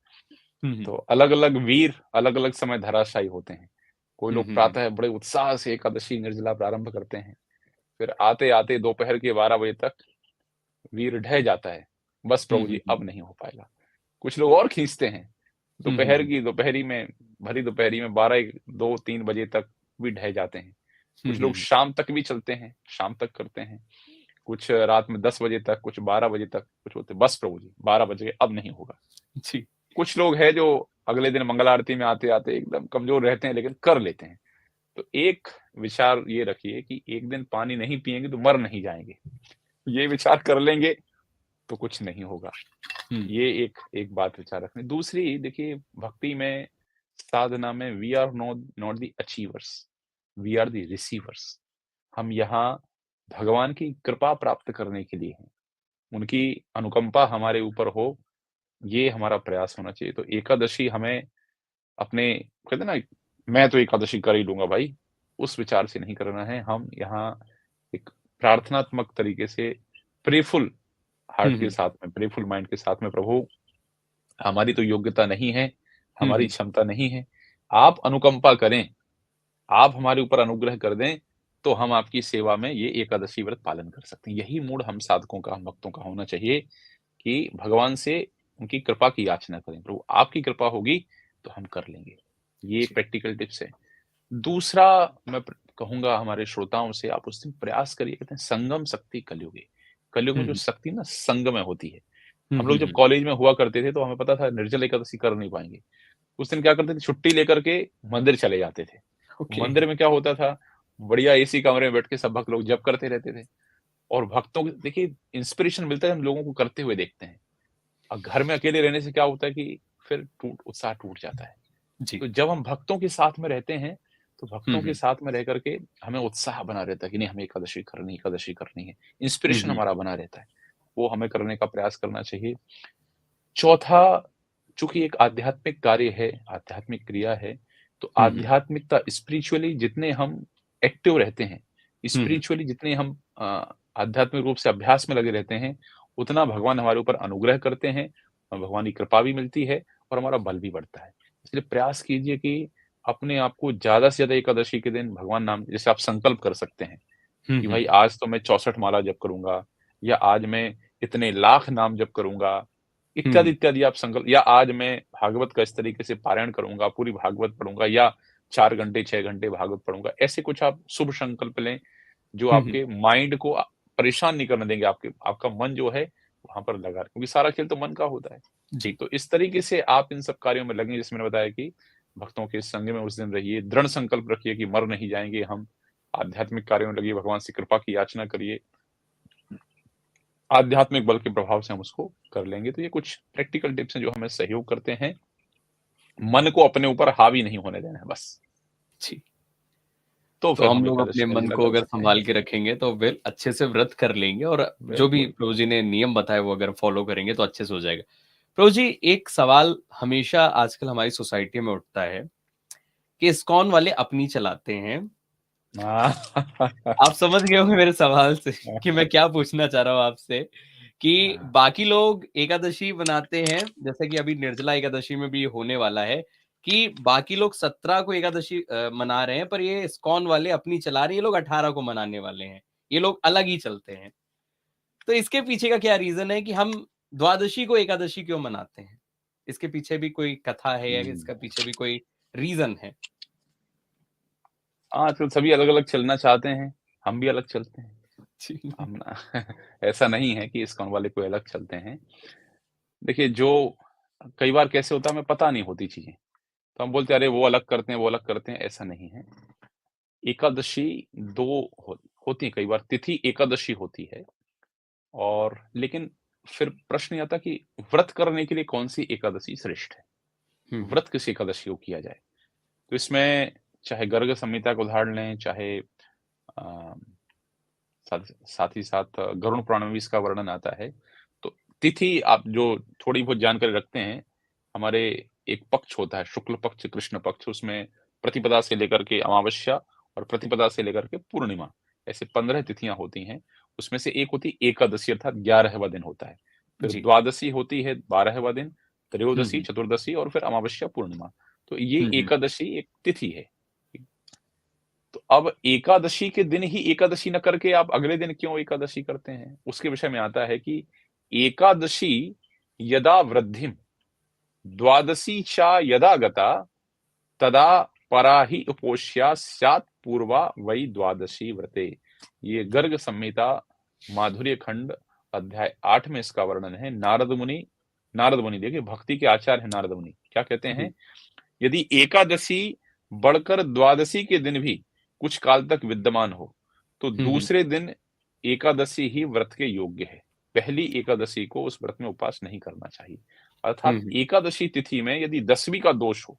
हुँ, हुँ। तो अलग-अलग वीर अलग-अलग समय धराशायी होते हैं। कोई हुँ, लोग हुँ, हुँ। प्रातः बड़े उत्साह से एकादशी निर्जला प्रारंभ करते हैं, फिर आते-आते दोपहर के 12 बजे तक वीर ढह जाता है, बस हुँ, प्रभु हुँ, जी हुँ। अब नहीं हो पाएगा। कुछ लोग और खींचते हैं, हुँ, हुँ, दोपहर हुँ। की दोपहरी में, भरी दोपहरी में 12 2-3 बजे तक भी ढह जाते हैं। हुँ, कुछ हुँ, लोग हुँ। शाम तक भी चलते हैं, शाम तक करते हैं। कुछ रात में 10 बजे तक, कुछ 12 बजे तक, कुछ बोलते बस प्रभु जी 12 बज गए अब नहीं होगा। जी। कुछ लोग हैं जो अगले दिन मंगल आरती में आते-आते एकदम कमज़ोर रहते हैं लेकिन कर लेते हैं। तो एक विचार ये रखिए कि एक दिन पानी नहीं पिएँगे तो मर नहीं जाएँगे। ये विचार कर लेंगे तो कुछ नहीं होगा। हुँ। ये एक एक बात विचार रखनी। दूसरी देखिए, भक्ति में, साधना में, we are not not the achievers, we are the receivers. हम यहाँ भगवान की कृपा प्राप्त करने के लिए हैं। उनकी अनुकंपा हमारे ऊपर हो, ये हमारा प्रयास होना चाहिए। तो एकादशी हमें अपने, कहते हैं ना, मैं तो एकादशी कर ही लूँगा भाई, उस विचार से नहीं करना है। हम यहाँ एक प्रार्थनात्मक तरीके से, प्रेफुल हुँ, हार्ट के हुँ। साथ में, प्रेफुल माइंड के साथ में, प्रभु हमारी तो योग्यता नहीं है, हुँ, हमारी हुँ। क्षमता नहीं है। आप अनुकंपा करें, आप हमारे ऊपर अनुग्रह कर दें, तो हम आपकी सेवा में ये एकादशी व्रत पालन कर सकते हैं। यही मूड हम साधकों का, हम भक्तों का होना चाहिए कि भगवान से उनकी कृपा की याचना करें। प्रभु आपकी कृपा होगी तो हम कर लेंगे। ये जी। प्रैक्टिकल टिप्स है। दूसरा मैं कहूँगा हमारे श्रोताओं से, आप उस दिन प्रयास करिए, कहते हैं संगम शक्ति कलयुग है। कलयुग में जो हुँ, शक्ति ना संग में होती है। हुँ, हम हुँ, लोग जब हुँ। कॉलेज में हुआ करते थे तो हमें पता था निर्जल एकादशी कर नहीं पाएँगे। उस दिन क्या करते थे, छुट्टी लेकर के मंदिर चले जाते थे। ओके। मंदिर में क्या होता था, बढ़िया एसी कमरे में बैठ के सब भक्त लोग जप करते रहते थे। और भक्तों को देखिए इंस्पिरेशन मिलता है, हम लोगों को करते हुए देखते हैं। और घर में अकेले रहने से क्या होता है कि फिर उत्साह टूट जाता है। जी। तो जब हम भक्तों के साथ में रहते हैं, तो हुँ, भक्तों के हुँ। साथ में रह करके हमें उत्साह बना रहता है कि नहीं हमें एकादशी करनी है। हुँ, इंस्पिरेशन हुँ। हमारा बना रहता है। वो हमें करने का प्रयास करना चाहिए। चौथा, चूँकि एक आध्यात्मिक कार्य है, आध्यात्मिक क्रिया है, तो हुँ, हुँ। आध्यात्मिकता स्पिरिचुअली जितने हम एक्टिव रहते हैं, हुँ, हुँ। स्पिरिचुअली जितने हम आध्यात्मिक रूप से अभ्यास में लगे रहते हैं, उतना भगवान हमारे ऊपर अनुग्रह करते हैं, भगवान की कृपा भी मिलती है और हमारा बल भी बढ़ता है। इसलिए प्रयास कीजिए कि अपने आप को ज़्यादा से ज़्यादा एकादशी के दिन भगवान नाम, जैसे आप संकल्प कर सकते हैं हुँ, कि हुँ, भाई हुँ। आज तो मैं 64 माला जप करूँगा, या आज मैं इतने लाख नाम जप करूँगा, हुँ, इत्यादि, हुँ। इत्यादि आप संकल्प, या आज मैं भागवत का इस तरीके से पारायण करूँगा, पूरी भागवत पढ़ूँगा, या 4 घंटे, 6 घंटे भागवत पढ़ूँगा। ऐसे कुछ आप शुभ संकल्प लें, जो हुँ, हुँ। आपके माइंड को परेशान नहीं करने देंगे, आपका मन जो है वहाँ पर लगा रहे, क्योंकि सारा खेल तो मन का होता है। जी। तो इस तरीके से आप इन सब कार्यों में लगें, जैसे मैंने बताया कि भक्तों के संग में उस दिन रहिए, दृढ़ संकल्प रखिए कि मर नहीं जाएँगे हम, आध्यात्मिक कार्यों में लगिए, भगवान से कृपा की याचना करिए। आध्यात्मिक बल के प्रभाव से हम उसको कर लेंगे। तो ये कुछ प्रैक्टिकल टिप्स हैं जो हमें सहयोग करते हैं। मन को अपने ऊपर हावी नहीं होने देना है बस। जी। तो तो फिर हम हम लोग अपने एकादशी मन निर्जला को कर अगर सकते हैं। सँभाल के रखेंगे तो फिर अच्छे से व्रत कर लेंगे और जो भी बिल्कुल। प्रभु जी ने नियम बताए वो अगर फ़ॉलो करेंगे तो अच्छे से हो जाएगा। प्रभु जी एक सवाल हमेशा आजकल हमारी सोसाइटी में उठता है कि इस्कॉन वाले अपनी चलाते हैं। हाँ। आप समझ गए होंगे मेरे सवाल से कि मैं क्या पूछना चाह रहा हूँ आपसे कि बाकी लोग एकादशी बनाते हैं, जैसे कि अभी निर्जला एकादशी में भी होने वाला है कि बाकी लोग 17 को एकादशी मना रहे हैं, पर ये इस्कॉन वाले अपनी चला रहे हैं, ये लोग 18 को मनाने वाले हैं। ये लोग अलग ही चलते हैं। तो इसके पीछे का क्या रीज़न है कि हम द्वादशी को एकादशी क्यों मनाते हैं? इसके पीछे भी कोई कथा है या हुँ। इसका पीछे भी कोई रीज़न है? आजकल सभी अलग-अलग चलना चाहते हैं, हम भी अलग चलते हैं। जी। हम ना ऐसा नहीं है कि इस्कॉन वाले कोई अलग चलते हैं। देखिए, जो कई बार कैसे होता है हमें पता नहीं होती चीज़ें, तो हम बोलते हैं अरे वो अलग करते हैं, वो अलग करते हैं, ऐसा नहीं है। एकादशी 2 हो होती है, कई बार तिथि एकादशी होती है, और लेकिन फिर प्रश्न ये आता है कि व्रत करने के लिए कौन-सी एकादशी श्रेष्ठ है? हुँ, हुँ। व्रत किस एकादशी को किया जाए? तो इसमें चाहे गर्ग संहिता का उदाहरण लें, चाहे अ, साथ साथ ही साथ गरुड़ पुराण में भी इसका वर्णन आता है। तो तिथि आप जो थोड़ी बहुत जानकारी रखते हैं, हमारे एक पक्ष होता है, शुक्ल पक्ष, कृष्ण पक्ष, उसमें प्रतिपदा से लेकर के अमावस्या और प्रतिपदा से लेकर के पूर्णिमा, ऐसे 15 तिथियाँ होती हैं। उसमें से एक होती है एकादशी, अर्थात 11वाँ दिन होता है। फिर जी। द्वादशी होती है 12वाँ दिन, हुँ, त्रयोदशी, हुँ। चतुर्दशी और फिर अमावस्या, पूर्णिमा। तो ये हुँ, हुँ। एकादशी एक तिथि है। तो अब एकादशी के दिन ही एकादशी न करके आप अगले दिन क्यों एकादशी करते हैं? उसके विषय में आता है कि एकादशी यदा वृद्धिम, द्वादशी च यदा गता, तदा परा ही उपोष्या स्यात् पूर्वा वै द्वादशी व्रते। ये गर्ग संहिता माधुर्य खंड अध्याय 8 में इसका वर्णन है। नारद मुनि देखिए भक्ति के आचार्य हैं नारद मुनि। क्या कहते हैं? जी। यदि एकादशी बढ़कर द्वादशी के दिन भी कुछ काल तक विद्यमान हो, तो हुँ, हुँ। दूसरे दिन एकादशी ही व्रत के योग्य है। पहली एकादशी को उस व्रत में उपवास नहीं करना चाहिए। हुँ, अर्थात हुँ। एकादशी तिथि में यदि 10वीं का दोष हो,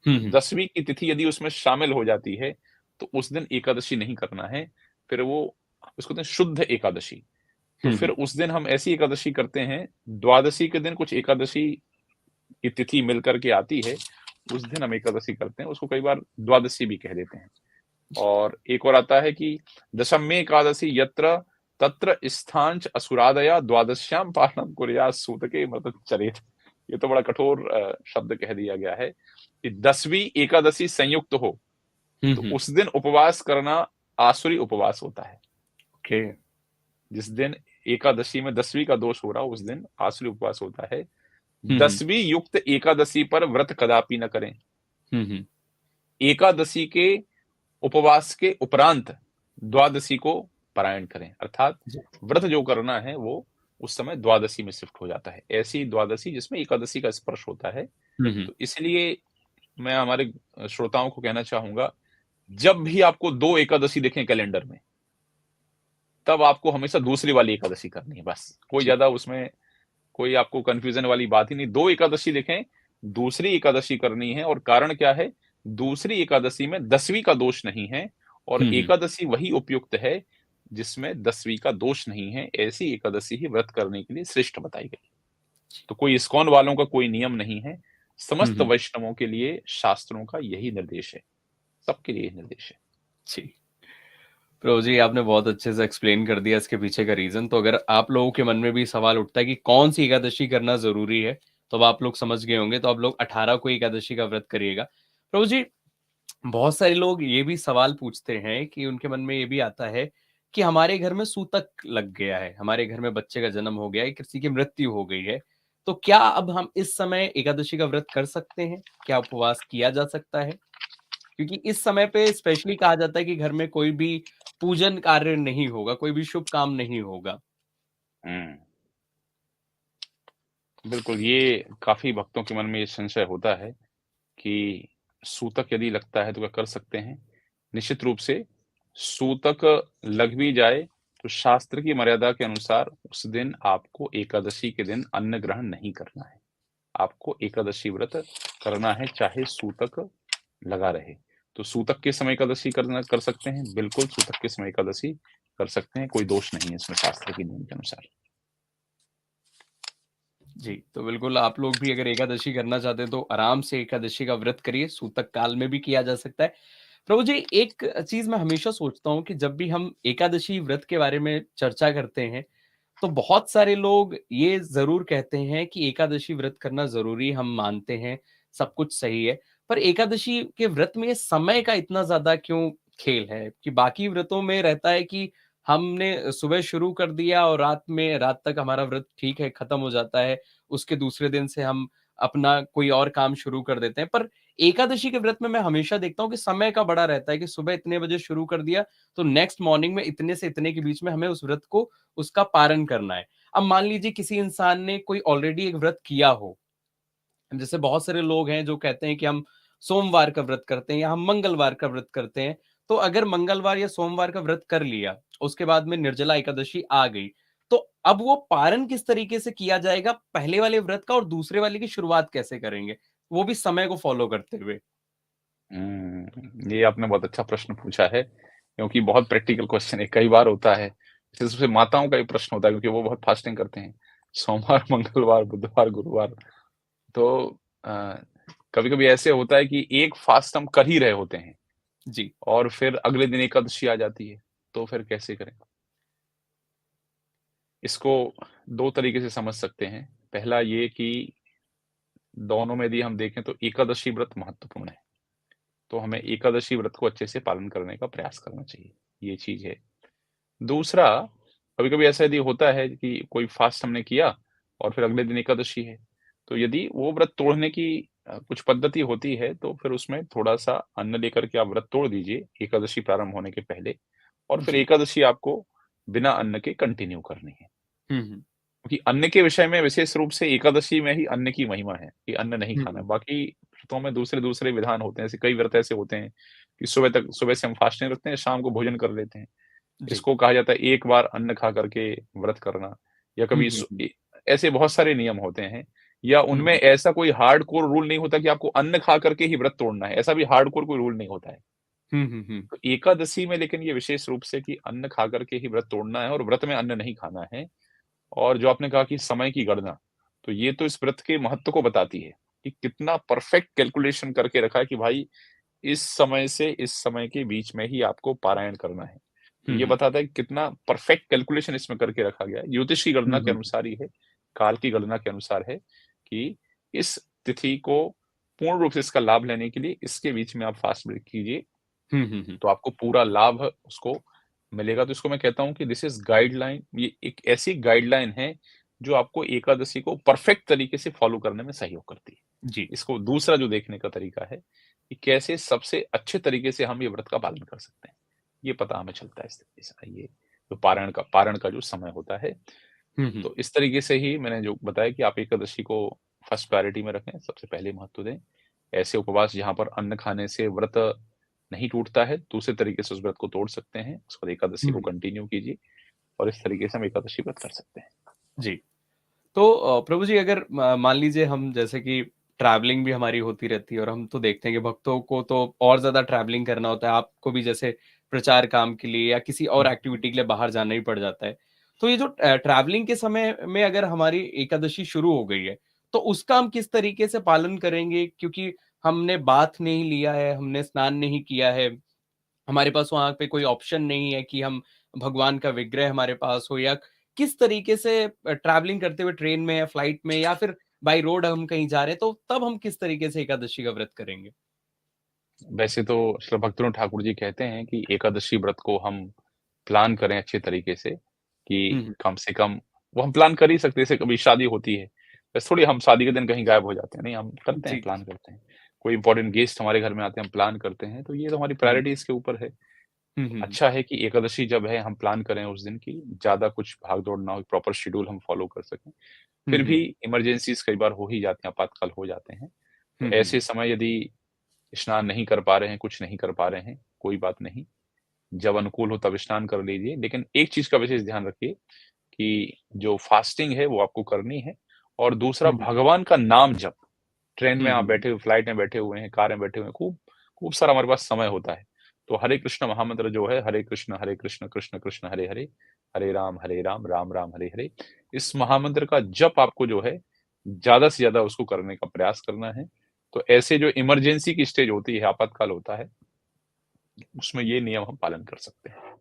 हुँ, तो हुँ। 10वीं की तिथि यदि उसमें शामिल हो जाती है, तो उस दिन एकादशी नहीं करना है। फिर वो उसको कहते हैं शुद्ध एकादशी। तो हुँ, फिर हुँ। उस दिन हम ऐसी एकादशी करते हैं, द्वादशी के दिन कुछ एकादशी की तिथि मिलकर के आती है, उस दिन हम एकादशी करते हैं, उसको कई बार द्वादशी भी कह देते हैं। जी। और एक और आता है कि दशम्ये एकादशी यत्र तत्र स्थाञ्च असुरादया द्वादश्यां पारणं कुर्यात् सूतके मृतश्चरेत्। ये तो बड़ा कठोर शब्द कह दिया गया है कि 10वीं एकादशी संयुक्त हो, हुँ, तो हुँ। उस दिन उपवास करना आसुरी उपवास होता है। ओके। जिस दिन एकादशी में 10वीं का दोष हो रहा हो उस दिन आसुरी उपवास होता है। हम्म 10वीं युक्त एकादशी पर व्रत कदापि न करें। हम्म एकादशी के उपवास के उपरांत द्वादशी को पारायण करें, अर्थात जी। व्रत जो करना है वो उस समय द्वादशी में शिफ्ट हो जाता है, ऐसी द्वादशी जिसमें एकादशी का स्पर्श होता है। हम्म तो इसलिए मैं हमारे श्रोताओं को कहना चाहूंगा, जब भी आपको 2 एकादशी दिखें कैलेंडर में, तब आपको हमेशा दूसरी वाली एकादशी करनी है, बस। कोई जी। ज्यादा उसमें कोई आपको कंफ्यूजन वाली बात ही नहीं। 2 एकादशी दिखें, दूसरी एकादशी करनी है। और कारण क्या है? दूसरी एकादशी में 10वीं का दोष नहीं है, और हम्म एकादशी वही उपयुक्त है जिसमें 10वीं का दोष नहीं है। ऐसी एकादशी ही व्रत करने के लिए श्रेष्ठ बताई गई। तो कोई इस्कॉन वालों का कोई नियम नहीं है, समस्त हम्म वैष्णवों के लिए शास्त्रों का यही निर्देश है, सबके लिए निर्देश है। जी। प्रभु जी, आपने बहुत अच्छे से एक्सप्लेन कर दिया इसके पीछे का रीजन। तो अगर आप लोगों के मन में भी सवाल उठता है कि कौन सी एकादशी करना जरूरी है, तो अब आप लोग समझ गए होंगे। तो आप लोग 18 को एकादशी का व्रत करिएगा। प्रभु जी, बहुत सारे लोग ये भी सवाल पूछते हैं कि उनके मन में ये भी आता है कि हमारे घर में सूतक लग गया है, हमारे घर में बच्चे का जन्म हो गया है, किसी की मृत्यु हो गई है, तो क्या अब हम इस समय एकादशी का व्रत कर सकते हैं? क्या उपवास किया जा सकता है? क्योंकि इस समय पे स्पेशली कहा जाता है कि घर में कोई भी पूजन कार्य नहीं होगा, कोई भी शुभ काम नहीं होगा। हम्म बिल्कुल, ये काफी भक्तों के मन में ये संशय होता है कि सूतक यदि लगता है तो क्या कर सकते हैं? निश्चित रूप से सूतक लग भी जाए तो शास्त्र की मर्यादा के अनुसार उस दिन आपको एकादशी के दिन अन्न ग्रहण नहीं करना है। आपको एकादशी व्रत करना है चाहे सूतक लगा रहे। तो सूतक के समय एकादशी करना कर सकते हैं, बिल्कुल सूतक के समय एकादशी कर सकते हैं, कोई दोष नहीं है इसमें शास्त्र के नियम के अनुसार। जी, तो बिल्कुल आप लोग भी अगर एकादशी करना चाहते हैं तो आराम से एकादशी का व्रत करिए, सूतक काल में भी किया जा सकता है। प्रभु जी, एक चीज़ मैं हमेशा सोचता हूँ कि जब भी हम एकादशी व्रत के बारे में चर्चा करते हैं, तो बहुत सारे लोग ये ज़रूर कहते हैं कि एकादशी व्रत करना ज़रूरी हम मानते हैं, सब कुछ सही है। पर एकादशी के व्रत में समय का इतना ज़्यादा क्यों खेल है? कि बाकी व्रतों में रहता है कि हमने सुबह शुरू कर दिया और रात तक हमारा व्रत ठीक है, खत्म हो जाता है। उसके दूसरे दिन से हम अपना कोई और काम शुरू कर देते हैं। पर एकादशी के व्रत में मैं हमेशा देखता हूँ कि समय का बड़ा रहता है कि सुबह इतने बजे शुरू कर दिया, तो नेक्स्ट मॉर्निंग में इतने से इतने के बीच में हमें उस व्रत को उसका पारण करना है। अब मान लीजिए किसी इंसान ने कोई ऑलरेडी एक व्रत किया हो, जैसे बहुत सारे लोग हैं जो कहते हैं कि हम सोमवार का व्रत करते हैं या हम मंगलवार का व्रत करते हैं। तो अगर मंगलवार या सोमवार का व्रत कर लिया, उसके बाद में निर्जला एकादशी आ गई, तो अब वो पारण किस तरीके से किया जाएगा पहले वाले व्रत का और दूसरे वाले की शुरुआत कैसे करेंगे? वो भी समय को फॉलो करते हुए। ये आपने बहुत अच्छा प्रश्न पूछा है, क्योंकि बहुत प्रैक्टिकल क्वेश्चन है। कई बार होता है, विशेष रूप से माताओं का ये प्रश्न होता है, क्योंकि वो बहुत फास्टिंग करते हैं। सोमवार, मंगलवार, बुधवार, गुरुवार। तो अ, कभी-कभी ऐसे होता है कि एक फास्ट हम कर ही रहे होते हैं जी। और फिर अगले दिन एकादशी आ जाती है, तो फिर कैसे करें? इसको 2 तरीके से समझ सकते हैं। पहला ये कि दोनों में यदि हम देखें तो एकादशी व्रत महत्वपूर्ण है, तो हमें एकादशी व्रत को अच्छे से पालन करने का प्रयास करना चाहिए, ये चीज़ है। दूसरा, कभी-कभी ऐसा यदि होता है कि कोई फास्ट हमने किया और फिर अगले दिन एकादशी है, तो यदि वो व्रत तोड़ने की कुछ पद्धति होती है, तो फिर उसमें थोड़ा-सा अन्न लेकर के आप व्रत तोड़ दीजिए, एकादशी प्रारंभ होने के पहले, और फिर जी। एकादशी आपको बिना अन्न के कंटिन्यू करनी है। हम्म क्योंकि अन्न के विषय में विशेष रूप से एकादशी में ही अन्न की महिमा है, कि अन्न नहीं खाना है। हम्म बाकी व्रतों में दूसरे-दूसरे विधान होते हैं, ऐसे कई व्रत ऐसे होते हैं कि सुबह से हम फास्टिंग रखते हैं, शाम को भोजन कर लेते हैं। जी। इसको कहा जाता है एक बार अन्न खा करके व्रत करना, या कभी ऐसे बहुत सारे नियम होते हैं, या उनमें हम्म ऐसा कोई हार्डकोर रूल नहीं होता कि आपको अन्न खा करके ही व्रत तोड़ना है, ऐसा भी हार्डकोर कोई रूल नहीं होता है। हम्म। तो एकादशी में लेकिन ये विशेष रूप से कि अन्न खा करके ही व्रत तोड़ना है और व्रत में अन्न नहीं खाना है। और जो आपने कहा कि समय की गणना, तो ये तो इस व्रत के महत्व को बताती है कि कितना परफेक्ट कैलकुलेशन करके रखा है कि भाई इस समय से इस समय के बीच में ही आपको पारायण करना है। तो ये हम्म बताता है कि कितना परफेक्ट कैलकुलेशन इसमें करके रखा गया है। ज्योतिष की गणना के हम्म अनुसार ही है, काल की गणना के अनुसार है कि इस तिथि को पूर्ण रूप से इसका लाभ लेने के लिए इसके बीच में आप फास्ट ब्रेक कीजिए। तो आपको पूरा लाभ उसको मिलेगा। तो इसको मैं कहता हूँ कि दिस इज़ गाइडलाइन, ये एक ऐसी गाइडलाइन है, जो आपको एकादशी को परफेक्ट तरीके से फ़ॉलो करने में सहयोग करती है। जी। इसको दूसरा जो देखने का तरीका है, कि कैसे सबसे अच्छे तरीके से हम ये व्रत का पालन कर सकते हैं। ये पता हमें चलता है इस तरीके से। ये जो पारण का जो समय होता है, हुँ, हुँ। तो इस तरीके से ही मैंने जो बताया कि आप एकादशी को फर्स्ट प्रायोरिटी में रखें, सबसे पहले महत्व दें। ऐसे उपवास जहाँ पर अन्न खाने से व्रत नहीं टूटता है, दूसरे तरीके से उस व्रत को तोड़ सकते हैं। उसके बाद एकादशी हुँ, को हुँ। कंटिन्यू कीजिए और इस तरीके से हम एकादशी व्रत कर सकते हैं। जी। तो प्रभु जी अगर मान लीजिए हम जैसे कि ट्रैवलिंग भी हमारी होती रहती है और हम तो देखते हैं कि भक्तों को तो और ज़्यादा ट्रैवलिंग करना होता है। आपको भी जैसे प्रचार काम के लिए या किसी और हुँ। एक्टिविटी के लिए बाहर जाना ही पड़ जाता है। तो ये जो ट्रैवलिंग के समय में अगर हमारी एकादशी शुरू हो गई है, तो उसका हम किस तरीके से पालन करेंगे? क्योंकि हमने बाथ नहीं लिया है, हमने स्नान नहीं किया है, हमारे पास वहाँ पे कोई ऑप्शन नहीं है कि हम भगवान का विग्रह हमारे पास हो या किस तरीके से ट्रैवलिंग करते हुए ट्रेन में या फ्लाइट में या फिर बाय रोड हम कहीं जा रहे हैं, तो तब हम किस तरीके से एकादशी का व्रत करेंगे? वैसे तो श्री भक्तिविनोद ठाकुर जी कहते हैं कि एकादशी व्रत को हम प्लान करें अच्छे तरीके से, हुँ, कि हुँ। कम से कम वो हम प्लान कर ही सकते हैं। जैसे कभी शादी होती है, बस थोड़ी हम शादी के दिन कहीं गायब हो जाते हैं, नहीं हम करते हैं, जी। प्लान करते हैं। कोई इंपॉर्टेंट गेस्ट हमारे घर में आते हैं, हम प्लान करते हैं, तो ये तो हमारी हुँ, प्रायोरिटीज़ के ऊपर है। हुँ, तो हुँ, हुँ, अच्छा है कि एकादशी जब है हम प्लान करें उस दिन की, ज़्यादा कुछ भाग-दौड़ ना हो, प्रॉपर शेड्यूल हम फ़ॉलो कर सकें। हुँ, फिर भी हुँ, इमरजेंसीज़ कई बार हो ही जाती हैं, आपातकाल हो जाते हैं। तो हुँ, हुँ, ऐसे समय यदि स्नान नहीं कर पा रहे हैं, कुछ नहीं कर पा रहे हैं, कोई बात नहीं। जब अनुकूल हो तब स्नान कर लीजिए। लेकिन एक चीज़ का विशेष ध्यान रखिए कि जो फास्टिंग है वो आपको करनी है, और दूसरा हुँ, हुँ, भगवान का नाम जप। ट्रेन में हुँ, आप हुँ, बैठे हुए, फ्लाइट में बैठे हुए हैं, कार में बैठे हुए हैं, खूब खूब सारा हमारे पास समय होता है। तो हरे कृष्ण महामंत्र जो है, हरे कृष्ण, कृष्ण कृष्ण हरे हरे, हरे राम, राम राम हरे हरे। इस महामंत्र का जप आपको जो है, ज़्यादा से ज़्यादा उसको करने का प्रयास करना है। तो ऐसे जो इमरजेंसी की स्टेज होती है, आपातकाल होता है, उसमें ये नियम हम पालन कर सकते हैं।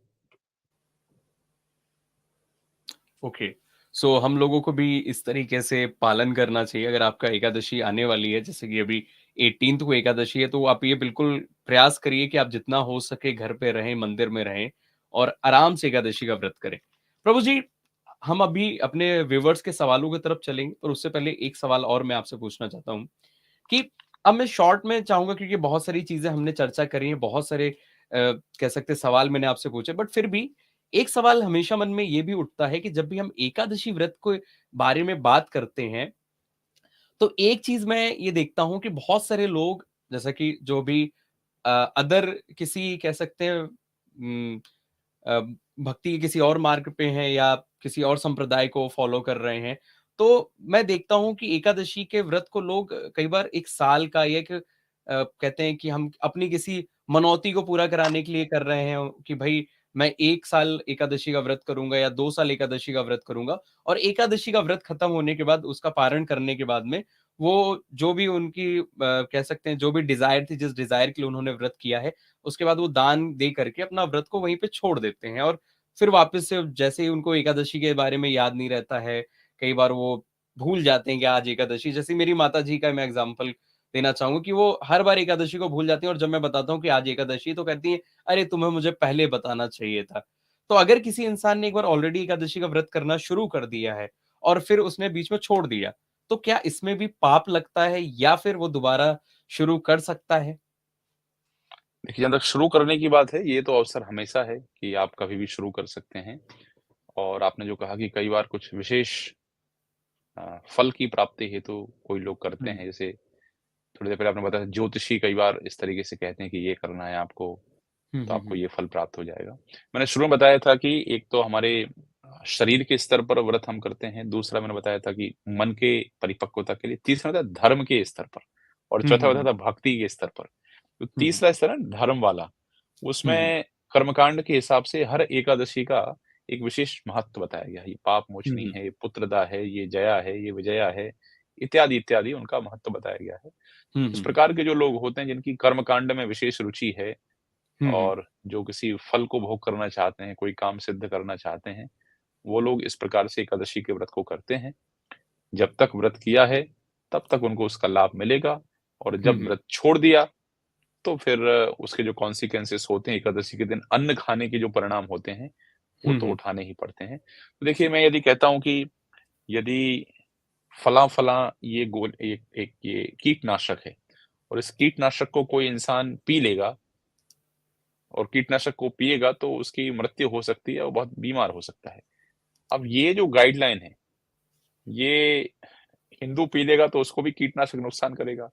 ओके। सो हम लोगों को भी इस तरीके से पालन करना चाहिए अगर आपका एकादशी आने वाली है, जैसे कि अभी 18th को एकादशी है, तो आप ये बिल्कुल प्रयास करिए कि आप जितना हो सके घर पे रहें, मंदिर में रहें और आराम से एकादशी का व्रत करें। प्रभु जी, हम अभी अपने व्यूअर्स के सवालों की तरफ चलेंगे, पर उससे पहले एक सवाल और मैं आपसे पूछना चाहता हूँ कि अब मैं शॉर्ट में चाहूँगा क्योंकि बहुत सारी चीज़ें हमने चर्चा करी हैं, बहुत सारे कह सकते हैं सवाल मैंने आपसे पूछे, बट फिर भी एक सवाल हमेशा मन में ये भी उठता है कि जब भी हम एकादशी व्रत को बारे में बात करते हैं, तो एक चीज़ मैं ये देखता हूँ कि बहुत सारे लोग जैसा कि जो भी अदर किसी कह सकते हैं अ, भक्ति के किसी और मार्ग पे हैं या किसी और संप्रदाय को फॉलो कर रहे हैं, तो मैं देखता हूँ कि एकादशी के व्रत को लोग कई बार 1 साल का या एक कहते हैं कि हम अपनी किसी मनौती को पूरा कराने के लिए कर रहे हैं कि भई मैं 1 साल एकादशी का व्रत करूँगा या 2 साल एकादशी का व्रत करूँगा और एकादशी का व्रत खत्म होने के बाद उसका पारण करने के बाद में वो जो भी उनकी कह सकते हैं जो भी डिज़ायर थी, जिस डिज़ायर के लिए उन्होंने व्रत किया है, उसके बाद वो दान दे करके अपना व्रत को वहीं पे छोड़ देते हैं और फिर वापस से जैसे ही उनको एकादशी के बारे में याद नहीं रहता है, कई बार वो भूल जाते हैं कि आज एकादशी जैसे मेरी माताजी का मैं एग्ज़ाम्पल देना चाहूँगा कि वो हर बार एकादशी को भूल जाती हैं और जब मैं बताता हूँ कि आज एकादशी है तो कहती हैं, "अरे! तुम्हें मुझे पहले बताना चाहिए था।" तो अगर किसी इंसान ने एक बार ऑलरेडी एकादशी का व्रत करना शुरू कर दिया है और फिर उसने बीच में छोड़ दिया, तो क्या इसमें भी पाप लगता है या फिर वो दोबारा शुरू कर सकता है? देखिए, जहाँ तक शुरू करने की बात है, ये तो अवसर हमेशा है कि आप कभी भी शुरू कर सकते हैं। और आपने जो कहा कि कई बार कुछ विशेष फल की प्राप्ति हेतु कोई लोग करते हुँ। हैं। जैसे थोड़ी देर पहले आपने बताया, ज्योतिषी कई बार इस तरीके से कहते हैं कि ये करना है आपको, हुँ, तो हुँ, आपको हुँ। ये फल प्राप्त हो जाएगा। मैंने शुरू में बताया था कि एक तो हमारे शरीर के स्तर पर व्रत हम करते हैं, दूसरा मैंने बताया था कि मन के परिपक्वता के लिए, तीसरा था धर्म के स्तर पर, और हुँ, चौथा हुँ, बताया हुँ। था भक्ति के स्तर पर। तो हुँ, हुँ। तीसरा स्तर है धर्म वाला, हुँ, हुँ। उसमें कर्मकांड के हिसाब से हर एकादशी का एक विशेष महत्व बताया गया है। ये पाप हुँ, मोचनी हुँ। है, ये पुत्रदा है, ये जया है, ये विजया है, इत्यादि, इत्यादि उनका महत्व बताया गया है। हुँ, इस हुँ, हुँ। प्रकार के जो लोग होते हैं जिनकी कर्मकांड में विशेष रुचि है, हुँ, हुँ। और जो किसी फल को भोग करना चाहते हैं, कोई काम सिद्ध करना चाहते हैं, वो लोग इस प्रकार से एकादशी के व्रत को करते हैं। जब तक व्रत किया है, तब तक उनको उसका लाभ मिलेगा, और हुँ, जब हुँ। व्रत छोड़ दिया, तो फिर उसके जो कॉन्सिक्वेंसेस होते हैं एकादशी के दिन अन्न खाने के जो परिणाम होते हैं, वो तो हम्म। उठाने ही पड़ते हैं। तो देखिए मैं यदि कहता हूँ कि यदि फलां-फलां ये गोल एक एक ये कीटनाशक है और इस कीटनाशक को कोई इंसान पी लेगा और कीटनाशक को पिएगा तो उसकी मृत्यु हो सकती है और बहुत बीमार हो सकता है। अब ये जो गाइडलाइन है, ये हिंदू पी लेगा तो उसको भी कीटनाशक नुकसान करेगा।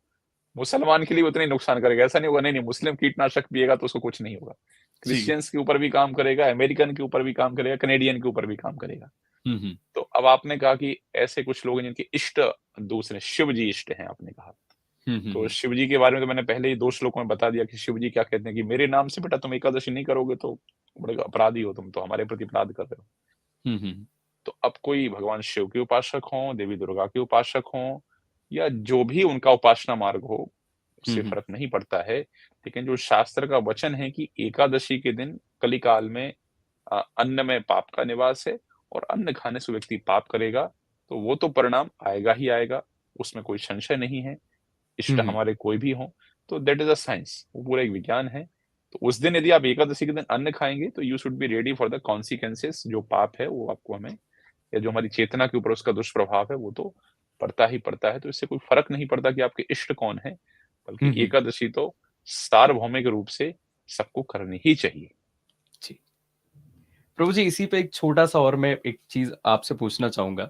मुसलमान के लिए उतना ही नुकसान करेगा, ऐसा नहीं होगा नहीं, मुस्लिम कीटनाशक पिएगा तो उसको कुछ नहीं होगा। जी। क्रिश्चियंस के ऊपर भी काम करेगा, अमेरिकन के ऊपर भी काम करेगा, कनेडियन के ऊपर भी काम करेगा। हम्म। तो अब आपने कहा कि ऐसे कुछ लोग हैं जिनके इष्ट दूसरे शिव जी इष्ट हैं आपने कहा। तो हम्म। शिव जी के बारे में तो मैंने पहले ही 2 श्लोकों में बता दिया कि शिव जी क्या कहते हैं कि मेरे नाम से बेटा तुम एकादशी नहीं करोगे तो बड़े अपराधी हो, तुम तो हमारे प्रति अपराध कर रहे हो। हम्म। तो अब कोई भगवान शिव के उपासक हों, देवी दुर्गा के उपासक हों या जो भी उनका उपासना मार्ग हो, उससे हम्म। फ़र्क नहीं पड़ता है। लेकिन जो शास्त्र का वचन है कि एकादशी के दिन कलिकाल में अन्न में पाप का निवास है और अन्न खाने से व्यक्ति पाप करेगा, तो वो तो परिणाम आएगा ही आएगा, उसमें कोई संशय नहीं है। इष्ट हम्म। हमारे कोई भी हों, तो दैट इज़ अ साइंस, वो पूरा एक विज्ञान है। तो उस दिन यदि आप एकादशी के दिन अन्न खाएँगे, तो you should be ready for the consequences जो पाप है, वो आपको हमें या जो हमारी चेतना के ऊपर उसका दुष्प्रभाव है, वो तो पड़ता ही पड़ता है। तो इससे कोई फ़र्क नहीं पड़ता कि आपके इष्ट कौन हैं, बल्कि हम्म। एकादशी तो सार्वभौमिक रूप से सबको करनी ही चाहिए। जी। प्रभु जी, इसी पे एक छोटा सा और मैं एक चीज आपसे पूछना चाहूंगा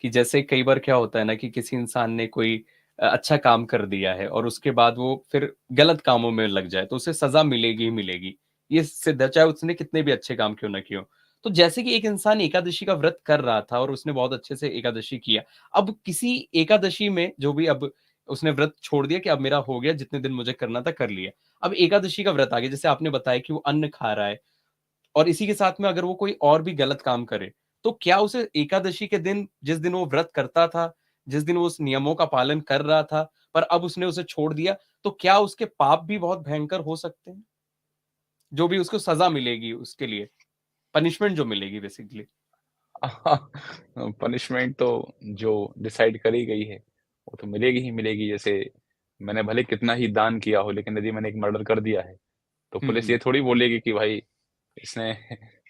कि जैसे कई बार क्या होता है ना कि किसी इंसान ने कोई अच्छा काम कर दिया है और उसके बाद वो फिर गलत कामों में लग जाए तो उसे सजा मिलेगी ही मिलेगी। ये सिद्ध है, चाहे उसने कितने भी अच्छे काम क्यों ना किए हो। तो जैसे कि एक इंसान एकादशी का व्रत कर रहा था और उसने बहुत अच्छे से एकादशी किया, अब किसी एकादशी में जो भी अब उसने व्रत छोड़ दिया कि अब मेरा हो गया, जितने दिन मुझे करना था कर लिया। अब एकादशी का व्रत आ गया, जैसे आपने बताया कि वो अन्न खा रहा है और इसी के साथ में अगर वो कोई और भी गलत काम करे, तो क्या उसे एकादशी के दिन, जिस दिन वो व्रत करता था, जिस दिन वो उस नियमों का पालन कर रहा था, पर अब उसने उसे छोड़ दिया, तो क्या उसके पाप भी बहुत भयंकर हो सकते हैं? जो भी उसको सज़ा मिलेगी उसके लिए, पनिशमेंट जो मिलेगी बेसिकली। पनिशमेंट तो जो डिसाइड करी गई है, वो तो मिलेगी ही मिलेगी। जैसे मैंने भले कितना ही दान किया हो, लेकिन यदि मैंने एक मर्डर कर दिया है, तो हुँ, पुलिस हुँ। ये थोड़ी बोलेगी कि भाई इसने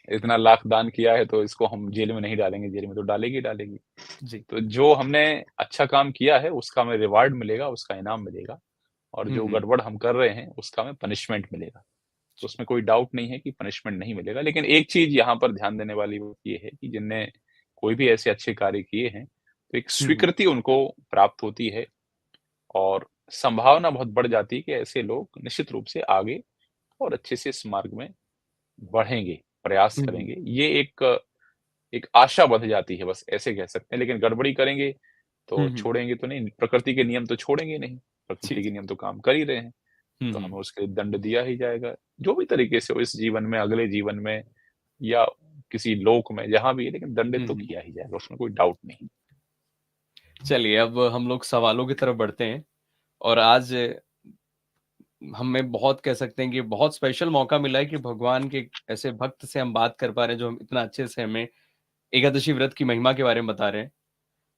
इतना लाख दान किया है, तो इसको हम जेल में नहीं डालेंगे, जेल में तो डालेगी ही डालेगी। जी। तो जो हमने अच्छा काम किया है, उसका हमें रिवार्ड मिलेगा, उसका इनाम मिलेगा और हुँ, जो हुँ। गड़बड़ हम कर रहे हैं, उसका हमें पनिशमेंट मिलेगा। तो जी। उसमें कोई डाउट नहीं है कि पनिशमेंट नहीं मिलेगा। लेकिन एक चीज़ यहाँ पर ध्यान देने वाली बात ये है कि जिनने कोई भी ऐसे अच्छे कार्य किए हैं, तो एक हुँ, हुँ। स्वीकृति उनको प्राप्त होती है और संभावना बहुत बढ़ जाती है कि ऐसे लोग निश्चित रूप से आगे और अच्छे से इस मार्ग में बढ़ेंगे, प्रयास हुँ, हुँ। करेंगे। ये एक एक आशा बंध जाती है, बस ऐसे कह सकते हैं। लेकिन गड़बड़ी करेंगे हुँ, तो हुँ। छोड़ेंगे तो नहीं, प्रकृति के नियम तो छोड़ेंगे नहीं। जी, प्रकृति के जी। नियम तो काम कर ही रहे हैं, हुँ, तो हुँ। हमें उसके लिए दंड दिया ही जाएगा। जो भी तरीके से हो इस जीवन में, अगले जीवन में या किसी लोक में, जहाँ भी है, लेकिन दंडित हुँ, तो हुँ। किया ही जाएगा, उसमें कोई डाउट नहीं। चलिए, अब हम लोग सवालों की तरफ बढ़ते हैं और आज हमें बहुत कह सकते हैं कि बहुत स्पेशल मौका मिला है कि भगवान के ऐसे भक्त से हम बात कर पा रहे हैं, जो हम इतना अच्छे से हमें एकादशी व्रत की महिमा के बारे में बता रहे हैं।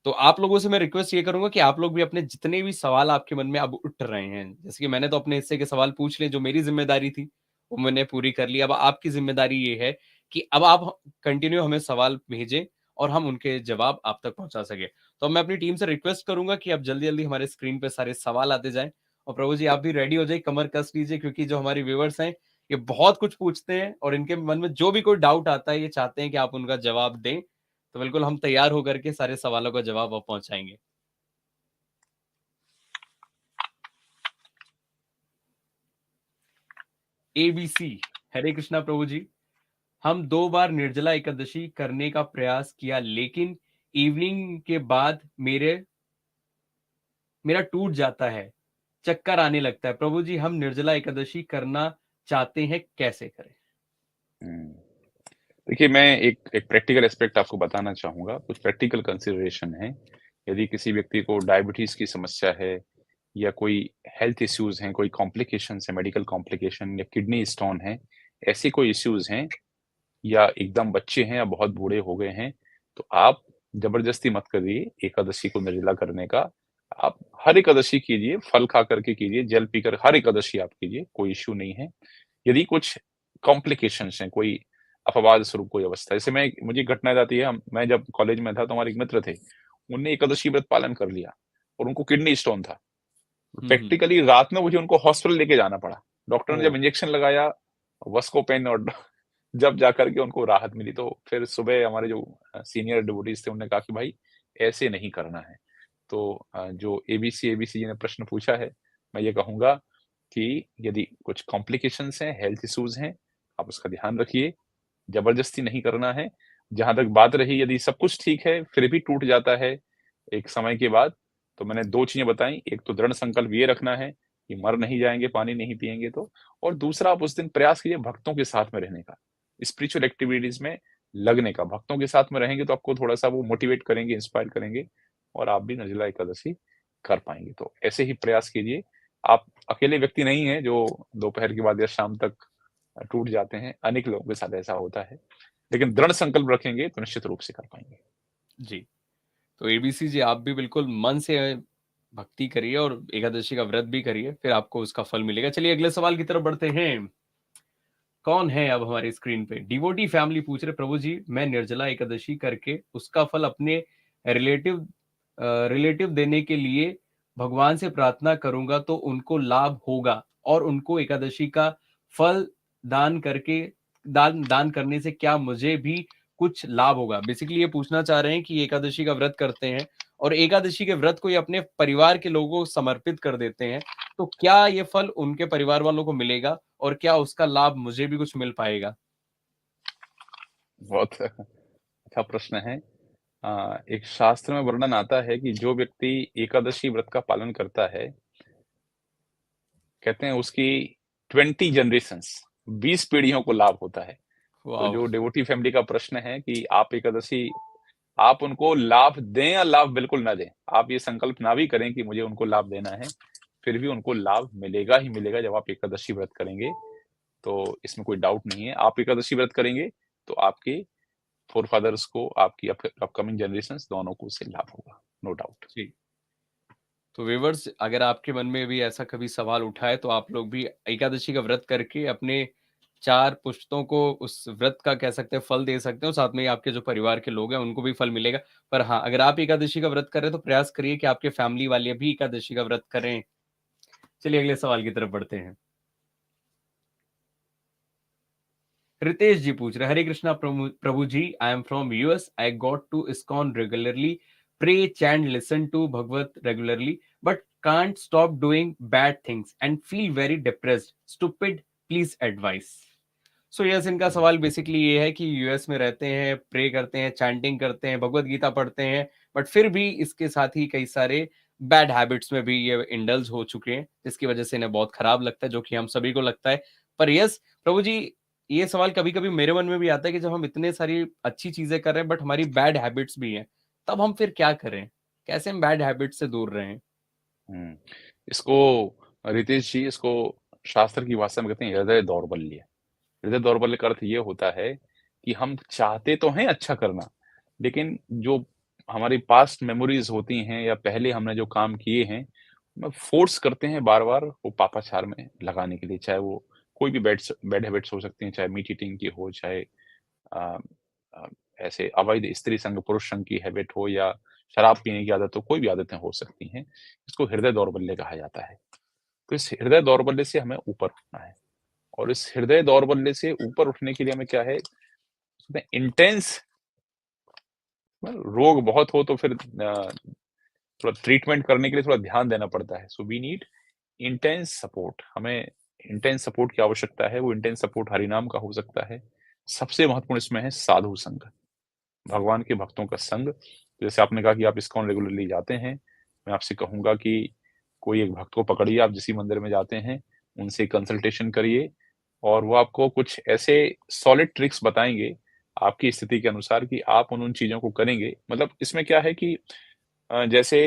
तो आप लोगों से मैं रिक्वेस्ट ये करूँगा कि आप लोग भी अपने जितने भी सवाल आपके मन में अब उठ रहे हैं, जैसे कि मैंने तो अपने हिस्से के सवाल पूछ लिए, जो मेरी ज़िम्मेदारी थी, वो मैंने पूरी कर ली। अब आपकी ज़िम्मेदारी ये है कि अब आप कंटिन्यू हमें सवाल भेजें और हम उनके जवाब आप तक पहुँचा सकें। तो मैं अपनी टीम से रिक्वेस्ट करूँगा कि आप जल्दी-जल्दी हमारे स्क्रीन पे सारे सवाल आते जाएँ और प्रभु जी आप भी रेडी हो जाइए, कमर कस लीजिए, क्योंकि जो हमारे व्यूअर्स हैं, ये बहुत कुछ पूछते हैं और इनके मन में जो भी कोई डाउट आता है, ये चाहते हैं कि आप उनका जवाब दें। तो बिल्कुल हम तैयार होकर के सारे सवालों का जवाब आप पहुँचाएँगे। एबीसी, हरे कृष्णा प्रभु जी, हम 2 बार निर्जला एकादशी करने का प्रयास किया, लेकिन इवनिंग के बाद मेरा टूट जाता है, चक्कर आने लगता है। प्रभु जी, हम निर्जला एकादशी करना चाहते हैं, कैसे करें? हुँ। देखिए, मैं एक एक प्रैक्टिकल एस्पेक्ट आपको बताना चाहूँगा, कुछ प्रैक्टिकल कंसिडरेशन हैं। यदि किसी व्यक्ति को डायबिटीज़ की समस्या है या कोई हेल्थ इश्यूज़ हैं, कोई कॉम्प्लिकेशंस हैं, मेडिकल कॉम्प्लिकेशन या किडनी स्टोन है, ऐसे कोई इश्यूज़ हैं या एकदम बच्चे हैं या बहुत बूढ़े हो गए हैं, तो आप ज़बरदस्ती मत करिए एकादशी को निर्जला करने का। आप हर एकादशी कीजिए, फल खा करके कीजिए, जल पीकर हर एकादशी आप कीजिए, कोई इश्यू नहीं है। यदि कुछ कॉम्प्लिकेशंस हैं, कोई अपवाद स्वरूप कोई अवस्था, जैसे मुझे घटना याद आती है, मैं जब कॉलेज में था तो हमारे एक मित्र थे, उनने एकादशी व्रत पालन कर लिया और उनको किडनी स्टोन था। हम्म। प्रैक्टिकली रात में मुझे उनको हॉस्पिटल लेके जाना पड़ा। डॉक्टर ने ओ। जब इंजेक्शन लगाया, वस्कोपेन, और जब जाकर के उनको राहत मिली, तो फिर सुबह हमारे जो सीनियर डिवोटीज थे, उन्होंने कहा कि भाई ऐसे नहीं करना है। तो जो एबीसी एबीसी जी ने प्रश्न पूछा है, मैं ये कहूंगा कि यदि कुछ कॉम्प्लिकेशंस हैं, हेल्थ इश्यूज हैं, आप उसका ध्यान रखिए, जबरदस्ती नहीं करना है। जहां तक बात रही, यदि सब कुछ ठीक है फिर भी टूट जाता है एक समय के बाद, तो मैंने 2 चीजें बताई। एक तो दृढ़ संकल्प ये रखना है कि मर नहीं जाएंगे पानी नहीं पिएंगे तो, और दूसरा आप उस दिन प्रयास कीजिए भक्तों के साथ में रहने का, स्पिरिचुअल एक्टिविटीज में लगने का। भक्तों के साथ में रहेंगे तो आपको थोड़ा सा वो मोटिवेट करेंगे, इंस्पायर करेंगे, और आप भी निर्जला एकादशी कर पाएंगे। तो ऐसे ही प्रयास कीजिए। आप अकेले व्यक्ति नहीं हैं जो दोपहर के बाद या शाम तक टूट जाते हैं, अनेक लोगों के साथ ऐसा होता है, लेकिन दृढ़ संकल्प रखेंगे तो निश्चित रूप से कर पाएंगे। जी। तो एबीसी जी, आप भी बिल्कुल मन से भक्ति करिए और एकादशी का व्रत भी करिए, फिर आपको उसका फल मिलेगा। चलिए अगले सवाल की तरफ बढ़ते हैं। कौन है अब हमारी स्क्रीन पे? डिवोटी फैमिली पूछ रहे, प्रभु जी मैं निर्जला एकादशी करके उसका फल अपने रिलेटिव रिलेटिव देने के लिए भगवान से प्रार्थना करूंगा तो उनको लाभ होगा, और उनको एकादशी का फल दान करके दान दान करने से क्या मुझे भी कुछ लाभ होगा? बेसिकली ये पूछना चाह रहे हैं कि एकादशी का व्रत करते हैं और एकादशी के व्रत को ये अपने परिवार के लोगों को समर्पित कर देते हैं, तो क्या ये फल उनके परिवार वालों को मिलेगा और क्या उसका लाभ मुझे भी कुछ मिल पाएगा? बहुत अच्छा प्रश्न है। एक शास्त्र में वर्णन आता है कि जो व्यक्ति एकादशी व्रत का पालन करता है, कहते हैं उसकी 20 जनरेशंस, 20 पीढ़ियों को लाभ होता है। तो वाह। जो डिवोटी फैमिली का प्रश्न है कि आप एकादशी, आप उनको लाभ दें या लाभ बिल्कुल ना दें, आप ये संकल्प ना भी करें कि मुझे उनको लाभ देना है, फिर भी उनको लाभ मिलेगा ही मिलेगा जब आप एकादशी व्रत करेंगे। तो इसमें कोई डाउट नहीं है। आप एकादशी व्रत करेंगे तो आपके फोर फादर्स को, आपकी अपकमिंग जनरेशन दोनों को उससे लाभ होगा, नो डाउट। जी। तो व्यूअर्स, अगर आपके मन में भी ऐसा कभी सवाल उठा है तो आप लोग भी एकादशी का व्रत करके अपने 4 पुश्तों को उस व्रत का कह सकते हैं फल दे सकते हो, साथ में ही आपके जो परिवार के लोग हैं उनको भी फल मिलेगा। पर हाँ, अगर आप एकादशी का व्रत कर रहे हैं तो प्रयास करिए कि आपके फैमिली वाले भी एकादशी का व्रत करें। चलिए अगले सवाल की तरफ बढ़ते हैं। रितेश जी पूछ रहे, हरे कृष्णा प्रभु प्रभु जी, I am from US, I got to ISKCON regularly, pray chant listen to Bhagavat regularly, but can't stop doing bad things and feel very depressed, stupid, please advice. So yes, इनका सवाल बेसिकली ये है कि यूएस में रहते हैं, प्रे करते हैं, चैंटिंग करते हैं, भगवत गीता पढ़ते हैं, बट फिर भी इसके साथ ही कई सारे बैड हैबिट्स में भी ये इंडल्ज हो चुके हैं, जिसकी वजह से इन्हें बहुत खराब लगता है, जो कि हम सभी को लगता है। पर यस प्रभु जी, ये सवाल कभी कभी मेरे मन में भी आता है कि जब हम इतने सारी अच्छी चीजें कर रहे हैं बट हमारी बैड हैबिट्स भी हैं, तब हम फिर क्या करें? कैसे हम बैड हैबिट से दूर रहें? हम्म, इसको रितेश जी, इसको शास्त्र की भाषा में कहते हैं हृदय दौर्बल्य। हृदय दौर्बल्य का अर्थ ये होता है कि हम चाहते तो हैं अच्छा करना, लेकिन जो हमारी पास्ट मेमोरीज होती हैं या पहले हमने जो काम किए हैं, मैं फोर्स करते हैं बार बार वो पापाचार में लगाने के लिए, चाहे वो कोई भी बैड बैड हैबिट्स हो सकती हैं, चाहे मीट ईटिंग की हो, चाहे अ, अ, ऐसे अवैध स्त्री संग पुरुष संग की हैबिट हो, या शराब पीने की आदत हो, कोई भी आदतें हो सकती हैं। इसको हृदय दौर्बल्य कहा जाता है। तो इस हृदय दौर्बल्य से हमें ऊपर उठना है, और इस हृदय दौर्बल्य से ऊपर उठने के लिए हमें क्या है, उसमें इंटेंस, रोग बहुत हो तो फिर थोड़ा ट्रीटमेंट करने के लिए थोड़ा ध्यान देना पड़ता है। So we need intense support. हमें इंटेंस सपोर्ट की आवश्यकता है। वो इंटेंस सपोर्ट हरिनाम का हो सकता है। सबसे महत्वपूर्ण इसमें है साधु संग, भगवान के भक्तों का संग। जैसे आपने कहा कि आप इस्कॉन रेगुलरली जाते हैं, मैं आपसे कहूंगा कि कोई एक भक्त को पकड़िए, आप जिस मंदिर में जाते हैं उनसे कंसल्टेशन करिए, और वो आपको कुछ ऐसे सॉलिड ट्रिक्स बताएंगे आपकी स्थिति के अनुसार कि आप उन उन चीजों को करेंगे। मतलब इसमें क्या है कि जैसे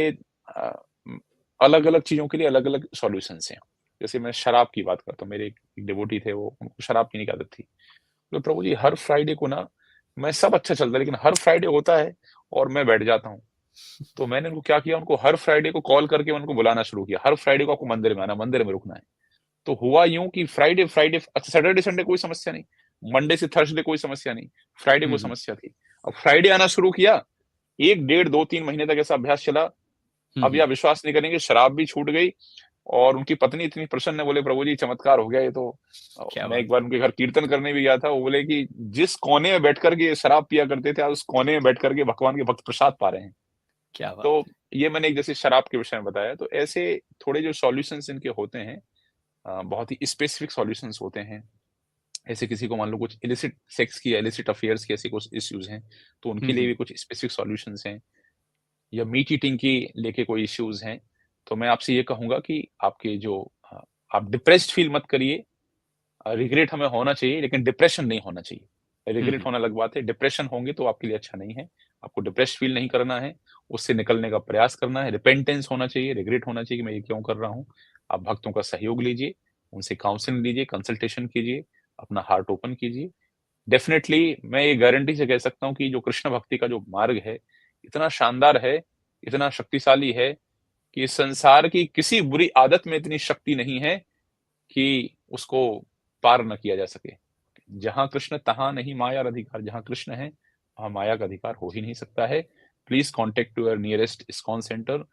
अलग अलग चीजों के लिए अलग अलग सॉल्यूशंस हैं। जैसे मैं शराब की बात करता हूँ, मेरे एक डिवोटी थे, वो उनको शराब पीने की आदत थी। तो प्रभु जी हर फ्राइडे को ना, मैं सब अच्छा चलता है लेकिन हर फ्राइडे होता है और मैं बैठ जाता हूँ, तो मैंने उनको क्या किया, उनको हर फ्राइडे को कॉल करके उनको बुलाना शुरू किया, हर फ्राइडे को आपको मंदिर में आना, मंदिर में रुकना है। तो हुआ यूं कि फ्राइडे फ्राइडे अच्छा, सैटरडे संडे कोई समस्या नहीं, मंडे से थर्सडे कोई समस्या नहीं, फ्राइडे को हम्म, समस्या थी। अब फ्राइडे आना शुरू किया, 1 डेढ़ 2 3 महीने तक ऐसा अभ्यास चला। अब हम्म। या विश्वास नहीं करेंगे, शराब भी छूट गई और उनकी पत्नी इतनी प्रसन्न है, बोले प्रभु जी चमत्कार हो गया ये तो। क्या मैं एक बात बार उनके घर कीर्तन करने भी गया था, वो बोले कि जिस कोने में बैठ करके शराब पिया करते थे, आज उस कोने में बैठ करके भगवान के भक्त प्रसाद पा रहे हैं। क्या बात तो है। ये मैंने एक जैसे शराब के विषय में बताया, तो ऐसे थोड़े जो सॉल्यूशंस इनके होते हैं, बहुत ही स्पेसिफिक सॉल्यूशंस होते हैं। ऐसे किसी को मान लो कुछ इलिसिट सेक्स की या इलिसिट अफेयर्स के ऐसे कुछ इश्यूज हैं, तो उनके लिए हम्म, भी कुछ स्पेसिफिक सॉल्यूशंस हैं, या मीट ईटिंग की लेके कोई इश्यूज हैं। तो मैं आपसे ये कहूंगा कि आपके जो आप डिप्रेस्ड फील मत करिए। रिग्रेट हमें होना चाहिए, लेकिन डिप्रेशन नहीं होना चाहिए। रिग्रेट हम्म। होना अलग बात है, डिप्रेशन होंगे तो आपके लिए अच्छा नहीं है। आपको डिप्रेस्ड फील नहीं करना है, उससे निकलने का प्रयास करना है। रिपेंटेंस होना चाहिए, रिग्रेट होना चाहिए कि मैं ये क्यों कर रहा हूँ। आप भक्तों का सहयोग लीजिए, उनसे काउंसलिंग लीजिए, कंसल्टेशन कीजिए, अपना हार्ट ओपन कीजिए। डेफिनेटली मैं ये गारंटी से कह सकता हूँ कि जो कृष्ण भक्ति का जो मार्ग है, इतना शानदार है, इतना शक्तिशाली है कि इस संसार की किसी बुरी आदत में इतनी शक्ति नहीं है कि उसको पार न किया जा सके। जहाँ कृष्ण तहाँ नहीं माया का अधिकार, जहाँ कृष्ण है वहाँ माया का अधिकार हो ही नहीं सकता है। Please contact your nearest ISKCON centre,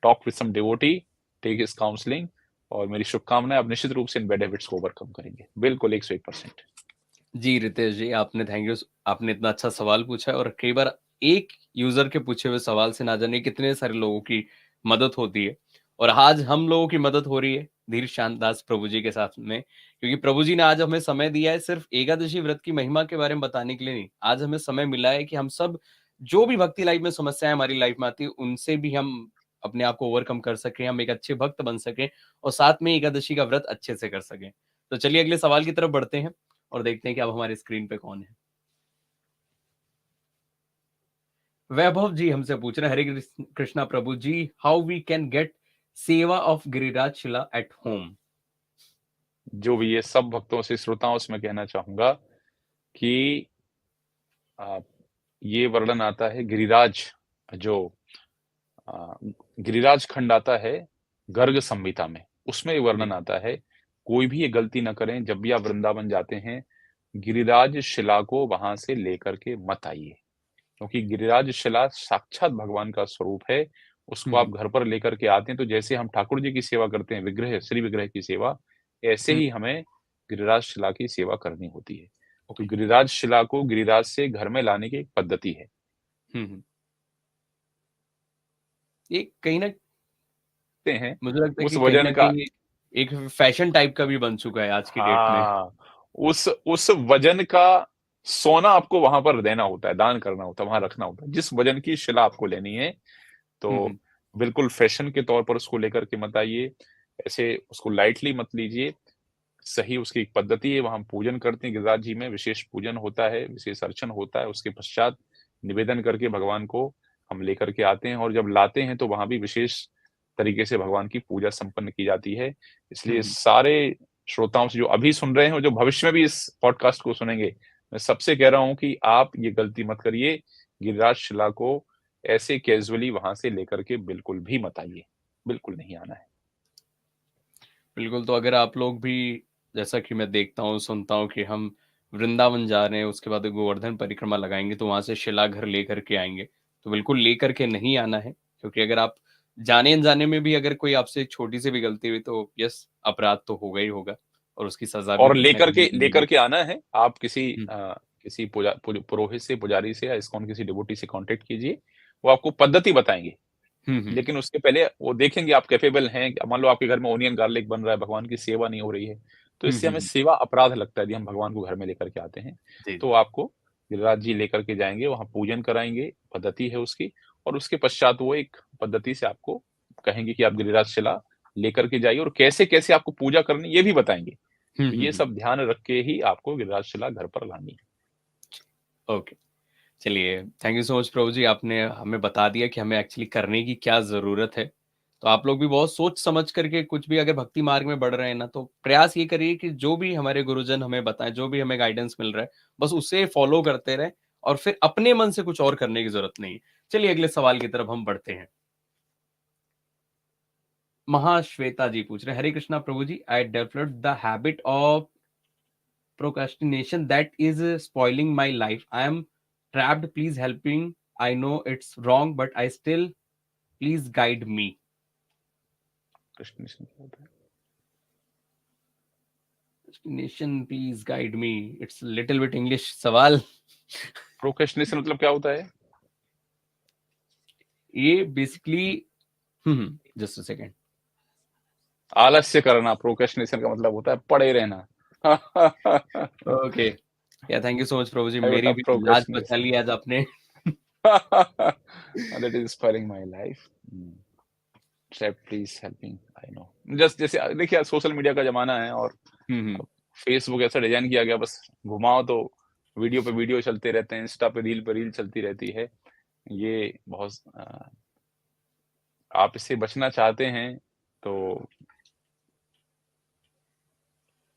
talk with some devotee, take his counselling, और मेरी शुभकामनाएं, आप निश्चित रूप से इन बैड हैबिट्स को ओवरकम करेंगे, बिल्कुल 101%। जी रितेश जी, आपने थैंक यू। आपने इतना अच्छा सवाल पूछा है, और कई बार एक यूजर के पूछे हुए सवाल से ना जाने कितने सारे लोगों की मदद होती है। और आज हम लोगों की मदद हो रही है धीर शांत दास प्रभु जी के साथ में, क्योंकि प्रभु जी ने आज हमें समय दिया है सिर्फ एकादशी व्रत की महिमा के बारे में बताने के लिए नहीं। आज हमें समय मिला है कि हम सब जो भी भक्ति लाइफ में समस्याएं हमारी लाइफ में आती है, उनसे भी हम अपने आप को ओवरकम कर सकें, हम एक अच्छे भक्त बन सकें, और साथ में एकादशी का व्रत अच्छे से कर सकें। तो चलिए अगले सवाल की तरफ बढ़ते हैं और देखते हैं कि अब हमारे स्क्रीन पे कौन है। वैभव जी हमसे पूछ रहे हैं, हरे कृष्णा प्रभु जी, हाउ वी कैन गेट सेवा of Giriraj Shila at home. जो भी ये सब भक्तों से, श्रोताओं से मैं कहना चाहूंगा कि आ, ये वर्णन आता है गिरिराज, जो आ, गिरिराज खंड आता है गर्ग संहिता में, उसमें ये वर्णन जी। आता है, कोई भी ये गलती ना करें, जब भी आप वृंदावन जाते हैं गिरिराज शिला को वहां से लेकर के मत आइए, क्योंकि गिरिराज शिला साक्षात भगवान का स्वरूप है। उसको आप हम्म, घर पर लेकर के आते हैं, तो जैसे हम ठाकुर जी की सेवा करते हैं, विग्रह श्री विग्रह की सेवा, ऐसे हम्म। ही हमें गिरिराज शिला की सेवा करनी होती है। तो ओके। गिरिराज शिला को गिरिराज से घर में लाने की एक पद्धति है। हम्म। ये कहीं ना, ते हैं मुझे लगता है उस कि कहीं वजन ना का, कहीं एक फैशन टाइप का भी बन चुका है आज की डेट में। हाँ, उस वजन का सोना आपको वहां पर देना होता है, दान करना होता है, वहां रखना होता है, जिस वजन की शिला आपको लेनी है। तो हम्म, बिल्कुल फैशन के तौर पर उसको लेकर के मत आइए, ऐसे उसको लाइटली मत लीजिए। सही उसकी एक पद्धति है, वहां हम पूजन करते हैं, गिरिराज जी में विशेष पूजन होता है, विशेष अर्चन होता है, उसके पश्चात निवेदन करके भगवान को हम लेकर के आते हैं, और जब लाते हैं तो वहां भी विशेष तरीके से भगवान की पूजा संपन्न की जाती है। इसलिए हम्म। सारे श्रोताओं से जो अभी सुन रहे हैं और जो भविष्य में भी इस पॉडकास्ट को सुनेंगे, मैं सबसे कह रहा हूं कि आप ये गलती मत करिए, गिरिराज शिला को ऐसे कैजुअली वहां से लेकर के बिल्कुल भी मत आइए, बिल्कुल नहीं आना है। बिल्कुल। तो अगर आप लोग भी, जैसा कि मैं देखता हूँ सुनता हूँ कि हम वृंदावन जा रहे हैं, उसके बाद गोवर्धन परिक्रमा लगाएंगे, तो वहां से शिला घर लेकर के आएंगे, तो बिल्कुल लेकर के नहीं आना है। क्योंकि अगर आप जाने अनजाने में भी अगर कोई आपसे एक छोटी सी भी गलती हुई, तो यस, अपराध तो होगा ही होगा, और उसकी सजा भी और कहीं ना कहीं लेकर मिलेगी। के आना है, आप किसी हम्म, किसी पुरोहित से, पुजारी से, या इस्कॉन किसी डिवोटी से कांटेक्ट कीजिए, वो आपको पद्धति बताएंगे। हम्म, लेकिन उसके पहले वो देखेंगे आप कैपेबल हैं। मान लो आपके घर में ओनियन गार्लिक बन रहा है, भगवान की सेवा नहीं हो रही है, तो हम्म, इससे हमें सेवा अपराध लगता है यदि हम भगवान को घर में लेकर के आते हैं। जी तो जी। आपको गिरिराज जी लेकर के जाएंगे, वहां पूजन कराएंगे, पद्धति है उसकी, और उसके पश्चात वो एक पद्धति से आपको कहेंगे कि आप गिरिराज शिला लेकर के जाइए, और कैसे कैसे आपको पूजा करनी ये भी बताएंगे। हम्म, तो ये सब ध्यान रख के ही आपको गिरिराज शिला घर पर लानी है। ओके। चलिए, थैंक यू सो मच प्रभु जी, आपने हमें बता दिया कि हमें एक्चुअली करने की क्या ज़रूरत है। तो आप लोग भी बहुत सोच समझ करके कुछ भी अगर भक्ति मार्ग में बढ़ रहे हैं ना, तो प्रयास ये करिए कि जो भी हमारे गुरुजन हमें बताएँ, जो भी हमें गाइडेंस मिल रहा है, बस उसे फॉलो करते रहें, और फिर अपने मन से कुछ और करने की ज़रूरत नहीं है। चलिए अगले सवाल की तरफ हम बढ़ते हैं। महाश्वेता जी पूछ रहे हैं, हरे कृष्णा प्रभु जी, I developed the habit of procrastination that is spoiling my life. I am trapped, please helping. I know it's wrong but I still, please guide me. Procrastination क्या होता है? Procrastination, please guide me. It's a little bit English सवाल। Procrastination मतलब क्या होता है? ये बेसिकली जस्ट अ सेकंड। आलस्य करना, प्रोक्रेस्टिनेशन का मतलब होता है पड़े रहना। ओके, या थैंक यू सो मच प्रभु जी, Habit मेरी of भी लाज बचा procrastination. ली आज आपने। That is spoiling my life. Trap, please helping. I know. Just जैसे देखिए सोशल मीडिया का जमाना है और फेसबुक ऐसा डिजाइन किया गया, बस घुमाओ तो वीडियो पे वीडियो चलते रहते हैं, इंस्टा पे रील चलती रहती है। ये बहुत आप इससे बचना चाहते हैं तो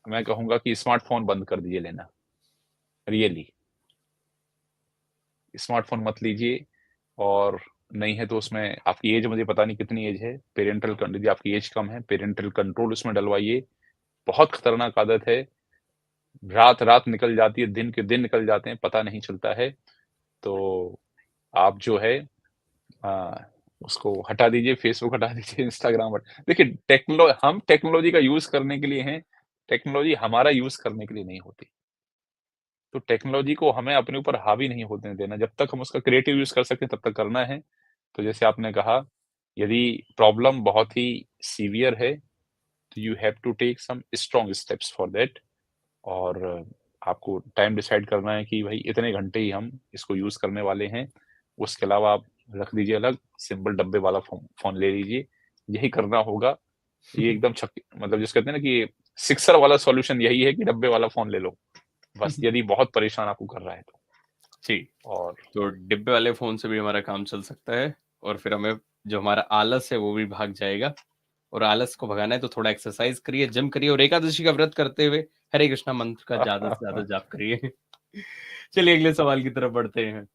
मैं कहूंगा कि स्मार्टफोन बंद कर दीजिए लेना। रियली स्मार्टफोन मत लीजिए, और नहीं है तो उसमें आपकी एज, मुझे पता नहीं कितनी एज है, पेरेंटल यदि आपकी एज कम है पेरेंटल कंट्रोल उसमें डलवाइए। बहुत खतरनाक आदत है, रात रात निकल जाती है, दिन के दिन निकल जाते हैं, पता नहीं चलता है। तो आप जो है उसको हटा दीजिए, फेसबुक हटा दीजिए, इंस्टाग्राम देखिए हम टेक्नोलॉजी का यूज करने के लिए हैं, टेक्नोलॉजी हमारा यूज करने के लिए नहीं होती। तो टेक्नोलॉजी को हमें अपने ऊपर हावी नहीं होने देना, जब तक हम उसका क्रिएटिव यूज कर सकते हैं तब तक करना है। तो जैसे आपने कहा, यदि प्रॉब्लम बहुत ही सीवियर है तो you have to take some strong steps for that, और आपको टाइम डिसाइड करना है कि भाई इतने घंटे ही हम इसको यूज करने वाले हैं, उसके अलावा आप रख दीजिए अलग, सिंपल डब्बे वाला फोन ले लीजिए, यही करना होगा। ये एकदम मतलब जिस कहते हैं ना कि सिक्सर वाला सॉल्यूशन यही है कि डब्बे वाला फोन ले लो, बस यदि बहुत परेशान आपको कर रहा है तो। जी, और तो डिब्बे वाले फोन से भी हमारा काम चल सकता है, और फिर हमें जो हमारा आलस है वो भी भाग जाएगा। और आलस को भगाना है तो थोड़ा एक्सरसाइज करिए, जिम करिए, और एकादशी का व्रत करते हुए हरे कृष्णा मंत्र का ज्यादा से ज्यादा जाप करिए। चलिए अगले सवाल की तरफ बढ़ते हैं।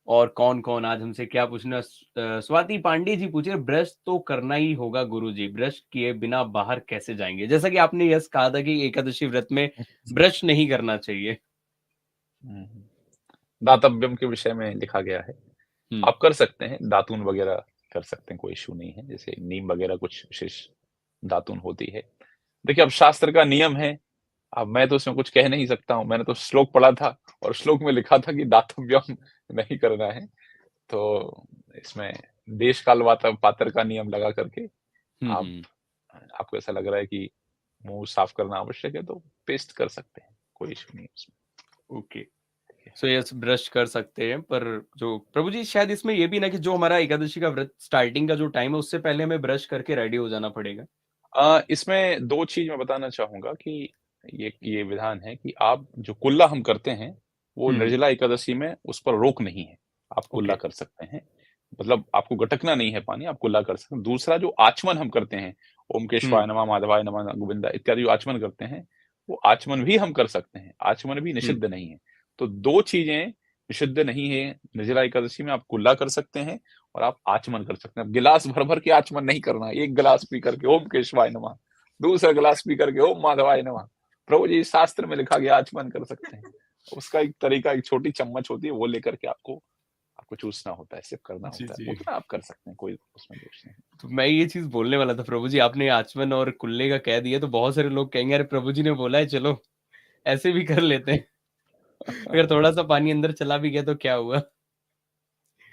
और कौन कौन आज हमसे क्या पूछना, स्वाति पांडे जी पूछे, ब्रश तो करना ही होगा गुरुजी, ब्रश किए बिना बाहर कैसे जाएंगे? जैसा कि आपने यस कहा था कि एकादशी व्रत में ब्रश नहीं करना चाहिए। दातव्यम के विषय में लिखा गया है, हम्म, आप कर सकते हैं, दातून वगैरह कर सकते हैं, कोई इश्यू नहीं है, जैसे नीम वगैरह कुछ विशेष दातून होती है। देखिए अब शास्त्र का नियम है, अब मैं तो उसमें कुछ कह नहीं सकता हूँ, मैंने तो श्लोक पढ़ा था और श्लोक में लिखा था कि दातव्यम नहीं करना है, तो इसमें देश काल पात्र का नियम लगा करके आप, हम्म। आपको ऐसा लग रहा है कि मुंह साफ करना आवश्यक है तो पेस्ट कर सकते हैं, कोई इश्यू नहीं है उसमें। ओके, सो यस ब्रश कर सकते हैं, पर जो प्रभु जी शायद इसमें ये भी ना कि जो हमारा एकादशी का व्रत स्टार्टिंग का जो टाइम है उससे पहले हमें ब्रश करके रेडी हो जाना पड़ेगा। इसमें 2 चीज़ मैं बताना चाहूँगा कि ये विधान है कि आप जो कुल्ला हम करते हैं, वो हम्म। निर्जला एकादशी में उस पर रोक नहीं है। आप कुल्ला ओके। कर सकते हैं, मतलब आपको गटकना नहीं है पानी, आप कुल्ला कर सकते हैं। दूसरा जो आचमन हम करते हैं, ओम केशवाय हम्म। नमः, माधवाय नमः, गोविंदा इत्यादि जो आचमन करते हैं, वो आचमन भी हम कर सकते हैं। आचमन भी हम्म। निषिद्ध नहीं है। तो 2 चीज़ें निषिद्ध नहीं है निर्जला एकादशी में, आप कुल्ला कर सकते हैं और आप आचमन कर सकते हैं। अब गिलास भर-भर के आचमन नहीं करना है, 1 गिलास पी करके ओम केशवाय नमः, दूसरा गिलास पी करके ओम माधवाय नमः। प्रभु जी शास्त्र में लिखा गया आचमन कर सकते हैं। उसका एक तरीका, एक छोटी चम्मच होती है, वो लेकर के आपको आपको चूसना होता है, सिप करना जी होता है, जी, उतना आप कर सकते हैं, कोई उसमें दोष नहीं। तो मैं ये चीज बोलने वाला था प्रभु जी, आपने आचमन और कुल्ले का कह दिया तो बहुत सारे लोग कहेंगे अरे प्रभु जी ने बोला है चलो ऐसे भी कर लेते हैं। अगर थोड़ा सा पानी अंदर चला भी गया तो क्या हुआ।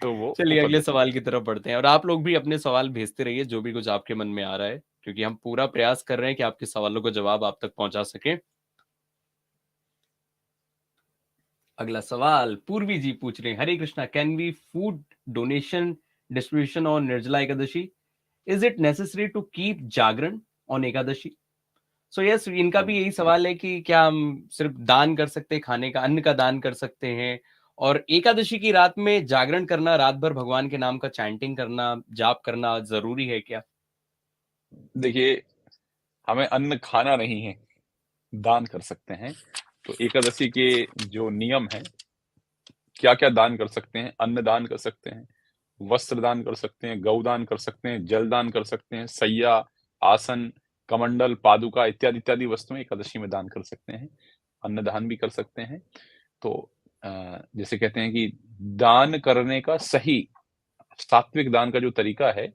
तो वो चलिए अगले पद्धति सवाल है। की तरफ बढ़ते हैं, और आप लोग भी अपने सवाल भेजते रहिए जो भी कुछ आपके मन में आ रहा है, क्योंकि हम पूरा प्रयास कर रहे हैं कि आपके सवालों का जवाब आप तक पहुंचा सकें। अगला सवाल पूर्वी जी पूछ रहे हैं, Hare Krishna, can we food donation distribution on Nirjala Ekadashi? Is it necessary to keep jagran on Ekadashi? So yes, इनका भी यही सवाल है कि क्या हम सिर्फ दान कर सकते हैं, खाने का अन्न का दान कर सकते हैं, और एकादशी की रात में जागरण करना, रात भर भगवान के नाम का चैंटिंग करना, जाप करना जरूरी है क्या? देखिए, हमें अन्न खाना नहीं है, दान कर सकते हैं। तो एकादशी के जो नियम हैं, क्या-क्या दान कर सकते हैं? अन्न दान कर सकते हैं, वस्त्र दान कर सकते हैं, गौ दान कर सकते हैं, जल दान कर सकते हैं, सैया, आसन, कमंडल, पादुका इत्यादि-इत्यादि वस्तुएँ एकादशी में दान कर सकते हैं। अन्न दान भी कर सकते हैं। तो जैसे कहते हैं कि दान करने का सही सात्विक दान का जो तरीका है,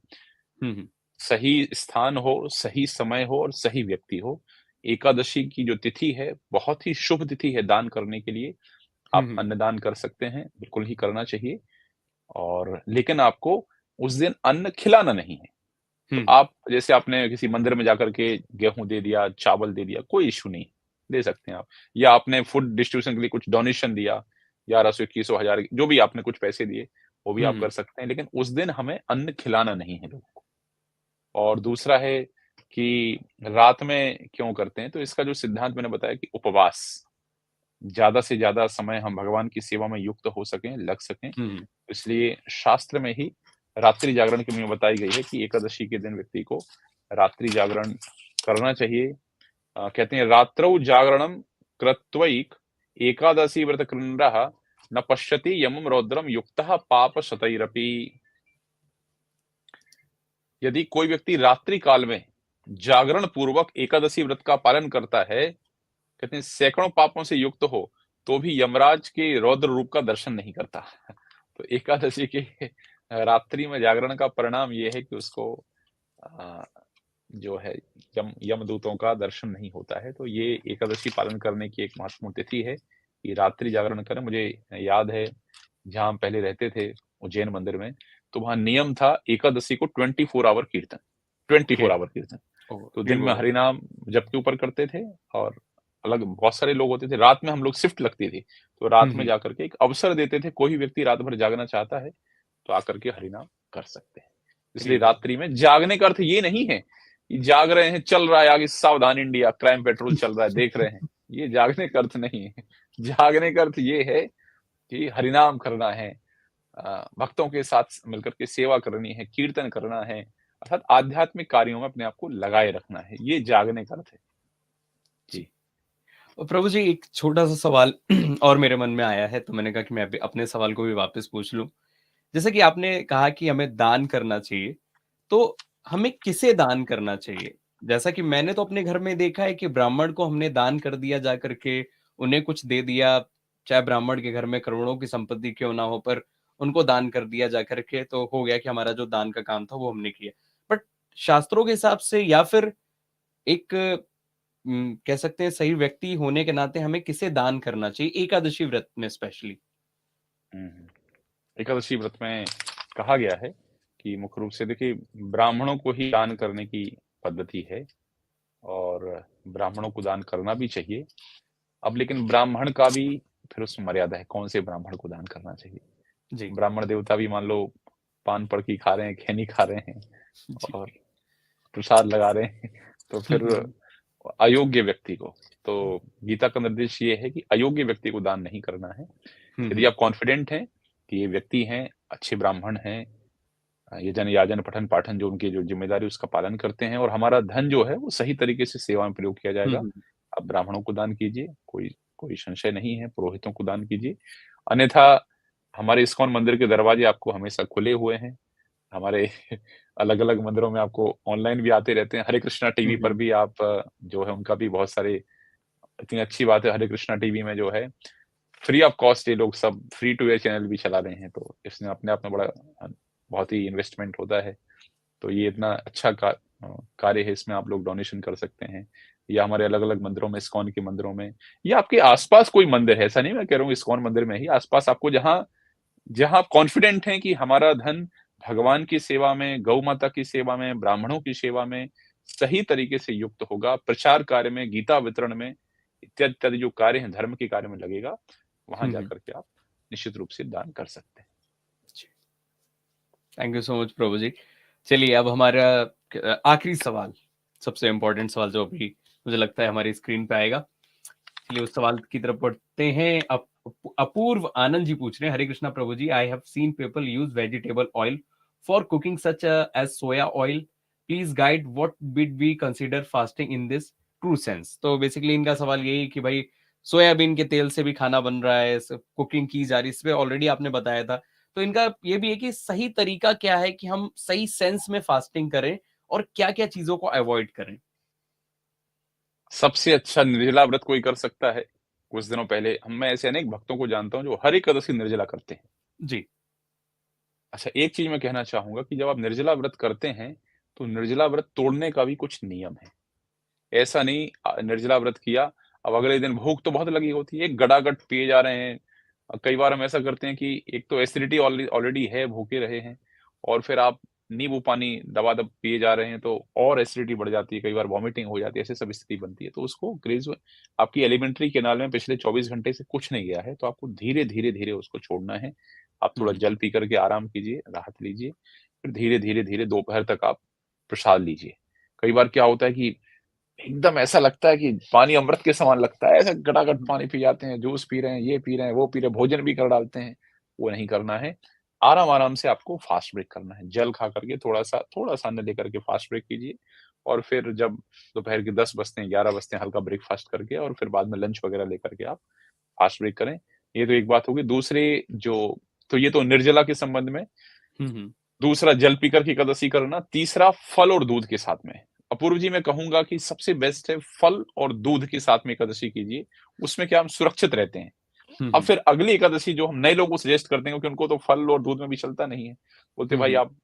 हुँ। सही स्थान हो, सही समय हो और सही व्यक्ति हो। एकादशी की जो तिथि है, बहुत ही शुभ तिथि है दान करने के लिए। हुँ, आप हुँ। अन्नदान कर सकते हैं, बिल्कुल ही करना चाहिए और लेकिन आपको उस दिन अन्न खिलाना नहीं है। हुँ, तो हुँ। आप जैसे आपने किसी मंदिर में जाकर के गेहूँ दे दिया, चावल दे दिया, कोई इश्यू नहीं, दे सकते हैं आप। या आपने फूड डिस्ट्रीब्यूशन के लिए कुछ डोनेशन दिया, 1100, 2100, 1000 जो भी आपने कुछ पैसे दिए, वो भी हुँ, आप हुँ। कर सकते हैं, लेकिन उस दिन हमें अन्न खिलाना नहीं है लोगों को। और दूसरा है कि रात में क्यों करते हैं, तो इसका जो सिद्धांत मैंने बताया कि उपवास, ज़्यादा से ज़्यादा समय हम भगवान की सेवा में युक्त हो सकें, लग सकें, हुँ, हुँ। इसलिए शास्त्र में ही रात्रि जागरण की महिमा बताई गई है कि एकादशी के दिन व्यक्ति को रात्रि जागरण करना चाहिए। कहते हैं रात्रौ जागरणं कृत्वैक एकादशी व्रत कृन्नरः न पश्यति यमं रौद्रं युक्तः पापशतैरपि। यदि कोई व्यक्ति रात्रि काल में जागरण पूर्वक एकादशी व्रत का पालन करता है, कहते हैं सैकड़ों पापों से युक्त हो, तो भी यमराज के रौद्र रूप का दर्शन नहीं करता। तो एकादशी के रात्रि में जागरण का परिणाम ये है कि उसको अ, जो है यमदूतों का दर्शन नहीं होता है। तो ये एकादशी पालन करने की एक महत्वपूर्ण तिथि है कि रात्रि जागरण करें। मुझे याद है जहाँ हम पहले रहते थे उज्जैन मंदिर में, तो वहाँ नियम था एकादशी को 24 आवर कीर्तन, ओके। 24 आवर कीर्तन। ओह! तो ये दिन में बहुत अच्छा। हरिनाम जप के ऊपर करते थे और अलग बहुत सारे लोग होते थे। रात में हम लोग शिफ्ट लगती थी, तो हुँ, रात में हुँ। जाकर के एक अवसर देते थे, कोई भी व्यक्ति रात भर जागना चाहता है, तो आकर के हरिनाम कर सकते हैं। चलिए इसलिए बहुत रात्रि में जागने का अर्थ ये नहीं है कि जाग रहे हैं, चल रहा है आगे सावधान इंडिया, क्राइम पेट्रोल चल रहा है, देख रहे हैं। ये जागने का अर्थ नहीं है। जागने का अर्थ ये है कि हरिनाम करना है, भक्तों के साथ मिलकर के सेवा करनी है, कीर्तन करना है, अर्थात आध्यात्मिक कार्यों में अपने आप को लगाए रखना है। ये जागने का अर्थ है। जी। जी। प्रभु जी एक छोटा-सा सवाल और मेरे मन में आया है, तो मैंने कहा कि मैं भी अपने सवाल को भी वापस पूछ लूँ। जैसे कि आपने कहा कि हमें दान करना चाहिए, तो हमें किसे दान करना चाहिए? जैसा कि मैंने तो अपने घर में देखा है कि ब्राह्मण को हमने दान कर दिया जा कर के, उन्हें कुछ दे दिया, चाहे ब्राह्मण के घर में करोड़ों की संपत्ति क्यों ना हो, पर उनको दान कर दिया जा कर के, तो हो गया कि हमारा जो दान का काम था, वो हमने किया। बट शास्त्रों के हिसाब से या फिर एक कह सकते हैं सही व्यक्ति होने के नाते हमें किसे दान करना चाहिए, एकादशी व्रत में स्पेशली? हुँ, हुँ। एकादशी व्रत में कहा गया है कि मुख्य रूप से देखिए ब्राह्मणों को ही दान करने की पद्धति है और ब्राह्मणों को दान करना भी चाहिए। अब लेकिन ब्राह्मण का भी फिर उसमें मर्यादा है, कौन से ब्राह्मण को दान करना चाहिए। जी, ब्राह्मण देवता भी मान लो पान पड़की खा रहे हैं, खैनी खा रहे हैं जी। और प्रसाद लगा रहे हैं, तो हुँ, फिर हुँ, हुँ। अयोग्य व्यक्ति को, तो गीता का निर्देश ये है कि अयोग्य व्यक्ति को दान नहीं करना है। हुँ, यदि हुँ। आप कॉन्फिडेंट हैं कि ये व्यक्ति हैं, अच्छे ब्राह्मण हैं, यजन, याजन, पठन-पाठन जो उनकी जो ज़िम्मेदारी है उसका पालन करते हैं और हमारा धन जो है वो सही तरीके से सेवा में प्रयोग किया हुँ, जाएगा। हुँ। आप ब्राह्मणों को दान कीजिए, कोई कोई संशय नहीं है, पुरोहितों को दान कीजिए। अन्यथा हमारे इस्कॉन मंदिर के दरवाजे आपको हमेशा खुले हुए हैं। हमारे अलग-अलग मंदिरों में आपको ऑनलाइन भी आते रहते हैं। हरे कृष्णा हुँ, टीवी पर हुँ। भी आप जो है उनका भी बहुत सारे इतनी अच्छी बात है हरे कृष्णा टीवी में जो है फ्री ऑफ कॉस्ट ये लोग सब फ्री टू एयर चैनल भी चला रहे हैं, तो इसमें अपने आप में बड़ा बहुत ही इन्वेस्टमेंट होता है। तो ये इतना अच्छा कार्य है, इसमें आप लोग डोनेशन कर सकते हैं या हमारे अलग-अलग मंदिरों में, इस्कॉन के मंदिरों में या आपके आस-पास कोई मंदिर है, ऐसा नहीं मैं कह रहा हूँ इस्कॉन मंदिर में ही, आस-पास आपको जहाँ जहाँ आप कॉन्फिडेंट हैं कि हमारा धन भगवान की सेवा में, गौ माता की सेवा में, ब्राह्मणों की सेवा में सही तरीके से युक्त होगा, प्रचार कार्य में, गीता वितरण में, इत्यादि-इत्यादि जो कार्य हैं, धर्म के कार्य में लगेगा, वहाँ हुँ, हुँ। जाकर के आप निश्चित रूप से दान कर सकते हैं। जी, थैंक यू सो मच प्रभु जी। चलिए अब हमारा आखिरी सवाल, सबसे इम्पोर्टेंट सवाल जो अभी मुझे लगता है हमारी स्क्रीन पे आएगा। चलिए उस सवाल की तरफ बढ़ते हैं। अपूर्व आनंद जी पूछ रहे हैं, हरे कृष्णा प्रभु जी, I have seen people use vegetable oil for cooking such as soya oil. Please guide what would be consider fasting in this true sense. तो बेसिकली इनका सवाल यही है कि भाई सोयाबीन के तेल से भी खाना बन रहा है, कुकिंग की जा रही है, इस पे ऑलरेडी आपने बताया था। तो इनका ये भी है कि सही तरीका क्या है कि हम सही सेंस में फास्टिंग करें और क्या-क्या चीज़ों को अवॉइड करें? सबसे अच्छा निर्जला व्रत कोई कर सकता है। कुछ दिनों पहले मैं ऐसे अनेक भक्तों को जानता हूँ जो हर एकादशी निर्जला करते हैं। जी। अच्छा, एक चीज़ मैं कहना चाहूँगा कि जब आप निर्जला व्रत करते हैं, तो निर्जला व्रत तोड़ने का भी कुछ नियम है। ऐसा नहीं निर्जला व्रत किया, अब अगले दिन भूख तो बहुत लगी होती है, गड़ागट पिए जा रहे हैं। कई बार हम ऐसा करते हैं कि एक तो एसिडिटी ऑलरेडी है, भूखे रहे हैं और फिर आप नींबू पानी दबा-दब पिए जा रहे हैं, तो और एसिडिटी बढ़ जाती है, कई बार वॉमिटिंग हो जाती है, ऐसी सब स्थिति बनती है। तो उसको ग्रेजुअल आपकी एलिमेंट्री कैनाल में पिछले 24 घंटे से कुछ नहीं गया है, तो आपको धीरे-धीरे, धीरे उसको छोड़ना है। आप हुँ, थोड़ा हुँ। जल पी कर के आराम कीजिए, राहत लीजिए, फिर धीरे-धीरे, धीरे दोपहर तक आप प्रसाद लीजिए। कई बार क्या होता है कि एकदम ऐसा लगता है कि पानी अमृत के समान लगता है, ऐसे गटागट पानी पी जाते हैं, जूस पी रहे हैं, ये पी रहे हैं, वो पी रहे हैं, भोजन भी कर डालते हैं, वो नहीं करना है। आराम-आराम से आपको फास्ट ब्रेक करना है। जल खा करके थोड़ा-सा अन्न लेकर के फास्ट ब्रेक कीजिए और फिर जब दोपहर के 10 बजते हैं, 11 बजते हैं, हल्का ब्रेकफास्ट करके और फिर बाद में लंच वगैरह लेकर के आप फास्ट ब्रेक करें। ये तो एक बात होगी। दूसरे जो तो ये तो निर्जला के संबंध में। हुँ, हुँ। दूसरा जल पीकर के एकादशी करना, तीसरा फल और दूध के साथ में। अपूर्व जी मैं कहूँगा कि सबसे बेस्ट है फल और दूध के साथ में एकादशी कीजिए, उसमें क्या हम सुरक्षित रहते हैं। हुँ, अब हुँ। फिर अगली एकादशी जो हम नए लोगों को सजेस्ट करते हैं क्योंकि उनको तो फल और दूध में भी चलता नहीं है। बोलते हैं हुँ, भाई हुँ। आप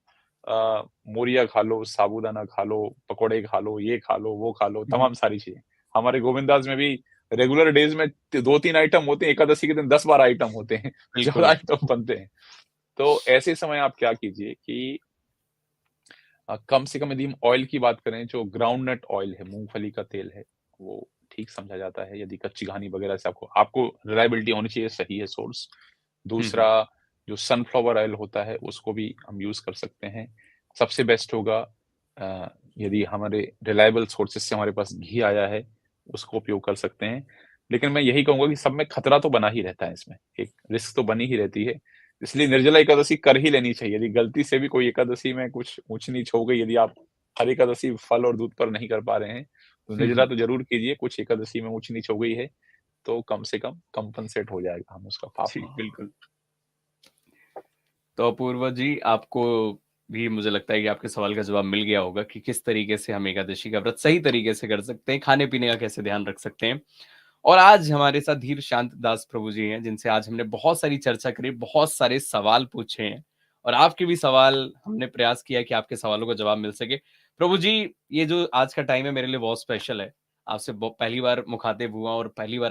मोरिया खा लो, साबूदाना खा लो, पकौड़े खा लो, ये खा लो, वो खा लो, हुँ, हुँ। तमाम सारी चीज़ें। हमारे गोविंदास में भी रेगुलर डेज़ में 2-3 आइटम होते हैं, एकादशी के दिन 10-12 आइटम होते हैं, ज़्यादा बिल्कुल। आइटम बनते हैं। तो ऐसे समय आप क्या कीजिए कि कम से कम यदि हम ऑयल की बात करें, जो ग्राउंडनट ऑयल है, मूँगफली का तेल है, वो ठीक समझा जाता है। यदि कच्ची घानी वगैरह से आपको आपको रिलायबिलिटी होनी चाहिए, सही है सोर्स। हुँ, हुँ। दूसरा जो सनफ्लावर ऑयल होता है, उसको भी हम यूज़ कर सकते हैं। सबसे बेस्ट होगा अ, यदि हमारे रिलायबल सोर्सेज़ से हमारे पास घी आया है, उसको उपयोग कर सकते हैं। लेकिन मैं यही कहूँगा कि सब में खतरा तो बना ही रहता है इसमें, एक रिस्क तो बनी ही रहती है। इसलिए निर्जला एकादशी कर ही लेनी चाहिए। यदि गलती से भी कोई एकादशी में कुछ ऊँच-नीच हो गई, यदि आप हर एकादशी फल और दूध पर नहीं कर पा रहे हैं, तो हुँ, निर्जला हुँ। तो ज़रूर कीजिए। कुछ एकादशी में ऊँच-नीच हो गई है, तो कम से कम कंपनसेट हो जाएगा, हम उसका पाप जी, नहीं मानेंगे। बिल्कुल। तो अपूर्वा जी, आपको भी मुझे लगता है कि आपके सवाल का जवाब मिल गया होगा कि किस तरीके से हम एकादशी का व्रत सही तरीके से कर सकते हैं, खाने-पीने का कैसे ध्यान रख सकते हैं। और आज हमारे साथ धीर शांत दास प्रभु जी हैं, जिनसे आज हमने बहुत सारी चर्चा करी, बहुत सारे सवाल पूछे हैं और आपके भी सवाल हमने प्रयास किया कि आपके सवालों का जवाब मिल सके। प्रभु जी, ये जो आज का टाइम है मेरे लिए बहुत स्पेशल है। आपसे ब पहली बार मुखातिब हुआ और पहली बार